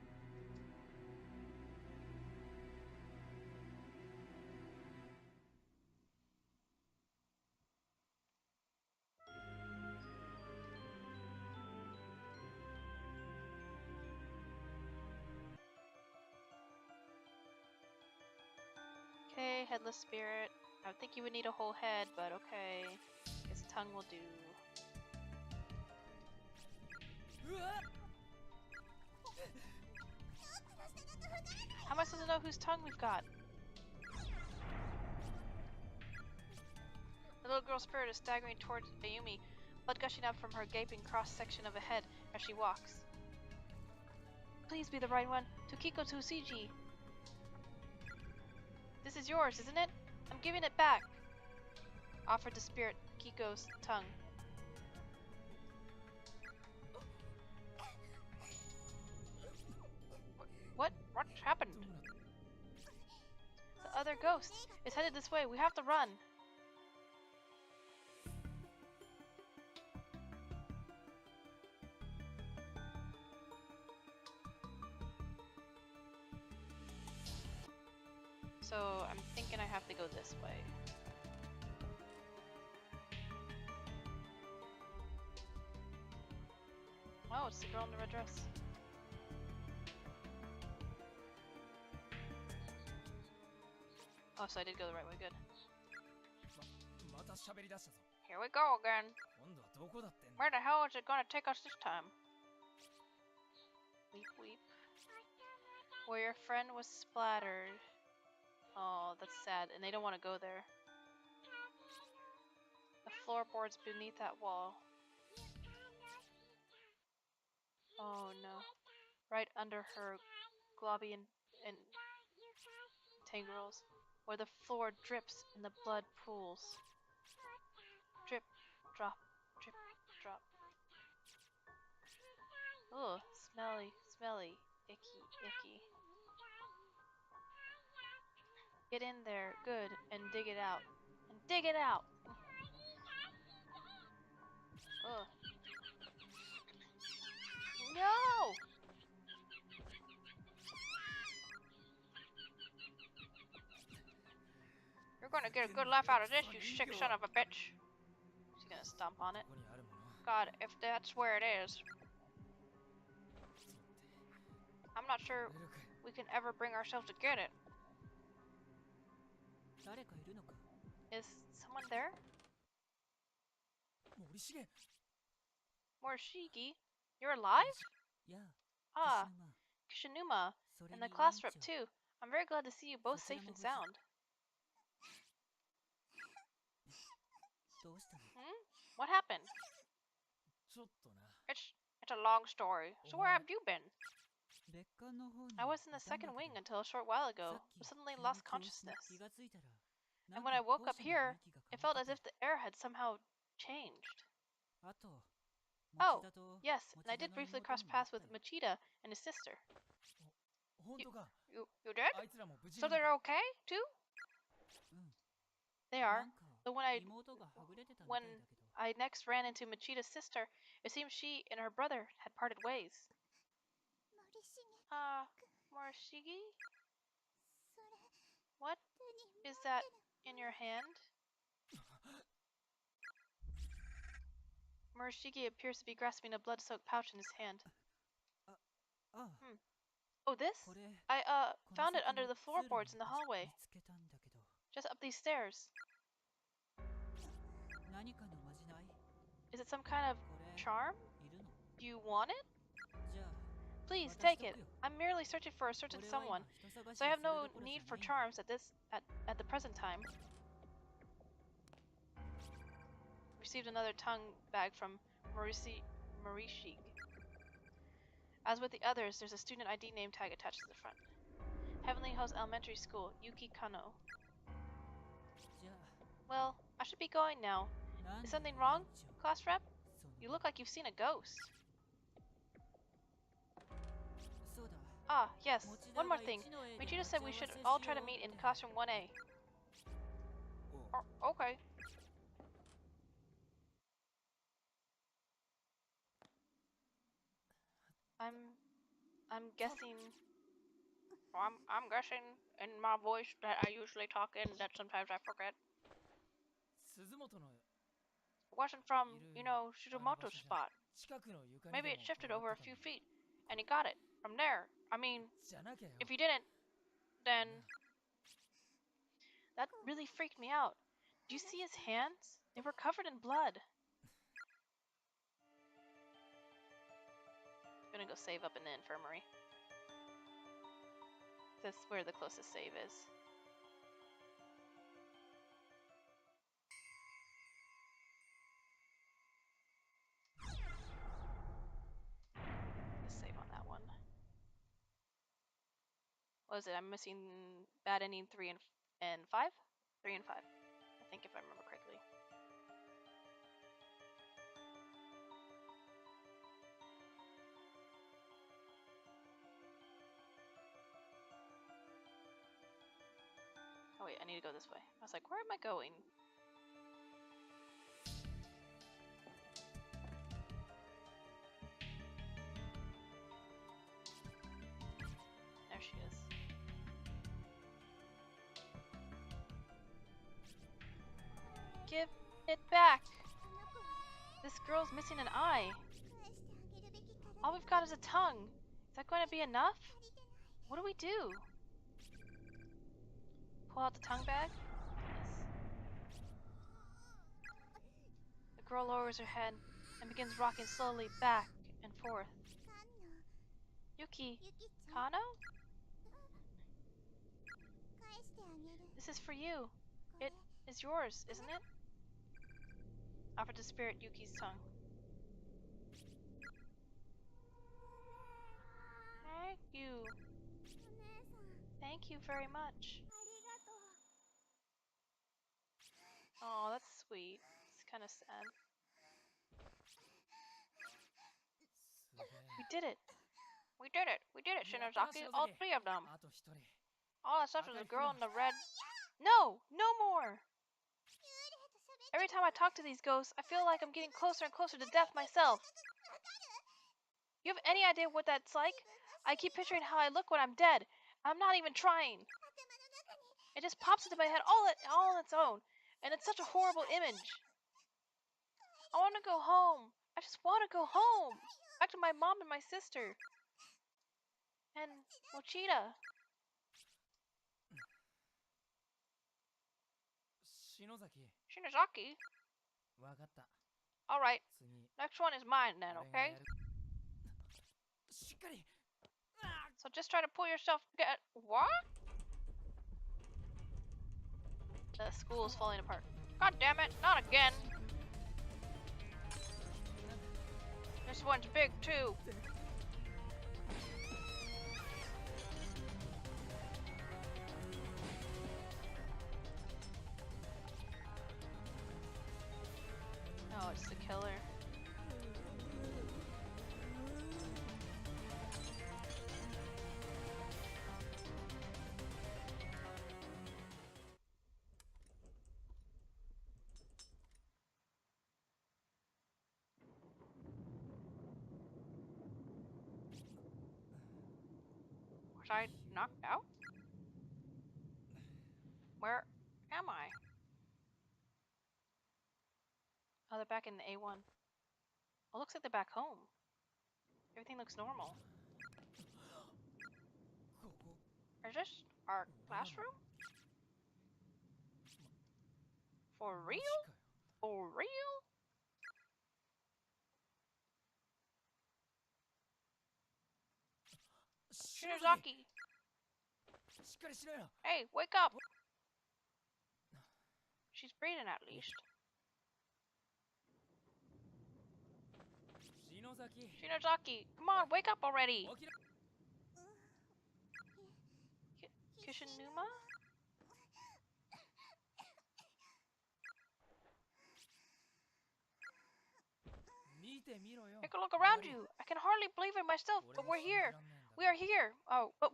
Okay, headless spirit. I would think you would need a whole head, but okay. Guess tongue will do. How am I supposed to know whose tongue we've got? The little girl spirit is staggering towards Ayumi, blood gushing out from her gaping cross-section of a head as she walks. Please be the right one. Tokiko Tsuji. This is yours, isn't it? I'm giving it back. Offered the spirit Kiko's tongue. What? What happened? The other ghost is headed this way. We have to run. So I'm thinking I have to go this way. Oh, it's the girl in the red dress. Oh, so I did go the right way, good. Here we go again. Where the hell is it gonna take us this time? Weep, weep. Where your friend was splattered. Oh, that's sad, and they don't want to go there. The floorboards beneath that wall. Oh no. Right under her globby and tangles, where the floor drips and the blood pools. Drip, drop, drip, drop. Ugh, smelly, smelly, icky, icky. Get in there, good, and dig it out. And dig it out! Ugh. No! You're gonna get a good laugh out of this, you sick son of a bitch. She's gonna stomp on it. God, if that's where it is. I'm not sure we can ever bring ourselves to get it. Is someone there? Morishige? You're alive? Ah, Kishinuma. And the class rep too. I'm very glad to see you both safe and sound. Hmm? What happened? It's a long story. So where have you been? I was in the second wing until a short while ago, but suddenly lost consciousness. And when I woke up here, it felt as if the air had somehow changed. Oh, yes, and I did briefly cross paths with Machida and his sister. You did? So they're okay, too? They are. But when I next ran into Machida's sister, it seems she and her brother had parted ways. Morishige? What is that in your hand? Morishige appears to be grasping a blood-soaked pouch in his hand. Oh, this? I, found it under the floorboards in the hallway. Just up these stairs. Is it some kind of charm? Do you want it? Please, take it. I'm merely searching for a certain someone, so I have no need for charms at the present time. Received another tongue bag from Morishige. As with the others, there's a student ID name tag attached to the front. Heavenly Hills Elementary School, Yuki Kano. Well, I should be going now. Is something wrong, class rep? You look like you've seen a ghost. Ah, yes. One more thing. Michida said we should all try to meet in classroom 1A. Oh, okay. I'm guessing. I'm guessing in my voice that I usually talk in that sometimes I forget. It wasn't from, Shizumoto's spot. Maybe it shifted over a few feet, and he got it from there. I mean, if he didn't, then that really freaked me out. Do you see his hands? They were covered in blood. I'm gonna go save up in the infirmary. That's where the closest save is. Let's save on that one. What is it? I'm missing bad ending 3 and 5? 3 and 5. I think if I remember correctly. Oh wait, I need to go this way. I was like, where am I going? There she is. Give it back! This girl's missing an eye. All we've got is a tongue. Is that going to be enough? What do we do? Pull out the tongue bag? Yes. The girl lowers her head and begins rocking slowly back and forth. Yuki, Kano? This is for you. It is yours, isn't it? Offered to spirit Yuki's tongue. Thank you. Thank you very much. Oh, that's sweet. It's kind of sad. We did it. We did it. We did it, Shinozaki. All three of them. All that's left is the girl in the red. No! No more! Every time I talk to these ghosts, I feel like I'm getting closer and closer to death myself. You have any idea what that's like? I keep picturing how I look when I'm dead. I'm not even trying. It just pops into my head all on its own. And it's such a horrible image. I want to go home. I just want to go home. Back to my mom and my sister. And Mochida. Shinozaki? Alright. Next one is mine then, okay? So just try to pull yourself together. What? The school is falling apart. God damn it, not again. This one's big too. Oh, it's the killer. Was I knocked out? Where am I? Oh, they're back in the A1. Oh, looks like they're back home. Everything looks normal. Is this our classroom? For real? For real? Shinozaki! Hey, wake up! She's breathing at least. Shinozaki, come on, wake up already! Kishinuma? Take a look around you. I can hardly believe it myself, but we're here. We are here. Oh, but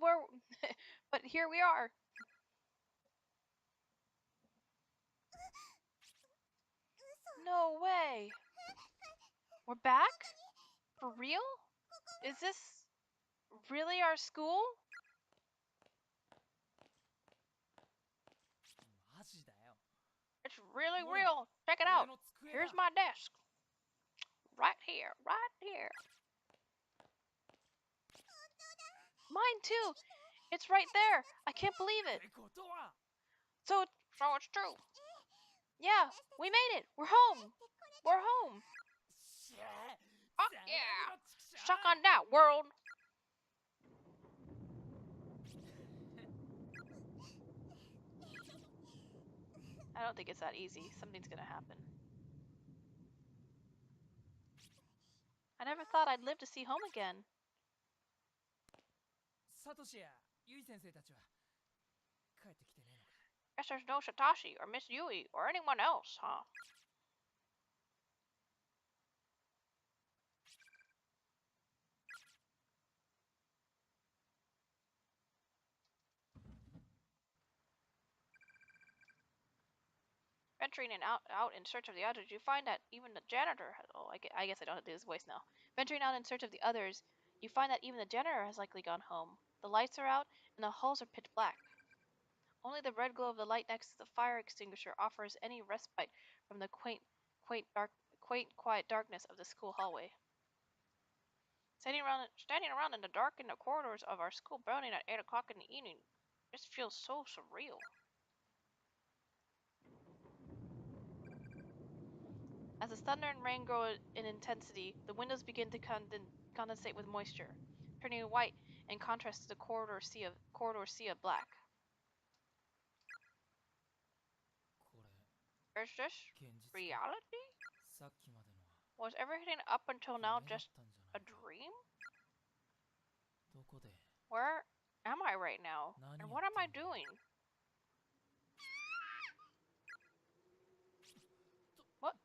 but here we are. No way. We're back? For real? Is this really our school? It's really real. Check it out. Here's my desk. Right here. Right here. Mine too. It's right there. I can't believe it. So it's true. Yeah, we made it. We're home. We're home. Oh, yeah. Suck on that, world. I don't think it's that easy. Something's gonna happen. I never thought I'd live to see home again. Guess there's no Satoshi or Miss Yui or anyone else, huh? Venturing out in search of the others, you find that even the janitor has... Oh, I guess I don't have to do his voice now. Venturing out in search of the others, you find that even the janitor has likely gone home. The lights are out, and the halls are pitch black. Only the red glow of the light next to the fire extinguisher offers any respite from the quaint, quiet darkness of the school hallway. Standing around in the dark in the corridors of our school burning at 8 o'clock in the evening just feels so surreal. As the thunder and rain grow in intensity, the windows begin to condensate with moisture, turning white in contrast to the corridor sea of black. Is this reality? Was everything up until now just a dream? Where am I right now? And what am I doing? What?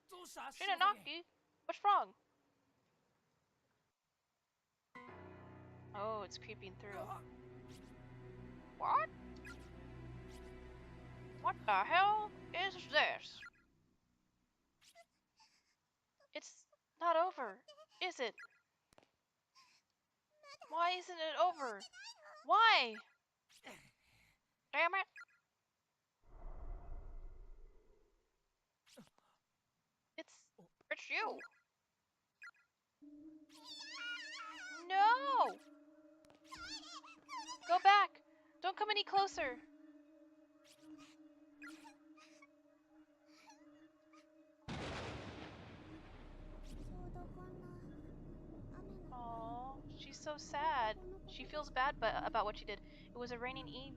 Shinonaki? What's wrong? Oh, it's creeping through. What? What the hell is this? It's not over, is it? Why isn't it over? Why? Damn it! It's you! No! Go back! Don't come any closer! Aww, she's so sad. She feels bad about what she did. It was a rainy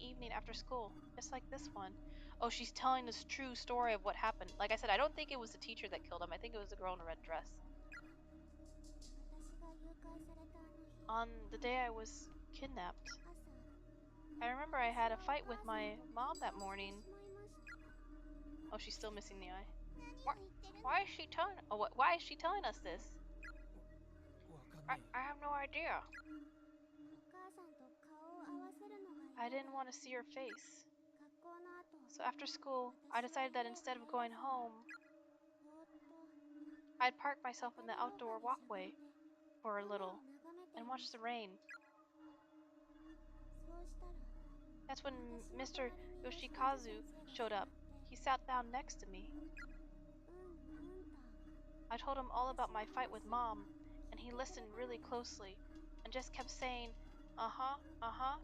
evening after school, just like this one. Oh, she's telling this true story of what happened. Like I said, I don't think it was the teacher that killed him. I think it was the girl in the red dress. On the day I was kidnapped, I remember I had a fight with my mom that morning. Oh, she's still missing the eye. Why is she telling? Oh, why is she telling us this? I have no idea. I didn't want to see her face. So after school, I decided that instead of going home, I'd park myself in the outdoor walkway for a little and watch the rain. That's when Mr. Yoshikazu showed up. He sat down next to me. I told him all about my fight with Mom, and he listened really closely and just kept saying, uh-huh, uh-huh.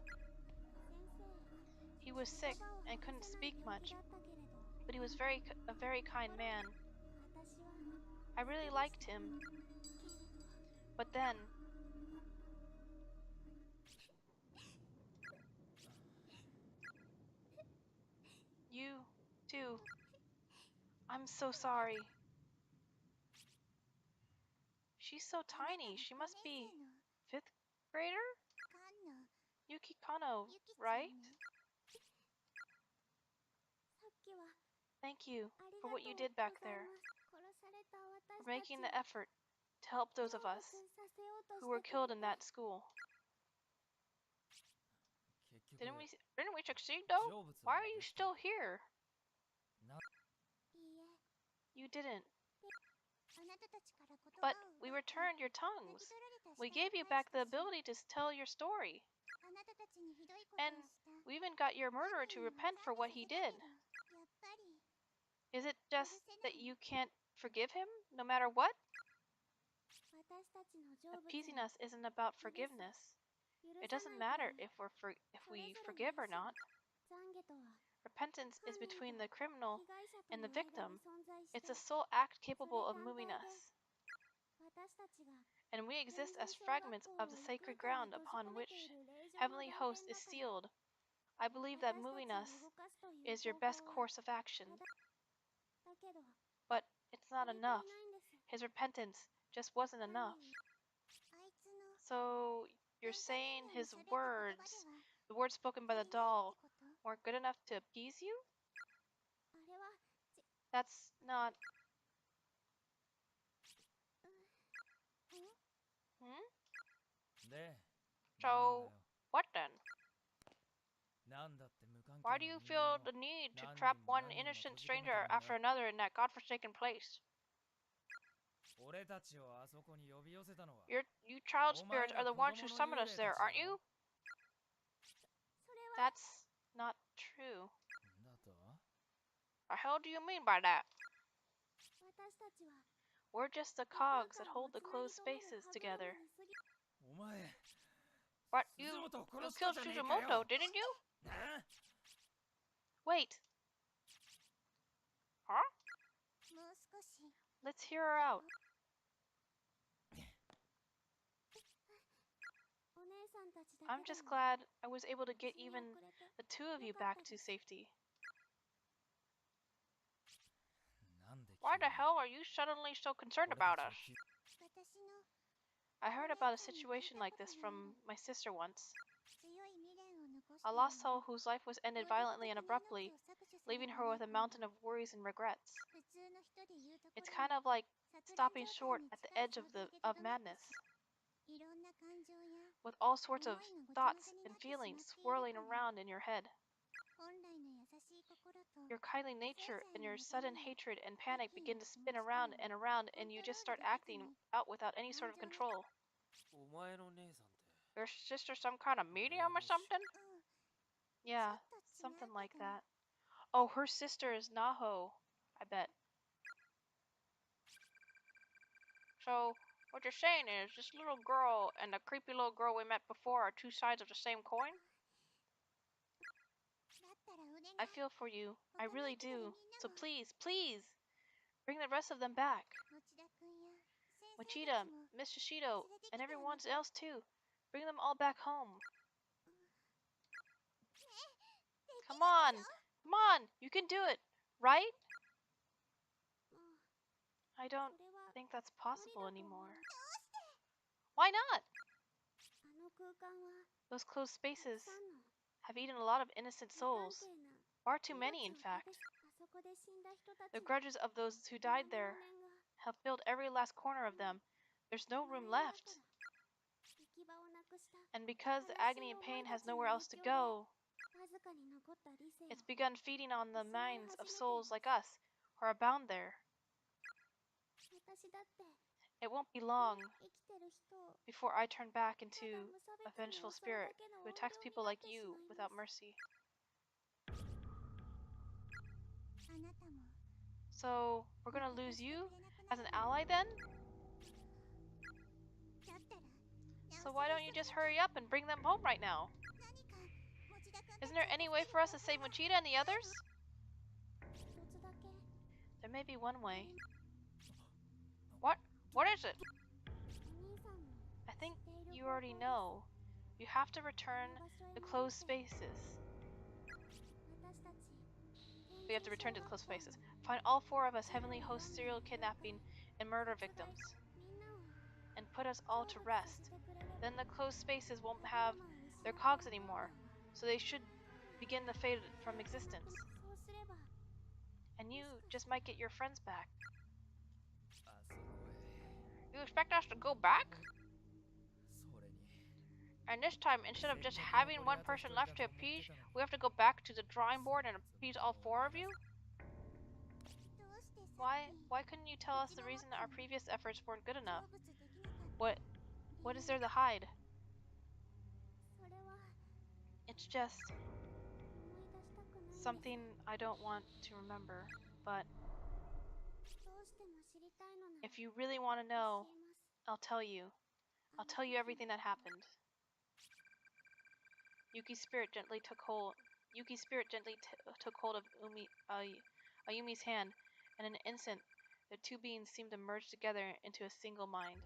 He was sick and couldn't speak much, but he was a very kind man. I really liked him. But then, you, too. I'm so sorry. She's so tiny. She must be 5th grader? Yuki Kano, right? Thank you for what you did back there. For making the effort to help those of us who were killed in that school. Didn't we succeed though? Why are you still here? You didn't. But we returned your tongues. We gave you back the ability to tell your story. And we even got your murderer to repent for what he did. Is it just that you can't forgive him, no matter what? Appeasing us isn't about forgiveness. It doesn't matter if we forgive or not. Repentance is between the criminal and the victim. It's a sole act capable of moving us. And we exist as fragments of the sacred ground upon which heavenly host is sealed. I believe that moving us is your best course of action. But it's not enough. His repentance just wasn't enough. So you're saying his words, the words spoken by the doll, weren't good enough to appease you? That's not... So, what then? Why do you feel the need to trap one innocent stranger after another in that godforsaken place? You child spirits are the ones who summoned us there, aren't you? That's not true. The hell do you mean by that? We're just the cogs that hold the closed spaces together. But you killed Suzumoto, didn't you? Wait. Huh? Let's hear her out. I'm just glad I was able to get even the two of you back to safety. Why the hell are you suddenly so concerned about us? I heard about a situation like this from my sister once. A lost soul whose life was ended violently and abruptly, leaving her with a mountain of worries and regrets. It's kind of like stopping short at the edge of madness, with all sorts of thoughts and feelings swirling around in your head. Your kindly nature and your sudden hatred and panic begin to spin around and around, and you just start acting out without any sort of control. Your sister some kind of medium or something? Yeah, something like that. Oh, her sister is Naho, I bet. So, what you're saying is this little girl and the creepy little girl we met before are two sides of the same coin? I feel for you. I really do. So please, please, bring the rest of them back. Mochida, Miss Shishido, and everyone else too. Bring them all back home. Come on! Come on! You can do it! Right? I don't think that's possible anymore. Why not? Those closed spaces have eaten a lot of innocent souls. Far too many, in fact. The grudges of those who died there have filled every last corner of them. There's no room left. And because the agony and pain has nowhere else to go, it's begun feeding on the minds of souls like us who are bound there. It won't be long before I turn back into a vengeful spirit who attacks people like you without mercy. So, we're gonna lose you as an ally then? So why don't you just hurry up and bring them home right now? Isn't there any way for us to save Mochida and the others? There may be one way. What? What is it? I think you already know. You have to return the closed spaces. We have to return to the closed spaces. Find all four of us heavenly host serial kidnapping and murder victims. And put us all to rest. Then the closed spaces won't have their cogs anymore. So they should begin to fade from existence. And you just might get your friends back. You expect us to go back? And this time, instead of just having one person left to appease, we have to go back to the drawing board and appease all four of you? Why couldn't you tell us the reason that our previous efforts weren't good enough? What is there to hide? It's just something I don't want to remember, but if you really want to know, I'll tell you. I'll tell you everything that happened. Yuki's spirit gently took hold of Ayumi's hand, and in an instant, the two beings seemed to merge together into a single mind.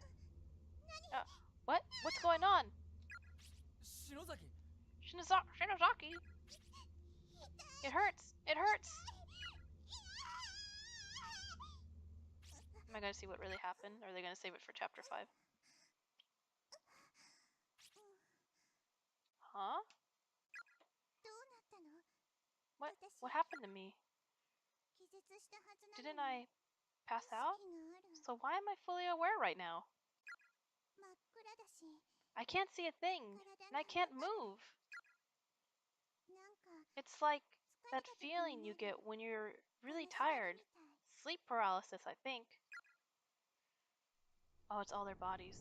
What? What's going on? Shinozaki! It hurts! It hurts! Am I gonna see what really happened, or are they gonna save it for chapter 5? Huh? What happened to me? Didn't I pass out? So why am I fully aware right now? I can't see a thing, and I can't move. It's like that feeling you get when you're really tired. Sleep paralysis, I think. Oh, it's all their bodies.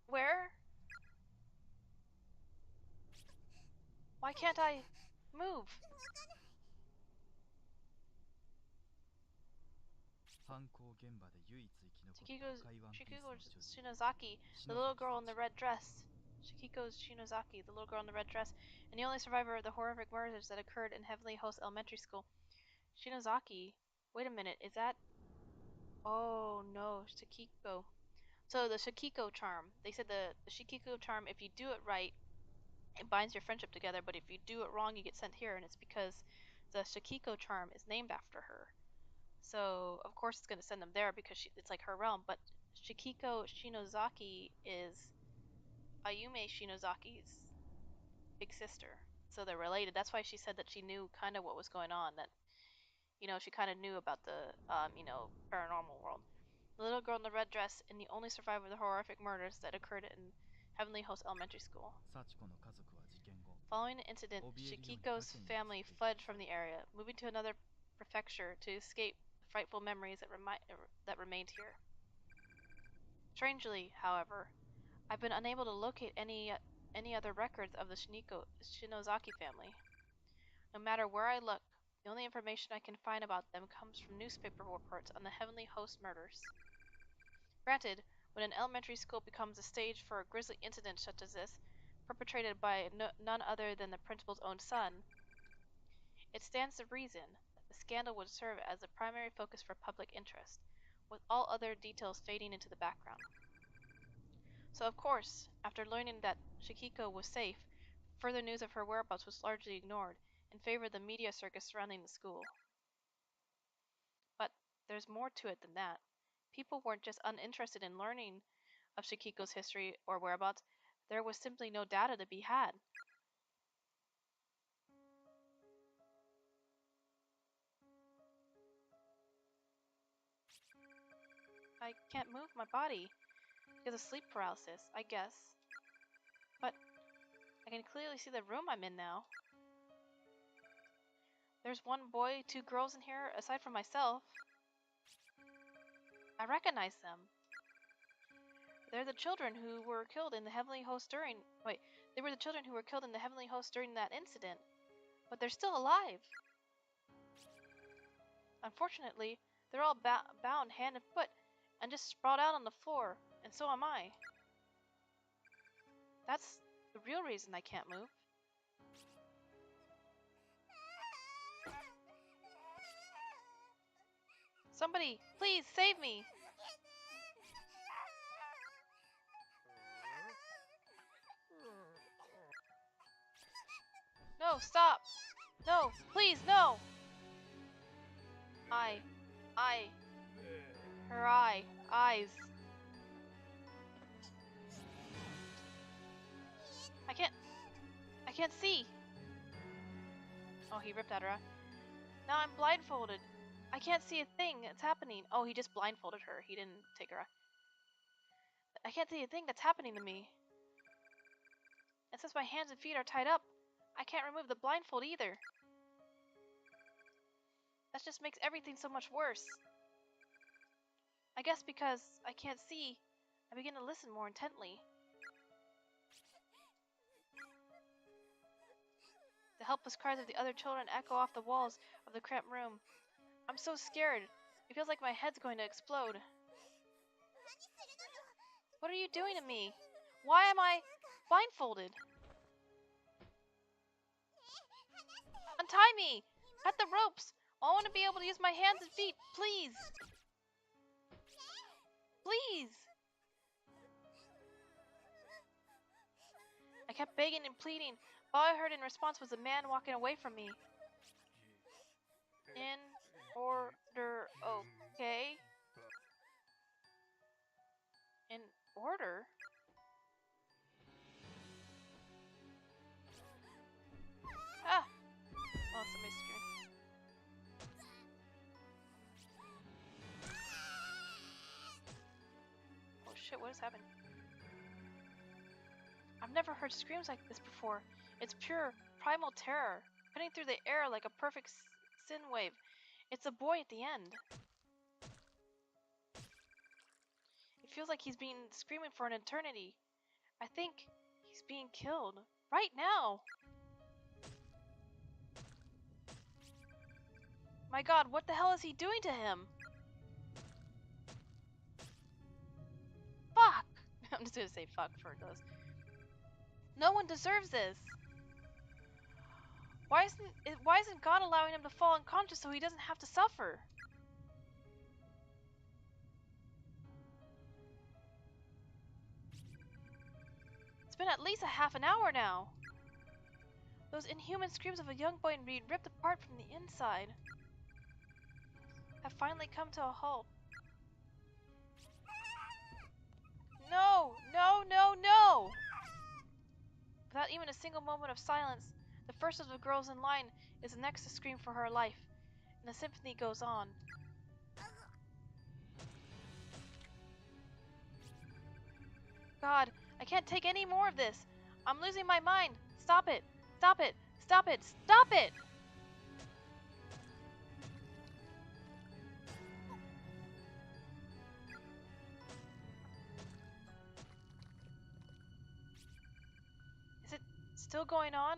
Where? Why can't I move? Shikiko's Shinozaki, the little girl in the red dress. Shikiko's Shinozaki, the little girl in the red dress, and the only survivor of the horrific murders that occurred in Heavenly Host Elementary School. Shinozaki. Wait a minute, is that... Oh no, Shikiko. So the Shikiko charm. They said the Shikiko charm, if you do it right, it binds your friendship together, but if you do it wrong, you get sent here, and it's because the Shikiko charm is named after her. So, of course, it's going to send them there because it's like her realm, but Shikiko Shinozaki is Ayume Shinozaki's big sister. So they're related. That's why she said that she knew kind of what was going on, that, she kind of knew about the, paranormal world. The little girl in the red dress and the only survivor of the horrific murders that occurred in Heavenly Host Elementary School. Following the incident, Shikiko's family fled from the area, moving to another prefecture to escape the frightful memories that remained here. Strangely, however, I've been unable to locate any other records of the Shinozaki family. No matter where I look, the only information I can find about them comes from newspaper reports on the Heavenly Host murders. Granted, when an elementary school becomes a stage for a grisly incident such as this, perpetrated by none other than the principal's own son, it stands to reason that the scandal would serve as the primary focus for public interest, with all other details fading into the background. So, of course, after learning that Shikiko was safe, further news of her whereabouts was largely ignored in favor of the media circus surrounding the school. But there's more to it than that. People weren't just uninterested in learning of Shikiko's history or whereabouts, there was simply no data to be had. I can't move my body because of sleep paralysis, I guess. But I can clearly see the room I'm in now. There's one boy, 2 girls in here, aside from myself. I recognize them. They're the children who were killed in the Heavenly Host during... Wait, they were the children who were killed in the Heavenly Host during that incident. But they're still alive. Unfortunately, they're all bound hand and foot and just sprawled out on the floor, and so am I. That's the real reason I can't move. Somebody, please save me! No, stop! No, please, no! Her eyes. I can't see! Oh, he ripped at her eye. Now I'm blindfolded. I can't see a thing that's happening. Oh, he just blindfolded her. He didn't take her eye. I can't see a thing that's happening to me. And since my hands and feet are tied up, I can't remove the blindfold either. That just makes everything so much worse. I guess because I can't see, I begin to listen more intently. The helpless cries of the other children echo off the walls of the cramped room. I'm so scared. It feels like my head's going to explode. What are you doing to me? Why am I blindfolded? Untie me! Cut the ropes! I want to be able to use my hands and feet, please! Please! I kept begging and pleading. All I heard in response was a man walking away from me. In order, okay? In order? Ah! Oh, somebody's screaming. Oh shit, what is happening? I've never heard screams like this before. It's pure, primal terror, cutting through the air like a perfect sin wave. It's a boy at the end. It feels like he's been screaming for an eternity. I think he's being killed. Right now! My god, what the hell is he doing to him? Fuck! I'm just gonna say fuck for those. No one deserves this! Why isn't God allowing him to fall unconscious so he doesn't have to suffer? It's been at least a half an hour now. Those inhuman screams of a young boy being ripped apart from the inside have finally come to a halt. No! No, no, no! Without even a single moment of silence, the first of the girls in line is the next to scream for her life, and the symphony goes on. God, I can't take any more of this! I'm losing my mind! Stop it! Stop it! Stop it! Stop it! Is it still going on?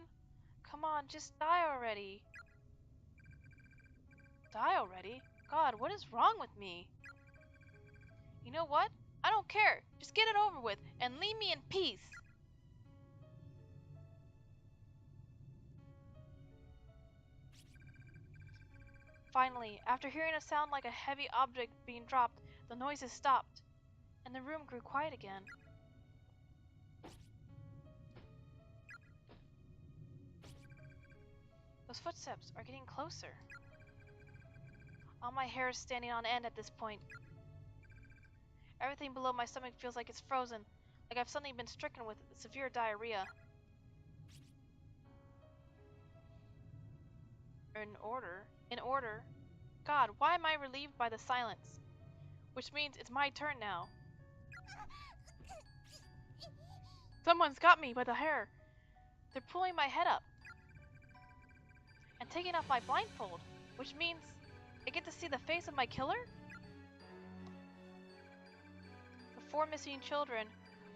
Come on, just die already. Die already? God, what is wrong with me? You know what? I don't care. Just get it over with and leave me in peace. Finally, after hearing a sound like a heavy object being dropped, the noises stopped, and the room grew quiet again. Those footsteps are getting closer. All my hair is standing on end at this point. Everything below my stomach feels like it's frozen, like I've suddenly been stricken with severe diarrhea. In order. God, why am I relieved by the silence? Which means it's my turn now. Someone's got me by the hair. They're pulling my head up and taking off my blindfold, which means I get to see the face of my killer? The 4 missing children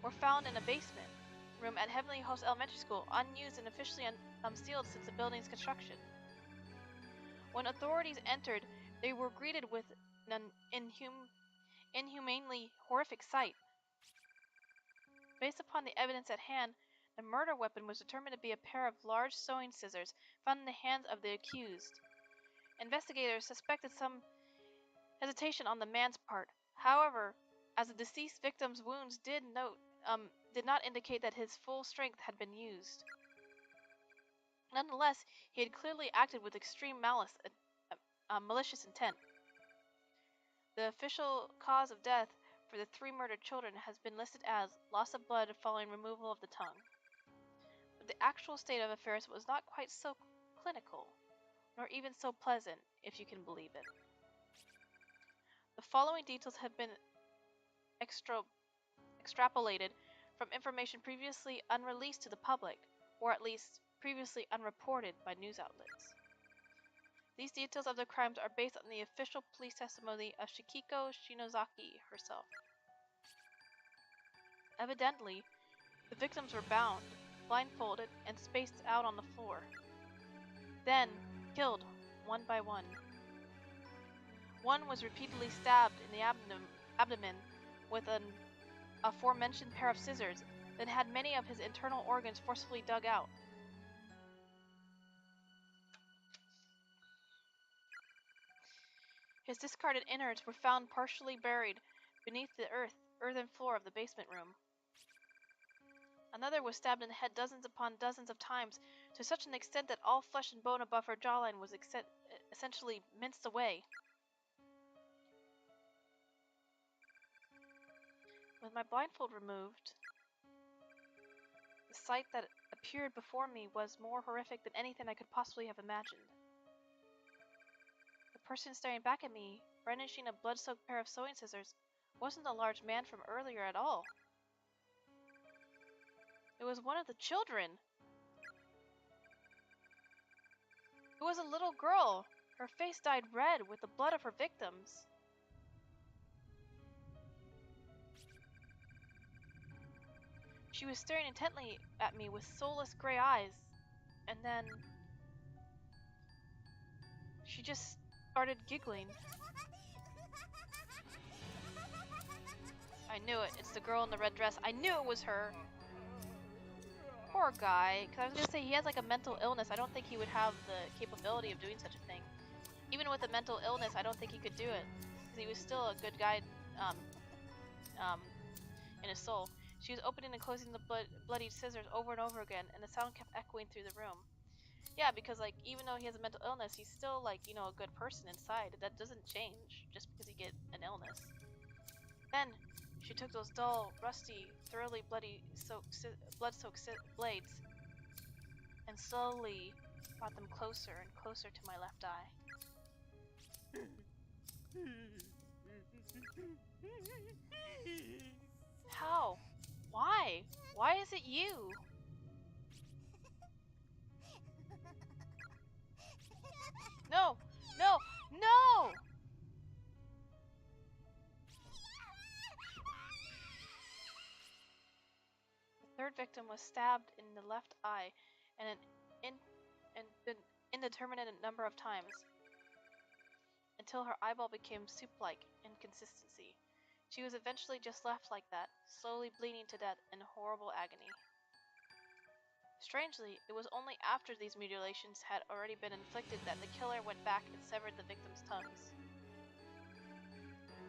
were found in a basement room at Heavenly Host Elementary School, unused and officially unsealed since the building's construction. When authorities entered, they were greeted with an inhumanely horrific sight. Based upon the evidence at hand, the murder weapon was determined to be a pair of large sewing scissors found in the hands of the accused. Investigators suspected some hesitation on the man's part. However, as the deceased victim's wounds did not indicate that his full strength had been used. Nonetheless, he had clearly acted with extreme malice, malicious intent. The official cause of death for the 3 murdered children has been listed as loss of blood following removal of the tongue. But the actual state of affairs was not quite so clinical, nor even so pleasant, if you can believe it. The following details have been extrapolated from information previously unreleased to the public, or at least previously unreported by news outlets. These details of the crimes are based on the official police testimony of Shikiko Shinozaki herself. Evidently, the victims were bound, blindfolded, and spaced out on the floor. Then, killed, one by one. One was repeatedly stabbed in the abdomen with an aforementioned pair of scissors, then had many of his internal organs forcefully dug out. His discarded innards were found partially buried beneath the earthen floor of the basement room. Another was stabbed in the head dozens upon dozens of times, to such an extent that all flesh and bone above her jawline was essentially minced away. With my blindfold removed, the sight that appeared before me was more horrific than anything I could possibly have imagined. The person staring back at me, brandishing a blood-soaked pair of sewing scissors, wasn't the large man from earlier at all. It was one of the children. It was a little girl. Her face dyed red with the blood of her victims. She was staring intently at me with soulless gray eyes, and then she just started giggling. I knew it. It's the girl in the red dress. I knew it was her. Poor guy. Because I was gonna say he has like a mental illness. I don't think he would have the capability of doing such a thing. Even with a mental illness, I don't think he could do it. Because he was still a good guy, um, um, in his soul. She was opening and closing the bloodied scissors over and over again, and the sound kept echoing through the room. Yeah, because like even though he has a mental illness, he's still like a good person inside. That doesn't change just because you get an illness. Then she took those dull, rusty, thoroughly blood-soaked blades and slowly brought them closer and closer to my left eye. How? Why? Why is it you? No! No! No! The third victim was stabbed in the left eye and an indeterminate number of times until her eyeball became soup-like in consistency. She was eventually just left like that, slowly bleeding to death in horrible agony. Strangely, it was only after these mutilations had already been inflicted that the killer went back and severed the victims' tongues.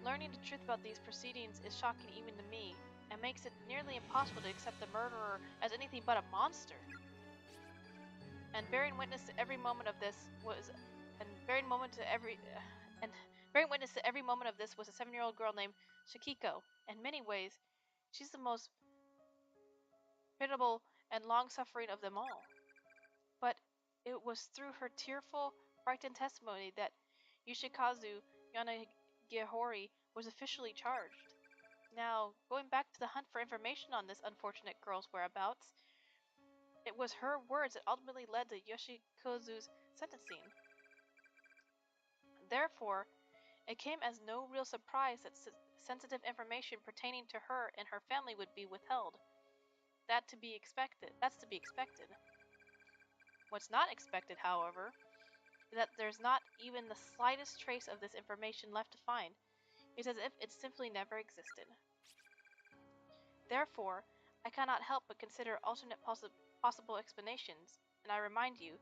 Learning the truth about these proceedings is shocking even to me, and makes it nearly impossible to accept the murderer as anything but a monster. And bearing witness to every moment of this was a 7-year-old girl named Shikiko. In many ways, she's the most pitiable and long-suffering of them all. But it was through her tearful, frightened testimony that Yoshikazu Yanagihori was officially charged. Now, going back to the hunt for information on this unfortunate girl's whereabouts, it was her words that ultimately led to Yoshikazu's sentencing. Therefore, it came as no real surprise that sensitive information pertaining to her and her family would be withheld. That's to be expected. What's not expected, however, is that there's not even the slightest trace of this information left to find. It's as if it simply never existed. Therefore, I cannot help but consider alternate possible explanations, and I remind you,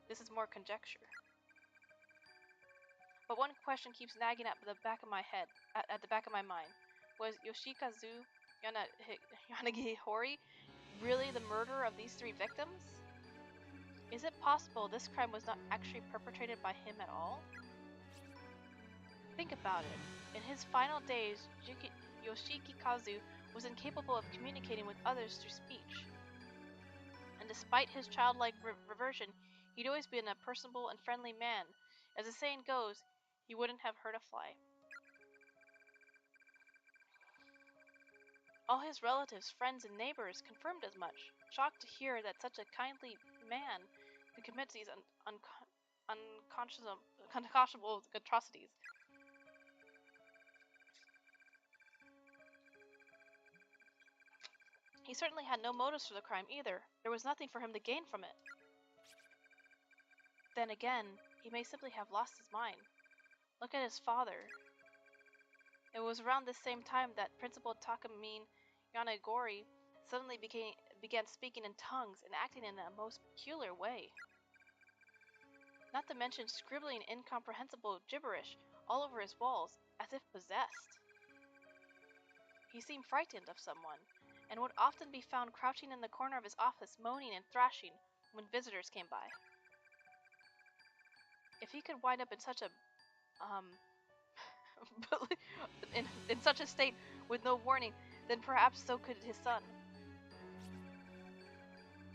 this is more conjecture. But one question keeps nagging at the back of my head, at the back of my mind. Was Yoshikazu Yanagihori really the murderer of these 3 victims? Is it possible this crime was not actually perpetrated by him at all? Think about it. In his final days, Yoshikazu was incapable of communicating with others through speech. And despite his childlike reversion, he'd always been a personable and friendly man. As the saying goes, he wouldn't have hurt a fly. All his relatives, friends, and neighbors confirmed as much, shocked to hear that such a kindly man could commit these unconscionable atrocities. He certainly had no motives for the crime either. There was nothing for him to gain from it. Then again, he may simply have lost his mind. Look at his father. It was around this same time that Principal Takamine Yanagori suddenly began speaking in tongues and acting in a most peculiar way. Not to mention scribbling incomprehensible gibberish all over his walls, as if possessed. He seemed frightened of someone, and would often be found crouching in the corner of his office moaning and thrashing when visitors came by. If he could wind up in such a in such a state with no warning, then perhaps so could his son.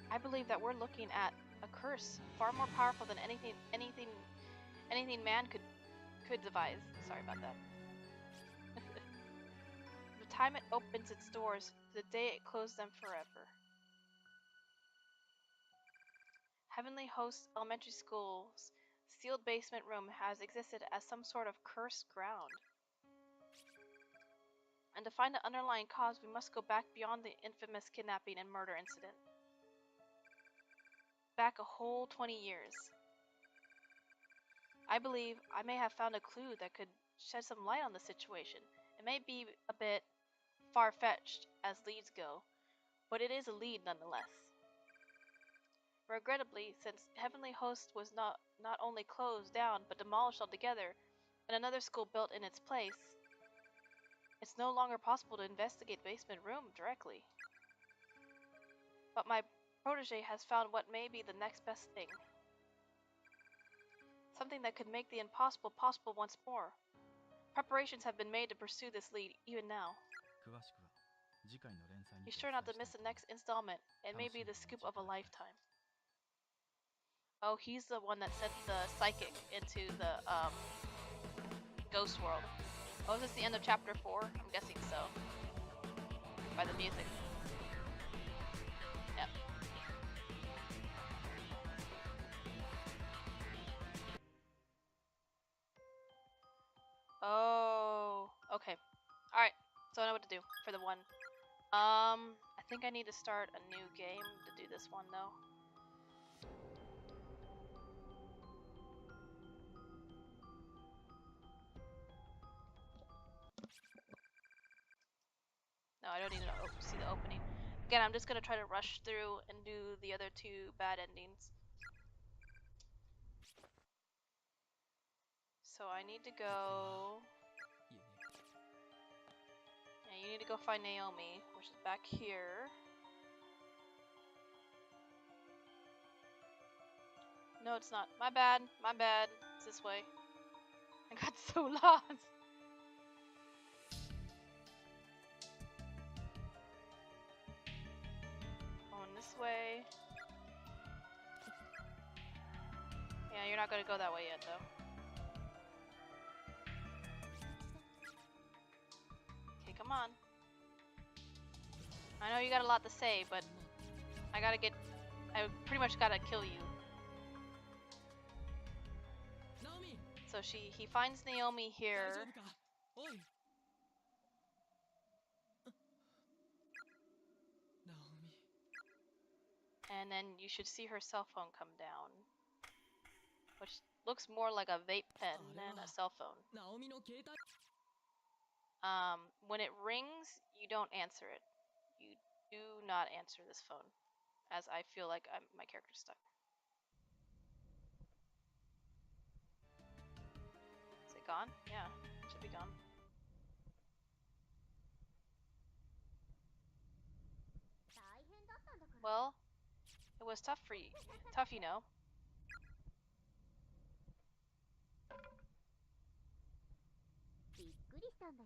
I believe that we're looking at a curse far more powerful than anything man could devise. Sorry about that. The time it opens its doors, the day it closed them forever. Heavenly Host Elementary School's sealed basement room has existed as some sort of cursed ground. And to find the underlying cause, we must go back beyond the infamous kidnapping and murder incident. Back a whole 20 years. I believe I may have found a clue that could shed some light on the situation. It may be a bit far-fetched as leads go, but it is a lead nonetheless. Regrettably, since Heavenly Host was not only closed down but demolished altogether, and another school built in its place, it's no longer possible to investigate basement room directly. But my protege has found what may be the next best thing. Something that could make the impossible possible once more. Preparations have been made to pursue this lead even now. Be sure not to miss the next installment. It may be the scoop of a lifetime. Oh, he's the one that sent the psychic into the ghost world. Oh, is this the end of chapter 4? I'm guessing so. By the music. Yep. Oh, okay. Alright, so I know what to do for the one. I think I need to start a new game to do this one though. No, I don't need to see the opening. Again, I'm just gonna try to rush through and do the other two bad endings. So I need to go... Yeah, you need to go find Naomi, which is back here. No, it's not. My bad. My bad. It's this way. I got so lost. Going this way. Yeah, you're not gonna go that way yet, though. Okay, come on. I know you got a lot to say, but I pretty much gotta kill you. So he finds Naomi here. And then you should see her cell phone come down. Which looks more like a vape pen than a cell phone. When it rings, you don't answer it. You do not answer this phone. As I feel like my character's stuck. Is it gone? Yeah, it should be gone. Well, it was tough for you. Tough, you know.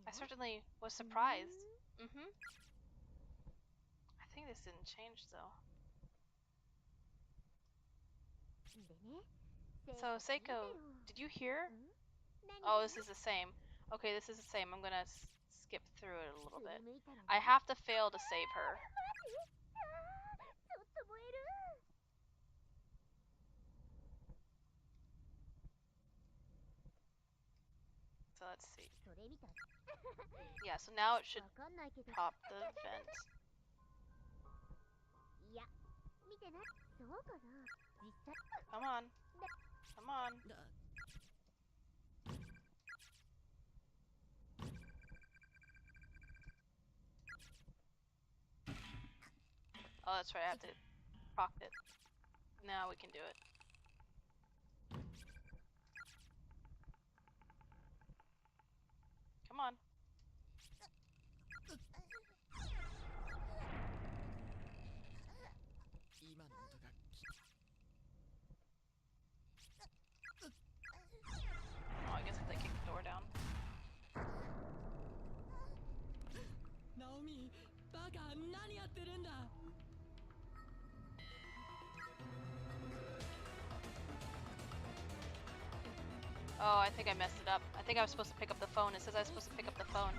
I certainly was surprised. I think this didn't change though. So Seiko, did you hear? Oh, this is the same. Okay, this is the same. I'm gonna skip through it a little bit. I have to fail to save her. So let's see. Yeah, so now it should pop the vent. Come on. Come on. Oh, that's right, I have to proc it. Now we can do it. Come on. Oh, I guess if they kick the door down. Naomi, baka, nani yatteru nda? Oh, I think I messed it up. I think I was supposed to pick up the phone. It says I was supposed to pick up the phone.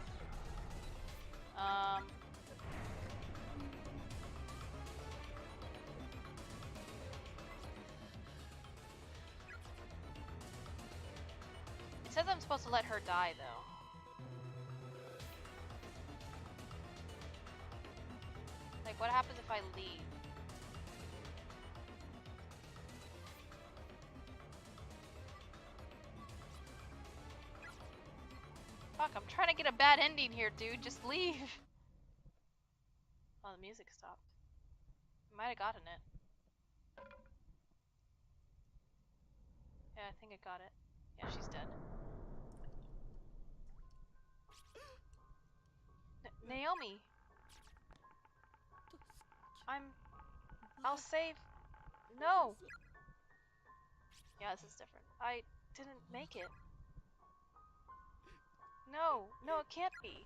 It says I'm supposed to let her die, though. Like, what happens if I leave? Fuck, I'm trying to get a bad ending here, dude. Just leave. Oh, the music stopped. I might have gotten it. Yeah, I think I got it. Yeah, she's dead. Naomi! I'll save. No! Yeah, this is different. I didn't make it. No, no, it can't be.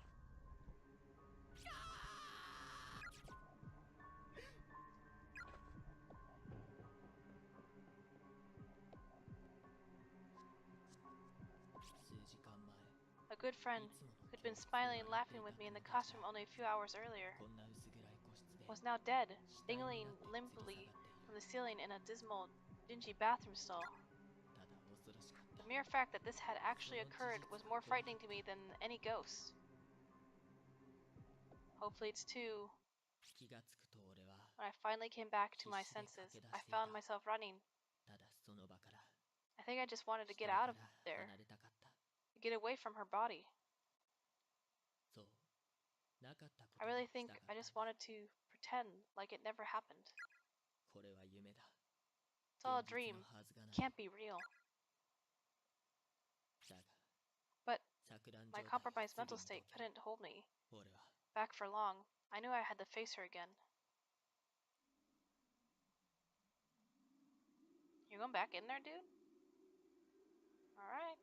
A good friend, who'd been smiling and laughing with me in the costume only a few hours earlier, was now dead, dangling limply from the ceiling in a dismal, dingy bathroom stall. The mere fact that this had actually occurred was more frightening to me than any ghost. Hopefully it's too. When I finally came back to my senses, I found myself running. I think I just wanted to get out of there, get away from her body. I really think I just wanted to pretend like it never happened. It's all a dream. It can't be real. But my compromised mental state couldn't hold me back for long. I knew I had to face her again. You going back in there, dude? Alright.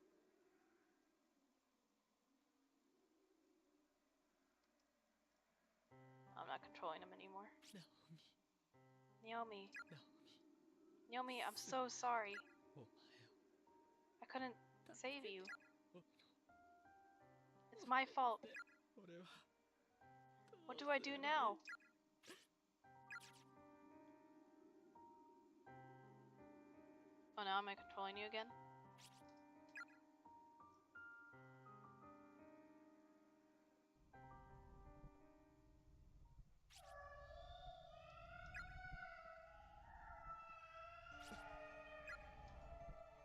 I'm not controlling him anymore. Naomi. Naomi, I'm so sorry. I couldn't save you. It's my fault. What do I do now? Oh, now am I controlling you again?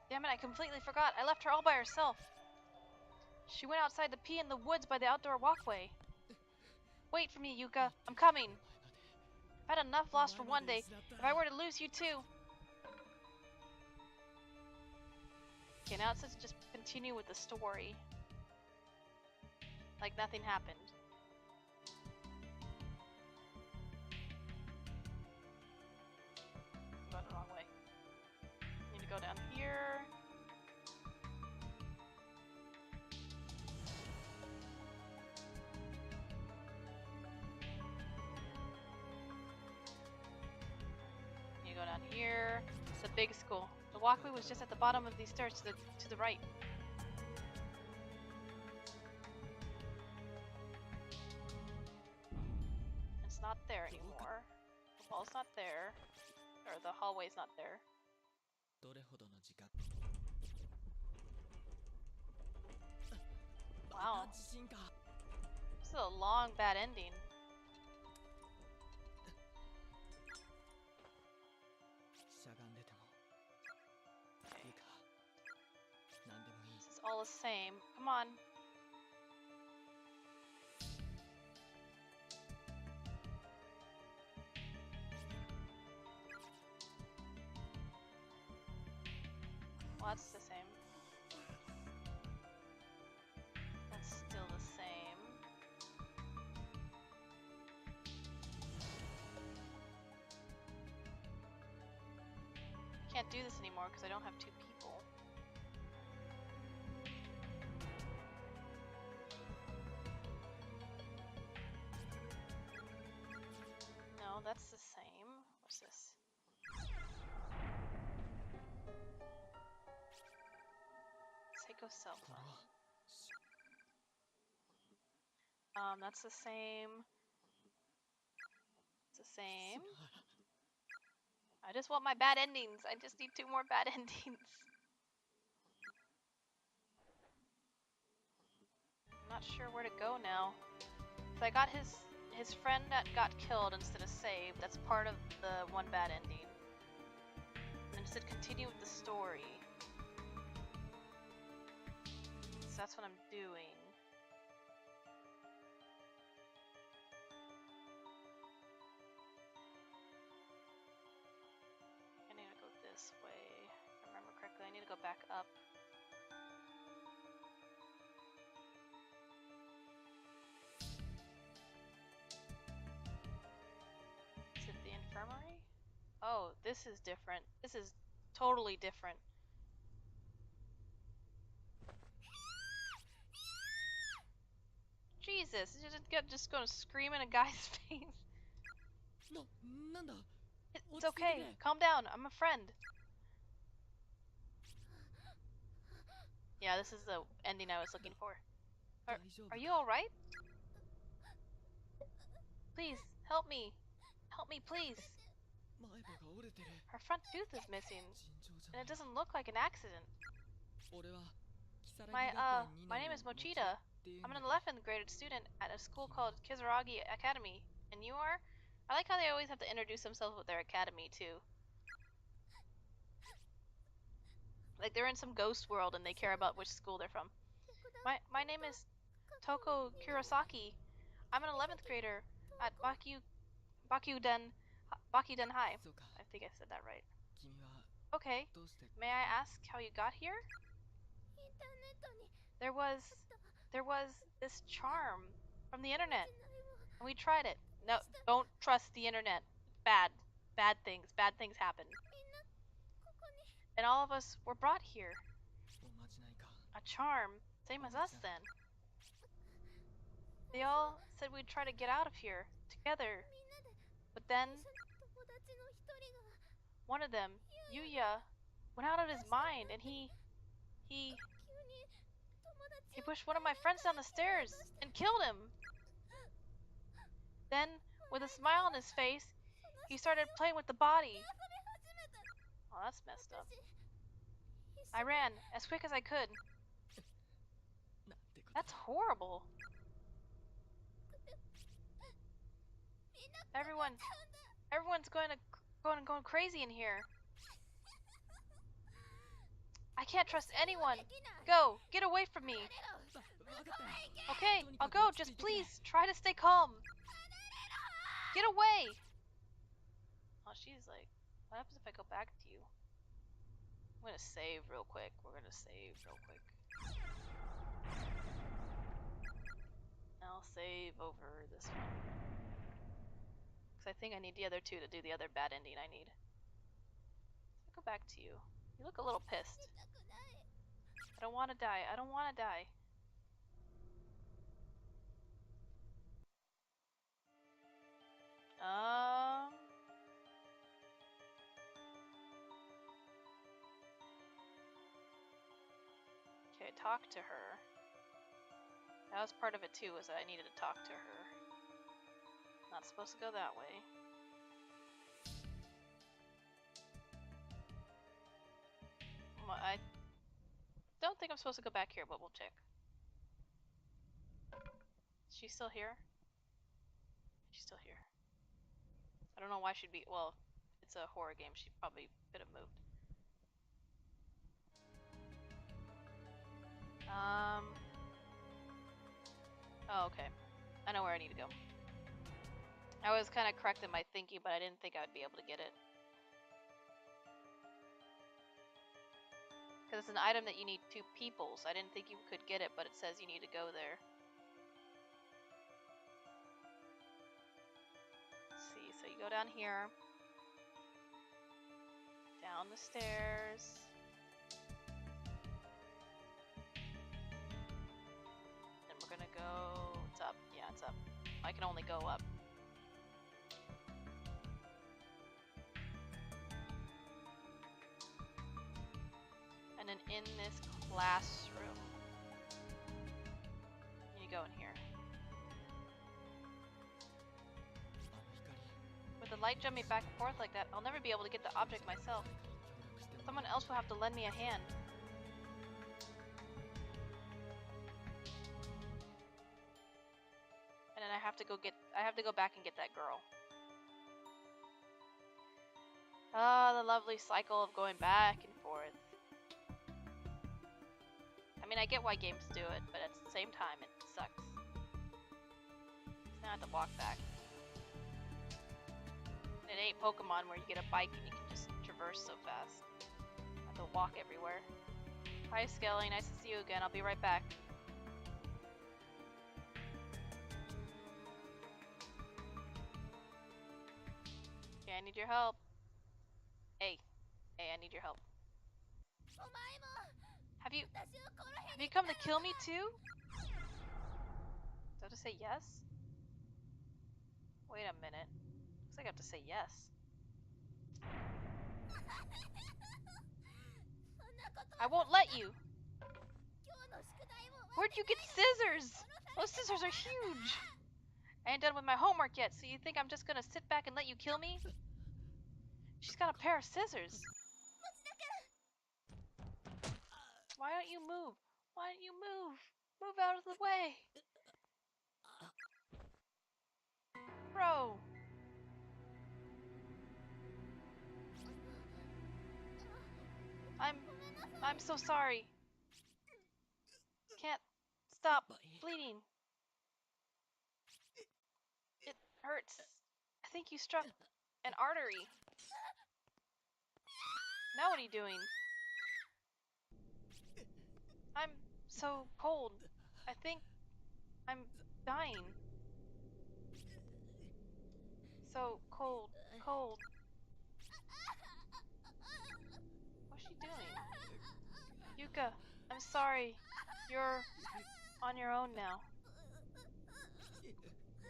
Damn it, I completely forgot. I left her all by herself. She went outside to pee in the woods by the outdoor walkway. Wait for me, Yuka. I'm coming. I've had enough loss for one day. If I were to lose you too. Okay, now it says just continue with the story. Like nothing happened. I'm going the wrong way. Need to go down here. Need to go down here. It's a big school. The walkway was just at the bottom of these stairs to the right. It's not there anymore. The wall's not there. Or the hallway's not there. Wow. This is a long, bad ending. This is all the same. Come on. Well, that's the same. That's still the same. Can't do this anymore because I don't have two people. No, that's the same. What's this? Seiko cell phone. That's the same. It's the same. I just want my bad endings. I just need two more bad endings. I'm not sure where to go now. So I got his friend that got killed instead of saved. That's part of the one bad ending. And instead continue with the story. So that's what I'm doing. I need to go this way. If I remember correctly, I need to go go back up. Is it the infirmary? Oh, this is different. This is totally different. Jesus, just gonna scream in a guy's face. It's okay. Calm down. I'm a friend. Yeah, this is the ending I was looking for. Are you alright? Please, help me. Help me, please. Her front tooth is missing, and it doesn't look like an accident. My name is Mochida. I'm an 11th grade student at a school called Kizaragi Academy. And you are? I like how they always have to introduce themselves with their academy, too. Like they're in some ghost world and they care about which school they're from. My name is Toko Kurosaki. I'm an 11th grader at Bakuden High. I think I said that right. Okay. May I ask how you got here? There was this charm from the internet, and we tried it. No, don't trust the internet. Bad. Bad things happen. And all of us were brought here. A charm, same as us then. They all said we'd try to get out of here, together. But then, one of them, Yuya, went out of his mind, and he pushed one of my friends down the stairs and killed him. Then, with a smile on his face, he started playing with the body. Oh, that's messed up. I ran as quick as I could. That's horrible. Everyone's going crazy in here. I can't trust anyone. Go, get away from me. Okay, I'll go. Just please try to stay calm. Get away. Oh, she's like, what happens if I go back to you? I'm gonna save real quick. I'll save over this one. Because I think I need the other two to do the other bad ending I need. I'll go back to you. You look a little pissed. I don't want to die. Okay, talk to her. That was part of it too, was that I needed to talk to her. Not supposed to go that way. Well, I don't think I'm supposed to go back here, but we'll check. Is she still here? She's still here. I don't know why she'd be. Well, it's a horror game. She probably could have moved. Oh, okay. I know where I need to go. I was kind of correct in my thinking, but I didn't think I would be able to get it. Because it's an item that you need 2 people, so I didn't think you could get it, but it says you need to go there. Let's see, so you go down here. Down the stairs. Then we're gonna go... It's up. Yeah, it's up. I can only go up. And then in this classroom, you go in here. With the light jumping back and forth like that, I'll never be able to get the object myself. Someone else will have to lend me a hand. And then I have to go back and get that girl. Ah, the lovely cycle of going back and forth. I mean, I get why games do it, but at the same time, it sucks. Now I have to walk back. It ain't Pokemon where you get a bike and you can just traverse so fast. have to walk everywhere. Hi, Skelly. Nice to see you again. I'll be right back. Okay, I need your help. Hey, I need your help. Have you come to kill me too? Do I have to say yes? Wait a minute. Looks like I have to say yes. I won't let you. Where'd you get scissors? Those scissors are huge. I ain't done with my homework yet, so you think I'm just gonna sit back and let you kill me? She's got a pair of scissors. Why don't you move? Why don't you move? Move out of the way. Bro. I'm so sorry. Can't stop bleeding. It hurts. I think you struck an artery. Now what are you doing? I'm so cold. I think I'm dying. So cold. Cold. What's she doing? Yuka, I'm sorry. You're on your own now.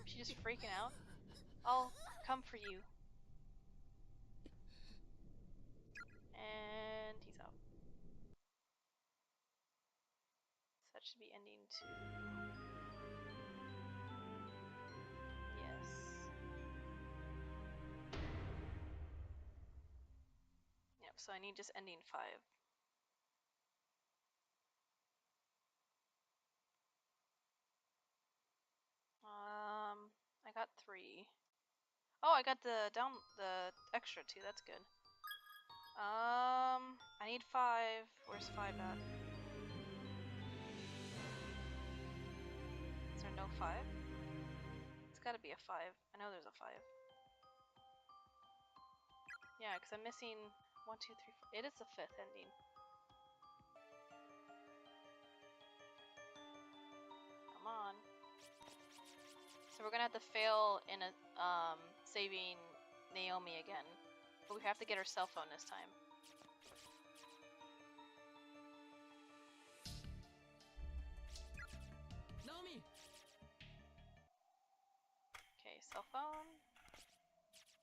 She's just freaking out. I'll come for you. And he's out. So that should be ending 2. Yes. Yep, so I need just ending 5. I got 3. Oh, I got the extra 2. That's good. I need 5. Where's 5 at? Is there no 5? It's gotta be a 5. I know there's a 5. Yeah, because I'm missing 1, 2, 3, 4. It is the 5th ending. Come on. So we're gonna have to fail in a saving Naomi again, but we have to get her cell phone this time. Naomi! Okay, cell phone.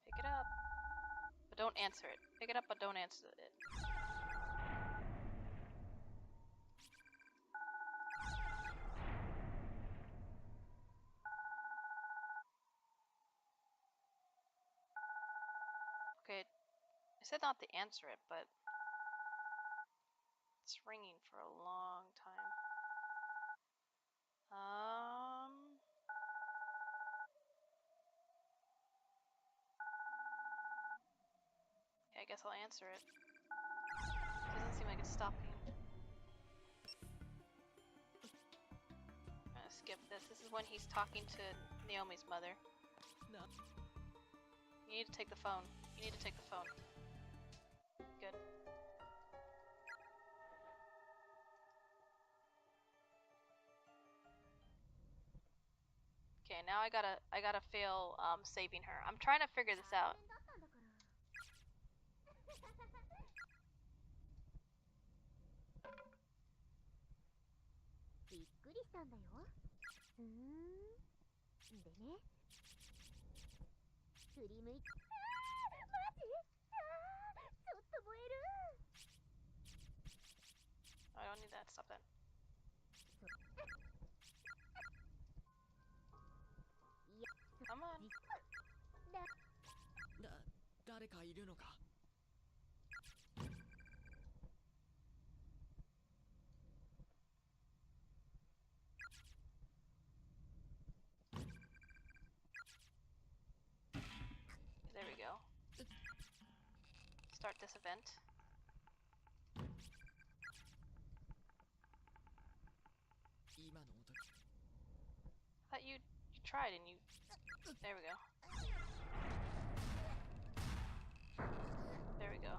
Pick it up, but don't answer it. Pick it up, but don't answer it. Okay, I said not to answer it, but it's ringing for a long time. Okay, I guess I'll answer it. Doesn't seem like it's stopping. I'm gonna skip this. This is when he's talking to Naomi's mother. No. You need to take the phone. You need to take the phone. Good. Okay, now I gotta fail saving her. I'm trying to figure this out. I don't need that. Stop that. Come on. 誰かいるのか There we go. Start this event. I thought you tried and you... There we go. There we go.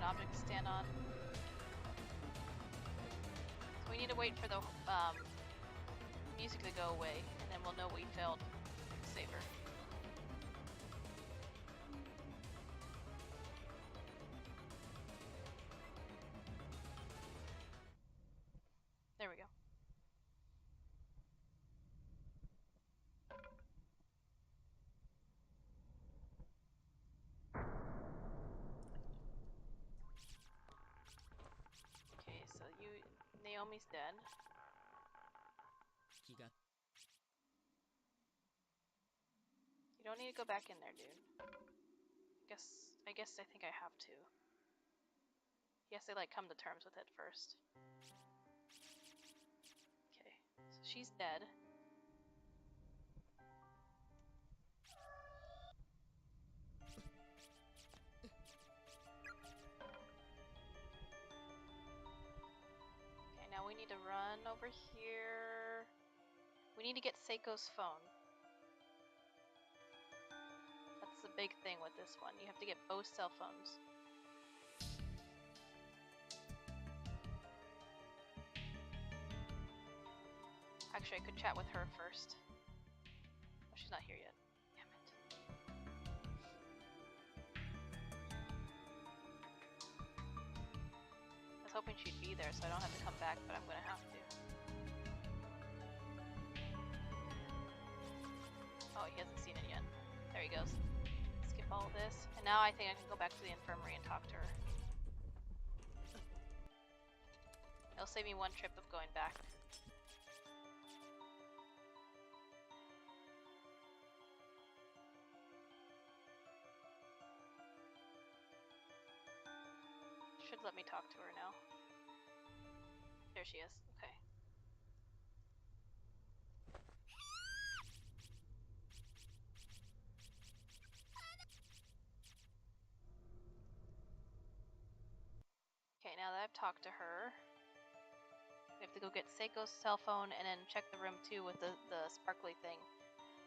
object to stand on. So we need to wait for the music to go away, and then we'll know we failed to save her. There we go. Okay, so Naomi's dead. 気が You don't need to go back in there, dude. I guess I think I have to. Yes, they like come to terms with it first. Okay, so she's dead. Okay, now we need to run over here. We need to get Seiko's phone. That's the big thing with this one. You have to get both cell phones. Actually, I could chat with her first. Oh, she's not here yet. Damn it. I was hoping she'd be there so I don't have to come back, but I'm gonna have to. Oh, he hasn't seen it yet. There he goes. Skip all of this. And now I think I can go back to the infirmary and talk to her. It'll save me one trip of going back. Should let me talk to her now. There she is. Okay. Okay, now that I've talked to her, we have to go get Seiko's cell phone and then check the room too with the sparkly thing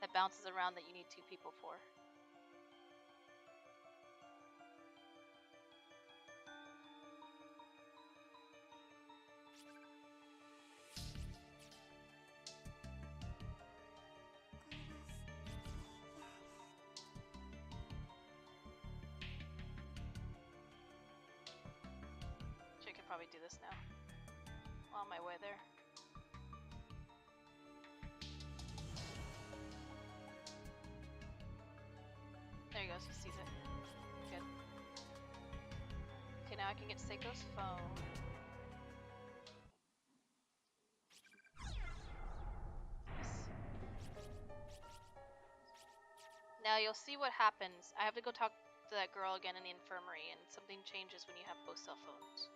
that bounces around that you need 2 people for. I could probably do this now. On my way there. There he goes, he sees it. Good. Okay, now I can get Seiko's phone. Yes. Now you'll see what happens. I have to go talk to that girl again in the infirmary, and something changes when you have both cell phones.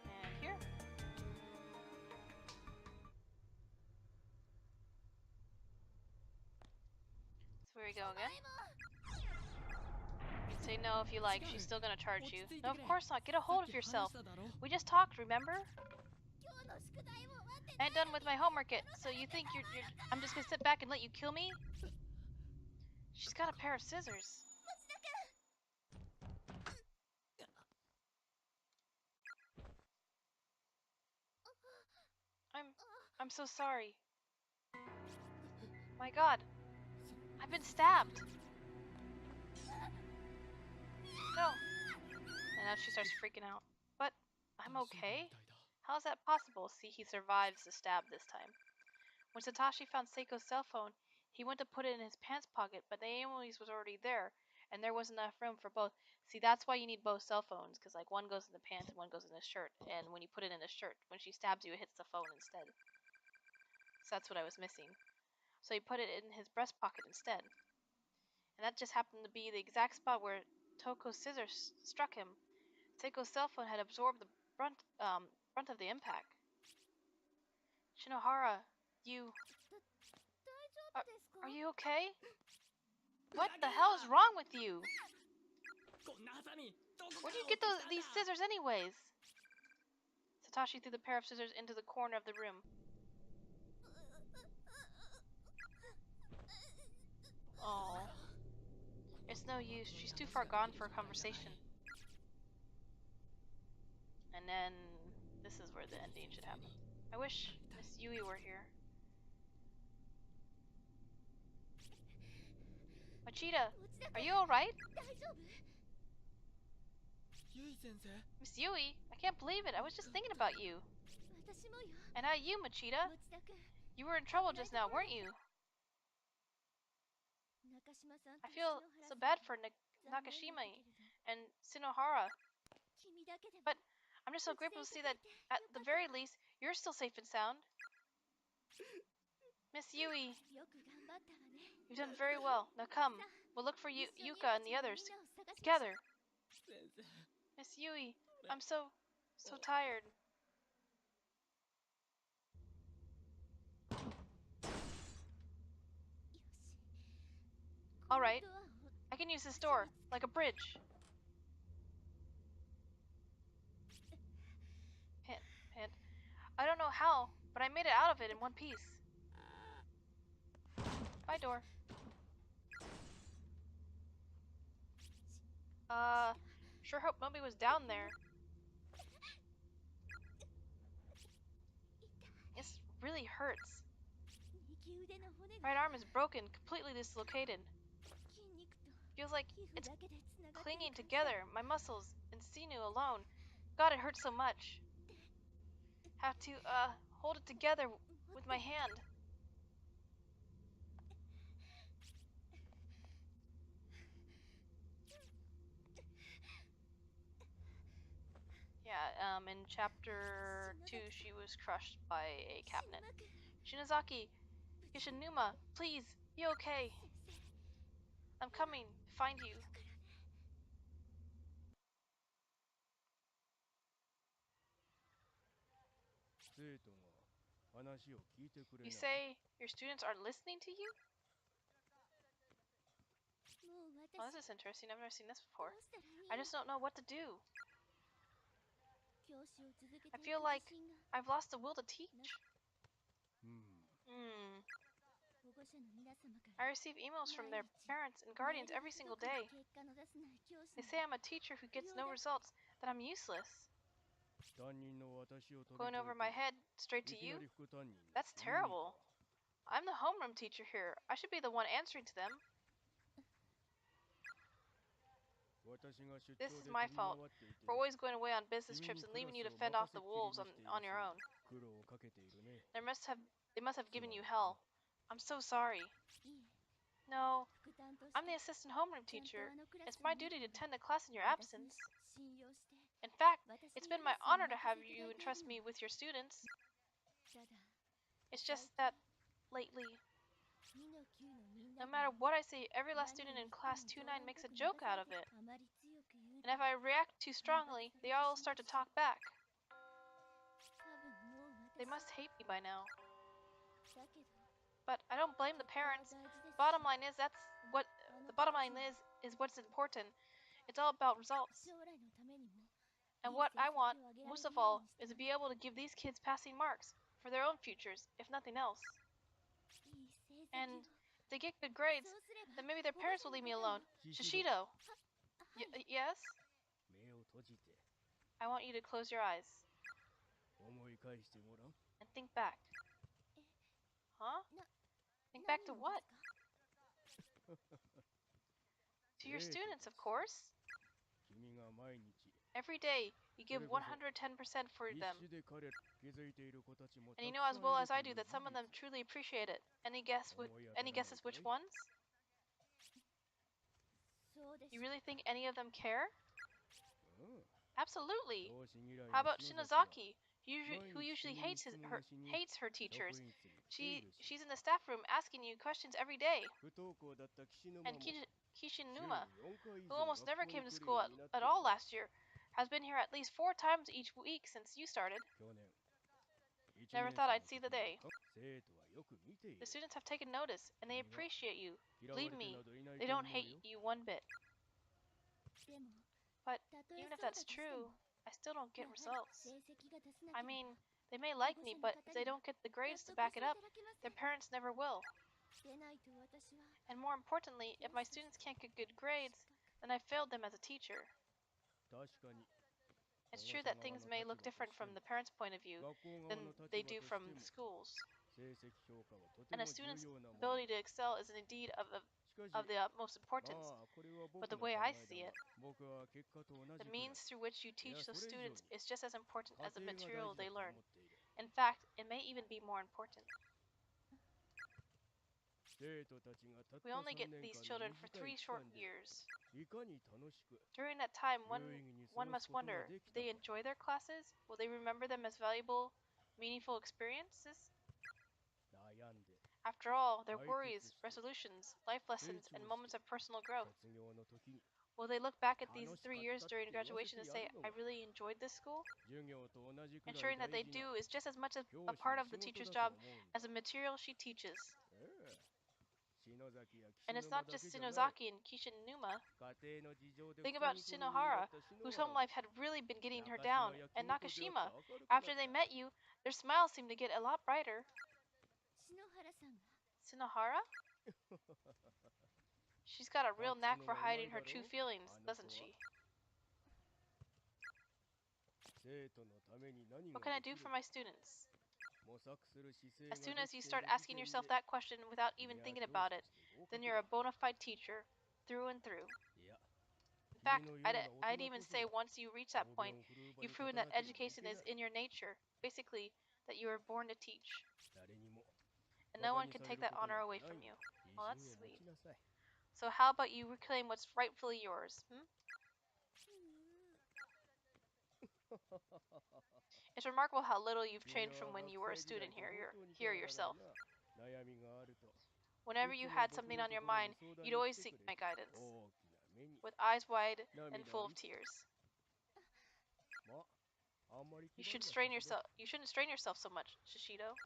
And here. So here we go again. You can say no if you like. She's still gonna charge you. No, of course not. Get a hold of yourself. We just talked, remember? I ain't done with my homework yet, so you think I'm just gonna sit back and let you kill me? She's got a pair of scissors. I'm so sorry. My god. I've been stabbed. No. And now she starts freaking out. But I'm okay? How is that possible? See, he survives the stab this time. When Satoshi found Seiko's cell phone, he went to put it in his pants pocket, but Naomi's was already there, and there wasn't enough room for both. See, that's why you need both cell phones, because like one goes in the pants and one goes in the shirt, and when you put it in the shirt, when she stabs you, it hits the phone instead. So that's what I was missing. So he put it in his breast pocket instead. And that just happened to be the exact spot where Toko's scissors struck him. Seiko's cell phone had absorbed the brunt of the impact. Shinohara, You... 大丈夫ですか Are you okay? What the hell is wrong with you? こんなハサミどこか Where do ら you 持っ get てきたんだ these scissors anyways? Satoshi threw the pair of scissors into the corner of the room. Oh. It's no use. She's too far gone for a conversation. And then... This is where the ending should happen. I wish Miss Yui were here. Machida, are you alright? 大丈夫 ゆい先生 Miss Yui, I can't believe it. I was just thinking about you. 私もよ And not you, Machida. 持田君 You were in trouble just now, weren't you? 中島さん I と feel 篠原 so さん bad for 残念だ Nakashima けれど and Shinohara. 君だけでも But I'm just so grateful to see that, at the very least, you're still safe and sound. Miss Yui, よく頑張ったわね you've done very well. Now come, さあ we'll look for 一緒に Yuka and the 命の others みんなを探しましょう together. 先生 Miss Yui, I'm so tired. All right, このドアを I can use this door like a bridge. Hint, hint. I don't know how, but I made it out of it in one piece. Bye, door. Sure hope nobody was down there. This really hurts. 右腕の骨 Right が arm is broken, completely dislocated. 筋肉と Feels like 皮膚 it's だけでつながってい clinging る感じだ together, my muscles and sinew alone. God, it hurts so much. Have to, hold it together with my hand. Yeah, in chapter 2, she was crushed by a cabinet. 島君 Shinozaki, Kishinuma, please, be okay. 先生 I'm coming to find you. だからね You say your students aren't listening to you? もう Oh, 私 this is interesting. I've never seen this ど before. うしたらいい I just don't know what to do. 教師を続けて I い feel く like 自信が I've lost the will to teach. 保護者の皆様か I ら receive emails from their parents and guardians every single day. 結果の出せない教師 They に say I'm a teacher who gets no results, that I'm useless. Going over my head straight to you? That's terrible. I'm the homeroom teacher here. I should be the one answering to them. This is my fault for always going away on business trips and leaving you to fend off the wolves on your own. They must have given you hell. I'm so sorry. いい No, 副担当し I'm て the assistant homeroom ちゃんと teacher. あのクラス It's を my 見る duty to のが tend the class in your 私に absence. 信用して In fact, 私 it's に been ク my ラスを honor to 任 have せてい you ただい entrust てる me の with your students. ただ It's just that, lately, 2の9のみん no な matter が what I say, every last 何 student に in 一 class 人 29 冗談 makes っ a ぽく joke 流さ out れ of て it. あまり強く言う And if と I react too strongly, they all start to talk back. 多分もう They 私 must hate me by now. だけど But I don't blame the 結果は parents. 大事です Bottom line is the bottom line is what's important. It's all about results. 将来のためにも And いい what 成 I 績 want, を上げられ most る of よう all, にして is to あ be げる able to give these kids passing marks for their own futures, if nothing else. いい成績 And を if they get good grades, そうすれば then maybe their 保護 parents 者 will の leave me 方も alone. Shishido. はい Yes? I want you to close your eyes and think back. Huh? Think back to 何を what? ですか To your students, of course. Every day, you give 110% for them. And you know as well as I do that some of them truly appreciate it. Any guesses which ones? そうです You really think any of them care? Absolutely. How about Shinozaki, who usually hates her teachers? She's in the staff room asking you questions every day. And Kishinuma, who almost never came to school at all last year, has been here at least 4 times each week since you started. Never thought I'd see the day. The students have taken notice, and they appreciate you. Believe me, they don't hate you one bit. でも But たとえ even そう if だ that's としても true, I still don't や get はり results. 成績が出せな I ければ mean, they may like me, but if they don't get the grades to back it up, their parents never will. 出ないと私は And more importantly, if my students can't get good grades, then I failed them as a teacher. It's true that things may look different from the parents' point of view than they do from the schools. And a student's ability to excel is indeed of the utmost importance. But the way I see it, the means through which you teach those students is just as important as the material they learn. In fact, it may even be more important. We only get these children for 3 short years. During that time, one must wonder, do they enjoy their classes? Will they remember them as valuable, meaningful experiences? After all, their worries, resolutions, life lessons, and moments of personal growth. Will they look back at these 3 years during graduation and say, I really enjoyed this school? Ensuring that they do is just as much a part of the teacher's job as the material she teaches. And it's not just Shinozaki and Kishinuma. Think about Shinohara, whose home life had really been getting her down, and Nakashima. After they met you, their smiles seemed to get a lot brighter. 篠原さんが Shinohara? She's got a real knack for hiding her true feelings, doesn't she? What can I do for my students? As soon as you start asking yourself that question without even thinking about it, then you're a bona fide teacher, through and through. In fact, I'd even say once you reach that point, you've proven that education is in your nature, basically, that you were born to teach. And no one can take that honor away from you. Well, that's sweet. So how about you reclaim what's rightfully yours, hmm? It's remarkable how little you've changed from when you were a student here yourself. Whenever you had something on your mind, you'd always seek my guidance, with eyes wide and full of tears. You shouldn't strain yourself so much, Shishido.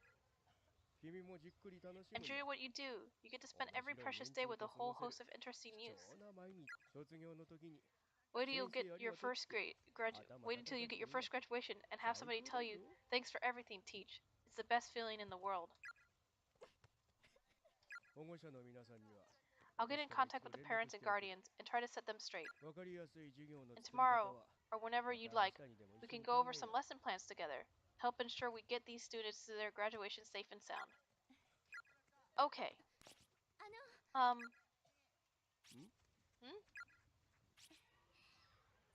Enjoy what you do. You get to spend every precious day with a whole host of interesting youth. Wait till you get your first wait until you get your first graduation and have somebody tell you, "Thanks for everything, Teach. It's the best feeling in the world." I'll get in contact with the parents and guardians and try to set them straight. And tomorrow, or whenever you'd like, we can go over some lesson plans together. Help ensure we get these students to their graduation safe and sound. Okay. あの Hmm?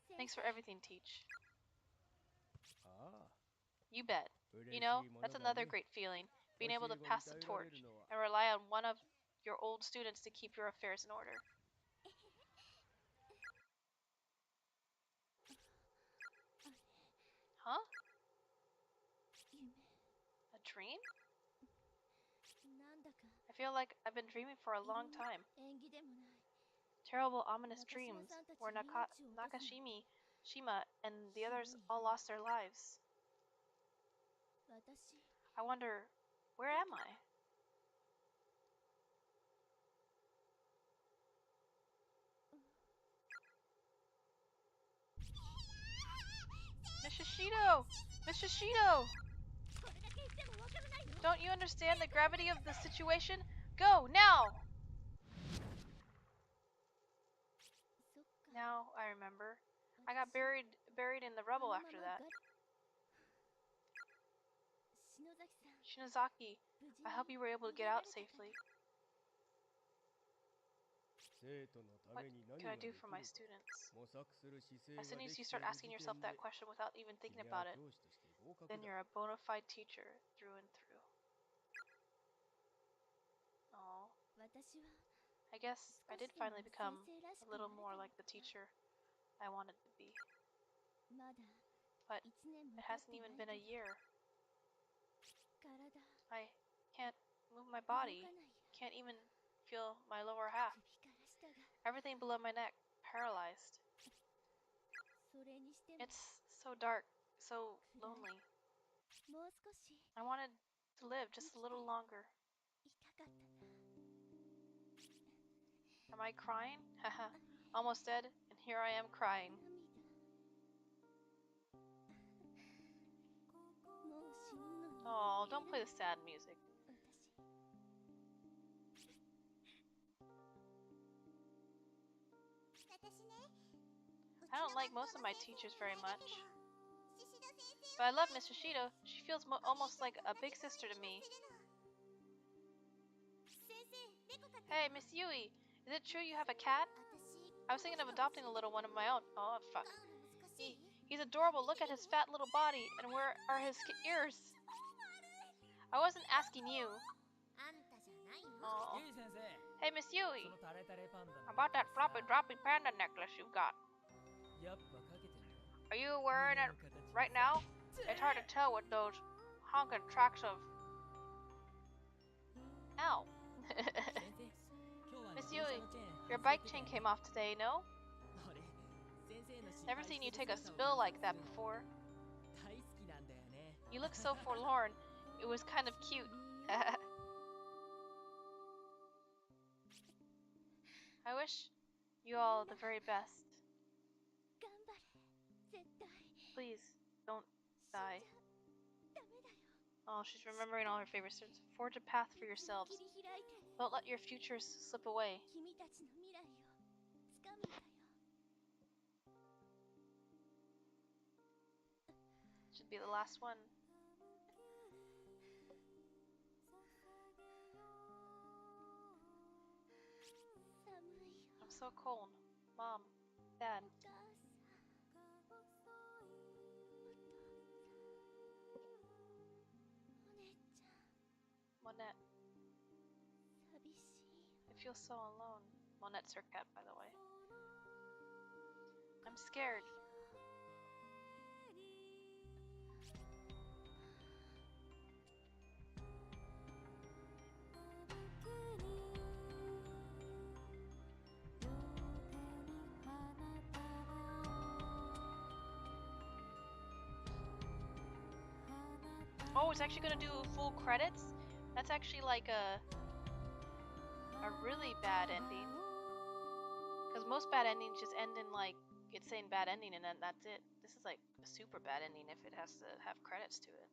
先 Thanks 生 for everything, Teach. You bet. You know, that's another great feeling, being able to pass the torch and rely on one of your old students to keep your affairs in order. Huh? 夢 A dream? なんだか I feel like I've been dreaming for a 色 long も time. 縁起でもない Terrible, ominous 中島 dreams さんたち where の命を落とす Nakashimi, Shima, and the others 白い all lost their lives. 私 I wonder, where am I? Miss Shishido! Miss Shishido! これだけ言ってもわからないの Don't you understand the gravity of the situation? Go, now! そっか Now I remember. I 私 got buried in the あ rubble の after まま that. 篠崎さん Shinozaki, 無事 I に hope you were able to 逃 get げら out れたから safely. What can I do for my students? As soon as you start asking yourself that question without even thinking about it, then you're a bona fide teacher through and through. Oh, 私は I guess I 少し did でも finally 先 become 生らし a くな little れ more た like the teacher I wanted to be. まだ But 1年も it 経っ hasn't て even ない been a けど year. 体 I can't move my 動か body, ないや can't even feel my lower half. 首から下が Everything below my neck, paralyzed. それにしても It's so dark, so lonely. もう少し I wanted to live just a little longer. Am I crying? Haha. Almost dead, and here I am crying. もう死ぬのに Oh, don't play the sad music. 私 I don't like most of my teachers very much. But I love Miss Shido. She feels almost like a big sister to me. Hey, Miss Yui, is it true you have a cat? I was thinking of adopting a little one of my own. Oh, fuck. He's adorable. Look at his fat little body. And where are his ears? I wasn't asking you. Oh. ゆい先生 Hey, Miss そ Yui. のタレタレパンダの About that floppy droppy panda necklace you got. やっぱかけてんの Are you wearing it right now? It's hard to tell with those honking tracks of... Ow. 先生今日は Miss 自転車 Yui, のチェーン your 外れ bike てた chain よね came off today, no? 俺先生の心 Never 配 seen して you る take a 姿を spill 観 like 察 that するの before. 大好きなんだよね You look so forlorn. It was kind of cute. I wish you all the very best. 頑張れ絶対 Please, don't 死ん die. じゃダメだよ Oh, she's remembering all her favorite students. Forge a path for yourselves. 切り開いて Don't let your futures slip away. 君たちの未来を掴むんだよ Should be the last one. 寒いよ I'm so cold. Mom, Dad, お母さんお父さんお姉ちゃん Monette. 寂しいよ I feel so alone. Monette's her cat, by the way. I'm scared. Oh, it's actually gonna do full credits? That's actually like a really bad ending. Because most bad endings just end in like it's saying bad ending and then that's it. This is like a super bad ending if it has to have credits to it.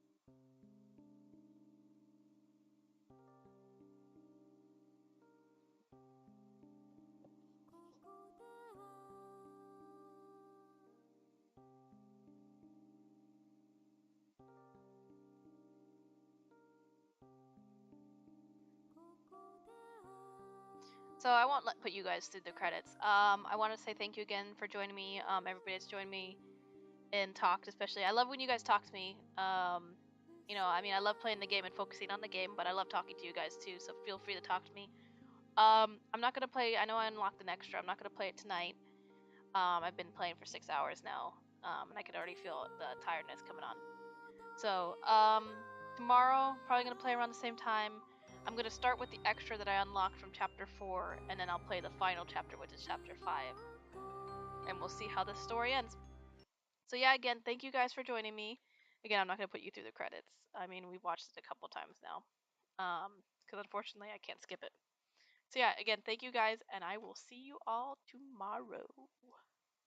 So I won't put you guys through the credits. I want to say thank you again for joining me. Everybody that's joined me in talks, especially. I love when you guys talk to me. You know, I mean, I love playing the game and focusing on the game, but I love talking to you guys too. So feel free to talk to me. I'm not gonna play. I know I unlocked an extra. I'm not gonna play it tonight. I've been playing for 6 hours now, and I can already feel the tiredness coming on. So tomorrow, probably gonna play around the same time. I'm gonna start with the extra that I unlocked from chapter 4, and then I'll play the final chapter, which is chapter 5, and we'll see how the story ends. So yeah, again, thank you guys for joining me. Again, I'm not gonna put you through the credits. I mean, we've watched it a couple times now, because unfortunately I can't skip it. So yeah, again, thank you guys, and I will see you all tomorrow.